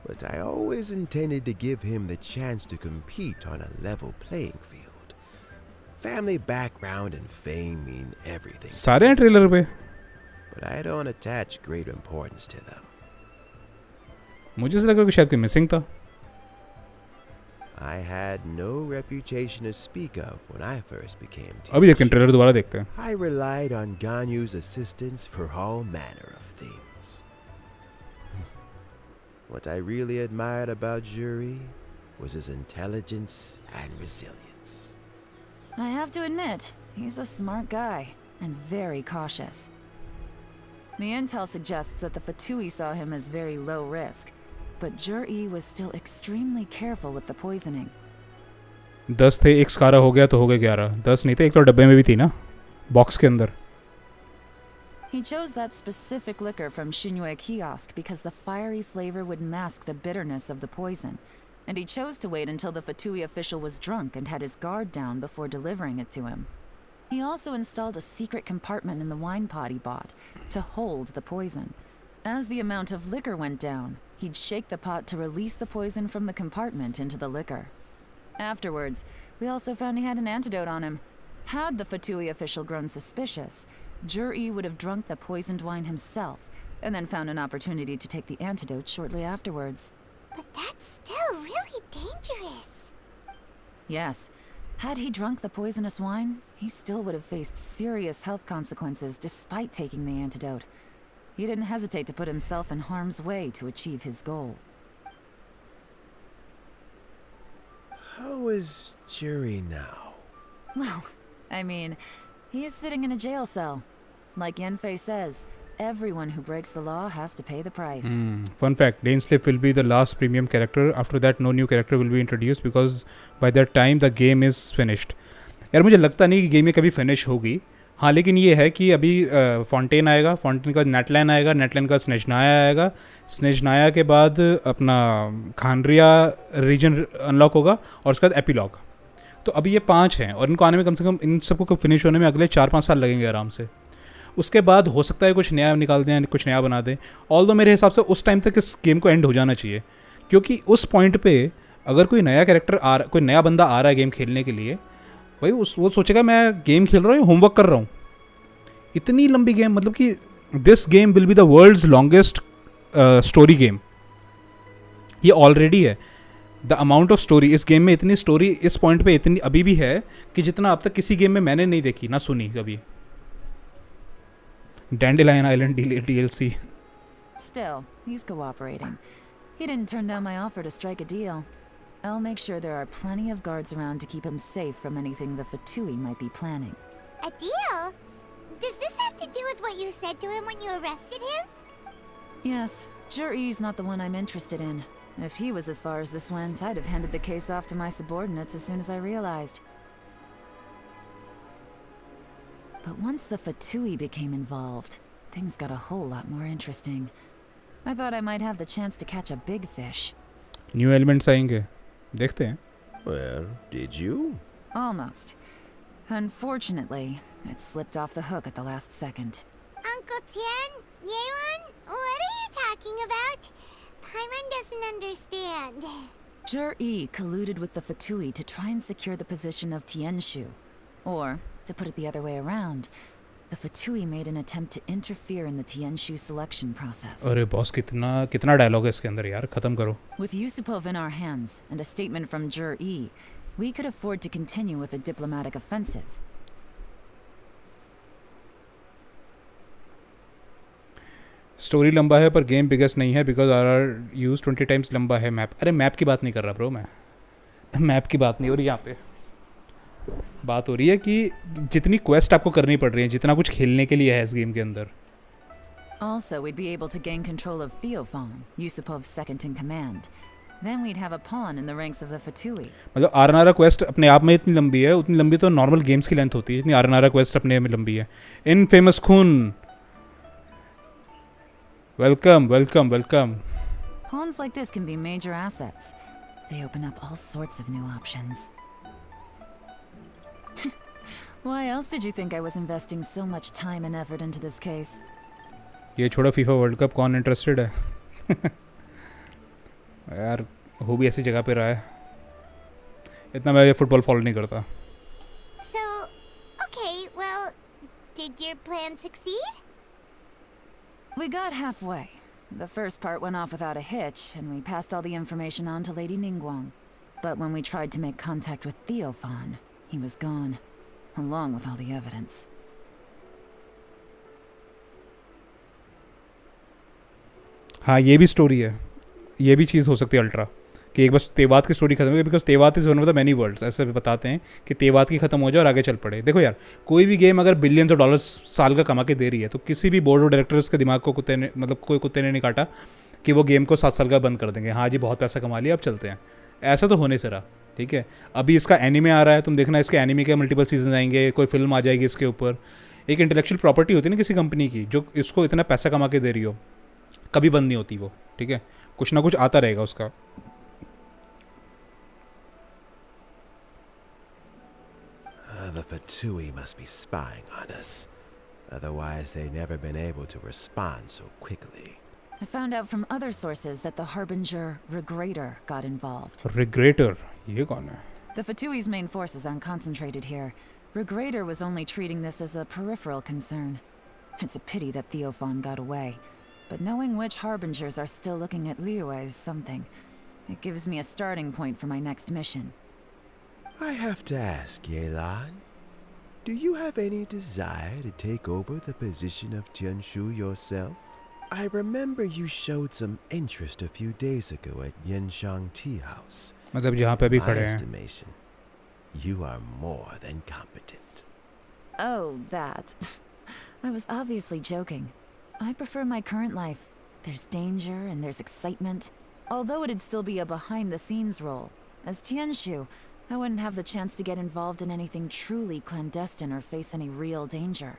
Speaker 3: but I always intended to give him the chance to compete on a level playing field. Family background and fame mean everything.
Speaker 1: सारे हैं trailer पे.
Speaker 3: But I don't attach great importance to them.
Speaker 1: मुझे ऐसा लग रहा है कि शायद कोई मिसिंग था.
Speaker 3: I had no reputation to speak of when I first became teacher.
Speaker 1: अभी देखते हैं ट्रेलर दोबारा देखते हैं.
Speaker 3: I relied on Ganyu's assistance for all manner of things. What I really admired about Juri was his intelligence and resilience.
Speaker 6: I have to admit, he's a smart guy and very cautious. The intel suggests that the Fatui saw him as very low risk, but Jur-E was still extremely careful with the poisoning.
Speaker 1: 10 थे, एक स्कारा हो गया तो हो गए 11. 10 नहीं थे, एक तो डब्बे में भी थी ना, बॉक्स के अंदर.
Speaker 6: He chose that specific liquor from Shinue kiosk because the fiery flavor would mask the bitterness of the poison, and he chose to wait until the Fatui official was drunk and had his guard down before delivering it to him. He also installed a secret compartment in the wine pot he bought to hold the poison. As the amount of liquor went down, he'd shake the pot to release the poison from the compartment into the liquor. Afterwards, we also found he had an antidote on him. Had the Fatui official grown suspicious, Jur-E would have drunk the poisoned wine himself, and then found an opportunity to take the antidote shortly afterwards.
Speaker 2: But that's still really dangerous.
Speaker 6: Yes. Had he drunk the poisonous wine, he still would have faced serious health consequences despite taking the antidote. He didn't hesitate to put himself in harm's way to achieve his goal.
Speaker 3: How is Juri now?
Speaker 6: Well, I mean, he is sitting in a jail cell. Like Yanfei says, everyone who breaks the law has to pay the price.
Speaker 1: Fun fact, Daneslip will be the last premium character. After that, no new character will be introduced because by that time the game is finished. यार मुझे लगता नहीं कि game में कभी finish होगी. हाँ, लेकिन ये है कि अभी फॉन्टेन आएगा, फॉन्टेन का नेटलाइन आएगा, नेटलाइन का स्नेजनाया आएगा, स्नेजनाया के बाद अपना खानरिया रीजन अनलॉक होगा और उसके बाद एपिलॉग. तो अभी ये 5 हैं और इनको आने में कम से कम इन सबको फिनिश होने में अगले 4-5 साल लगेंगे आराम से. उसके बाद हो सकता है कुछ नया निकाल दें, कुछ नया बना दें. ऑल्दो मेरे हिसाब से उस टाइम तक इस गेम को एंड हो जाना चाहिए, क्योंकि उस पॉइंट पे अगर कोई नया कैरेक्टर कोई नया बंदा आ रहा है गेम खेलने के लिए, भाई वो सोचेगा मैं गेम खेल रहा हूँ, होमवर्क कर रहा हूँ. इतनी लंबी गेम, मतलब कि this game will be the world's longest story game. ये ऑलरेडी है. द अमाउंट ऑफ स्टोरी इस गेम में, इतनी स्टोरी इस पॉइंट पे इतनी अभी भी है कि जितना अब तक किसी गेम में मैंने नहीं देखी ना सुनी कभी. Dandelion Island DLC.
Speaker 6: Still, he's cooperating. He didn't turn down my offer to strike a deal. I'll make sure there are plenty of guards around to keep him safe from anything the Fatui might be planning.
Speaker 2: A deal? Does this have to do with what you said to him when you arrested him?
Speaker 6: Yes, Jur-E's not the one I'm interested in. If he was as far as this went, I'd have handed the case off to my subordinates as soon as I realized. But once the Fatui became involved, things got a whole lot more interesting. I thought I might have the chance to catch a big fish.
Speaker 1: New elements आएंगे, देखते हैं.
Speaker 3: Well, did you?
Speaker 6: Almost. Unfortunately, it slipped off the hook at the last second.
Speaker 2: Uncle Tian, Yeon, what are you talking about? Paimon doesn't understand.
Speaker 6: Jur-E colluded with the Fatui to try and secure the position of Tianshu. Or, to put it the other way around, the Fatui made an attempt to interfere in the Tianshu selection process.
Speaker 1: अरे boss कितना dialogue है इसके अंदर यार, खत्म करो.
Speaker 6: With Yusupov in our hands and a statement from Jur-E, we could afford to continue with a diplomatic offensive.
Speaker 1: Story लंबा है पर गेम बिगेस्ट नहीं है बिकॉज आर यूज 20 टाइम्स लंबा है मैप. अरे मैप की बात नहीं कर रहा ब्रो, मैं मैप की बात नहीं हो रही यहाँ पे. बात हो रही है कि जितनी क्वेस्ट आपको करनी पड़ रही है, जितना कुछ खेलने के लिए है इस गेम के अंदर.
Speaker 6: Also, we'd be able to gain control of Theophan, Yusupov's second in command. Then we'd have a pawn in the ranks of the Fatui.
Speaker 1: मतलब आरनारा क्वेस्ट अपने आप में इतनी लंबी है, उतनी लंबी तो नॉर्मल गेम्स की लेंथ होती है जितनी आरनारा क्वेस्ट अपने में लंबी है. इन फेमस खून, welcome welcome welcome.
Speaker 6: Pawns like this can be major assets. They open up all sorts of new options. Why else did you think I was investing so much time and effort into this case?
Speaker 1: ये छोड़ा FIFA world cup, कौन interested है? यार वो भी ऐसी जगह पे रहा है, इतना मैं ये फुटबॉल फॉलो नहीं करता.
Speaker 2: So, okay, well, did your plan succeed?
Speaker 6: We got halfway. The first part went off without a hitch, and we passed all the information on to Lady Ningguang. But when we tried to make contact with Theophan, he was gone, along with all the evidence.
Speaker 1: हाँ ये भी story है, ये भी चीज़ हो सकती है ultra कि एक बस तेवात की स्टोरी खत्म हो गई, because Teyvat is one of the many worlds. ऐसे भी बताते हैं कि तेवात की खत्म हो जाए और आगे चल पड़े. देखो यार, कोई भी गेम अगर बिलियंस ऑफ डॉलर्स साल का कमा के दे रही है तो किसी भी बोर्ड ऑफ डायरेक्टर्स के दिमाग को कुत्ते ने, मतलब कोई कुत्ते ने नहीं काटा कि वो गेम को 7 साल का बंद कर देंगे. हाँ जी बहुत पैसा कमा लिया, अब चलते हैं. ऐसा तो होने से रहा. ठीक है, अभी इसका एनिमे आ रहा है, तुम देखना इसके एनिमे के मल्टीपल सीजन आएंगे, कोई फिल्म आ जाएगी इसके ऊपर. एक इंटेलेक्चुअल प्रॉपर्टी होती है ना किसी कंपनी की, जो इसको इतना पैसा कमा के दे रही हो, कभी बंद नहीं होती वो. ठीक है, कुछ ना कुछ आता रहेगा उसका.
Speaker 3: The Fatui must be spying on us. Otherwise, they've never been able to respond so quickly.
Speaker 6: I found out from other sources that the Harbinger Regrator got involved.
Speaker 1: Regrator? ये कौन है?
Speaker 6: The Fatui's main forces aren't concentrated here. Regrator was only treating this as a peripheral concern. It's a pity that Theophan got away. But knowing which Harbingers are still looking at Alleyways is something. It gives me a starting point for my next mission.
Speaker 3: I have to ask, Yelan, do you have any desire to take over the position of Tianshu yourself? I remember you showed some interest a few days ago at Yanshang Tea House.
Speaker 1: मतलब जहाँ पे भी
Speaker 3: My
Speaker 1: खड़े हैं.
Speaker 3: estimation, you are more than competent.
Speaker 6: Oh, that. I was obviously joking. I prefer my current life. There's danger and there's excitement. Although it'd still be a behind-the-scenes role. As Tianshu, I wouldn't have the chance to get involved in anything truly clandestine or face any real danger.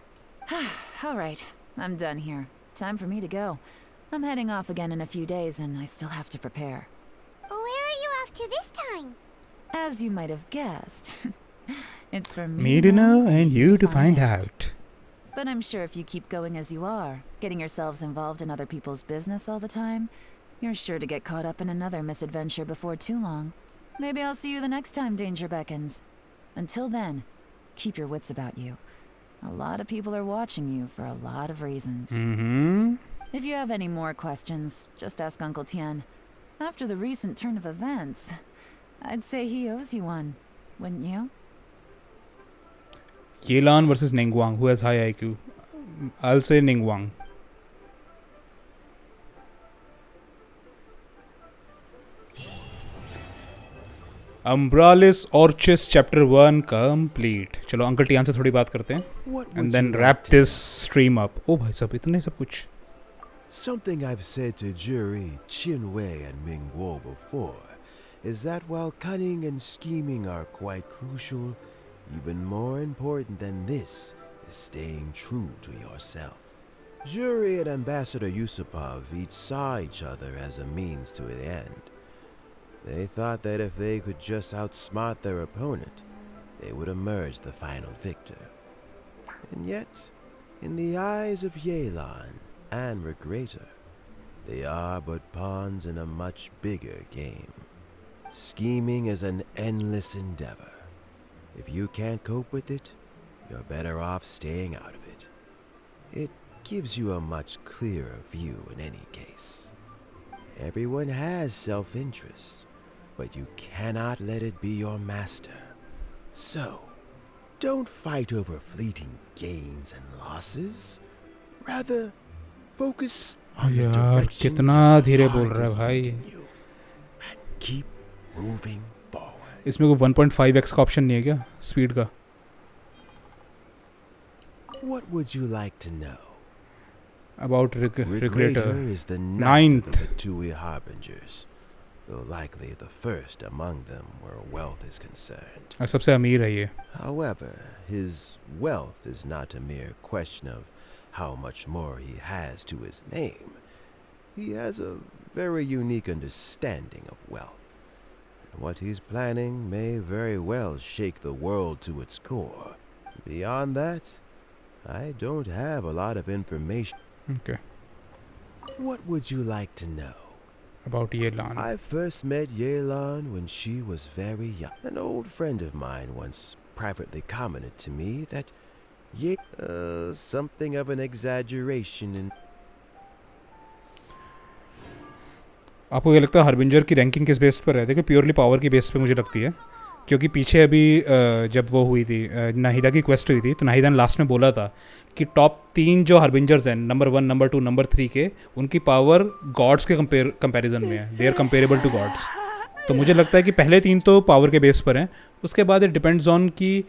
Speaker 6: All right, I'm done here. Time for me to go. I'm heading off again in a few days and I still have to prepare.
Speaker 2: Where are you off to this time?
Speaker 6: As you might have guessed. It's for
Speaker 1: Me to know and you to find out.
Speaker 6: But I'm sure if you keep going as you are, getting yourselves involved in other people's business all the time, you're sure to get caught up in another misadventure before too long. Maybe I'll see you the next time danger beckons. Until then, keep your wits about you. A lot of people are watching you for a lot of reasons.
Speaker 1: Mm-hmm.
Speaker 6: If you have any more questions, just ask Uncle Tian. After the recent turn of events, I'd say he owes you one, wouldn't you?
Speaker 1: Yelan versus Ningguang. Who has high IQ? I'll say Ningguang. Umbralis Orchis Chapter 1 complete. चलो uncle Tian से थोड़ी बात करते हैं. And then wrap this stream up. Oh भाई साहब इतने सब कुछ.
Speaker 3: Something I've said to Jury, Qinwei, and Mingguo before is that while cunning and scheming are quite crucial, even more important than this is staying true to yourself. Jury and Ambassador Yusupov each saw each other as a means to an end. They thought that if they could just outsmart their opponent, they would emerge the final victor. And yet, in the eyes of Yelan and Regrator, they are but pawns in a much bigger game. Scheming is an endless endeavor. If you can't cope with it, you're better off staying out of it. It gives you a much clearer view in any case. Everyone has self-interest, but you cannot let it be your master. So, don't fight over fleeting gains and losses. Rather, focus on the direction
Speaker 1: कितना धीरे बोल रहा है भाई.
Speaker 3: and keep moving forward.
Speaker 1: इसमें कोई 1.5x का option नहीं है क्या स्पीड का?
Speaker 3: What would you like to know?
Speaker 1: About Regrator.
Speaker 3: Regrator is the ninth of the Fatui Harbingers. though likely the first among them where wealth is concerned.
Speaker 1: और सबसे अमीर है ये.
Speaker 3: However, his wealth is not a mere question of how much more he has to his name. He has a very unique understanding of wealth. And what he's planning may very well shake the world to its core. Beyond that, I don't have a lot of information.
Speaker 1: Okay.
Speaker 3: What would you like to know?
Speaker 1: About Yelan.
Speaker 3: I first met Yelan when she was very young. An old friend of mine once privately commented to me that something of an exaggeration in.
Speaker 1: आपको क्या लगता है हरबिंजर की ranking किस base पर है? देखो purely power की बेस पे मुझे लगती है, क्योंकि पीछे अभी जब वो हुई थी नाहिदा की क्वेस्ट हुई थी तो नाहिदा ने लास्ट में बोला था कि टॉप 3 जो हरबिंजर्स हैं, नंबर 1, नंबर 2, नंबर 3 के, उनकी पावर गॉड्स के कंपैरिजन में है. They are comparable to gods. तो मुझे लगता है कि पहले 3 तो पावर के बेस पर हैं, उसके बाद इट डिपेंड्स ऑन कि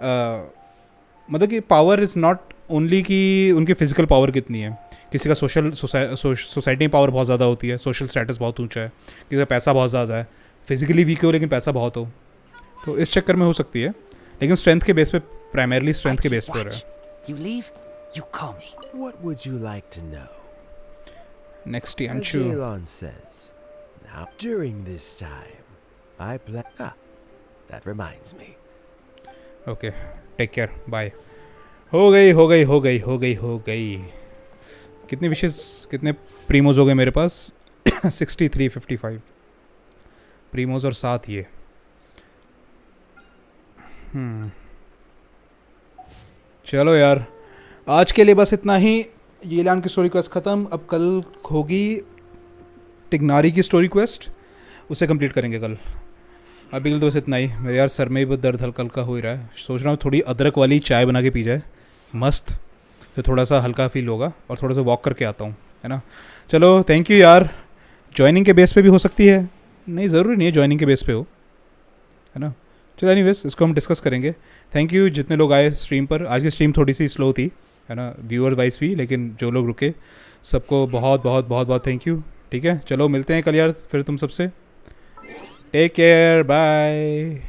Speaker 1: मतलब कि पावर इज़ नॉट ओनली कि उनकी फिजिकल पावर कितनी है. किसी का सोसाइटी में पावर बहुत ज़्यादा होती है, सोशल स्टेटस बहुत ऊंचा है, किसी का पैसा बहुत ज़्यादा है, फिजिकली वीक हो लेकिन पैसा बहुत हो, तो इस चक्कर में हो सकती है. लेकिन स्ट्रेंथ के बेस पे, प्राइमरली स्ट्रेंथ के बेस पर है.
Speaker 9: You leave, you call me.
Speaker 3: What would you like to know?
Speaker 1: Next
Speaker 3: As
Speaker 1: Yanshu.
Speaker 3: Yelan says, now during this time, I plan. That reminds me.
Speaker 1: Okay, take care, bye. हो गई. कितने विशेष, कितने प्रीमोज हो गए मेरे पास? 63, 55 प्रीमोज और 7 ये. चलो यार, आज के लिए बस इतना ही. येलान की स्टोरी क्वेस्ट ख़त्म. अब कल होगी टिग्नारी की स्टोरी क्वेस्ट, उसे कंप्लीट करेंगे कल. अभी के लिए तो बस इतना ही. मेरे यार सर में भी दर्द हल्का हल्का हो ही रहा है. सोच रहा हूँ थोड़ी अदरक वाली चाय बना के पी जाए मस्त, तो थोड़ा सा हल्का फील होगा. और थोड़ा सा वॉक करके आता हूँ, है ना. चलो थैंक यू यार. जॉइनिंग के बेस पे भी हो सकती है, नहीं ज़रूरी नहीं है जॉइनिंग के बेस पे हो, है ना. चलो एनीवेज, इसको हम डिस्कस करेंगे. थैंक यू जितने लोग आए स्ट्रीम पर. आज की स्ट्रीम थोड़ी सी स्लो थी, है ना, व्यूअर वाइज भी, लेकिन जो लोग रुके सबको बहुत बहुत बहुत बहुत थैंक यू. ठीक है, चलो मिलते हैं कल यार फिर तुम सबसे. Take care, bye.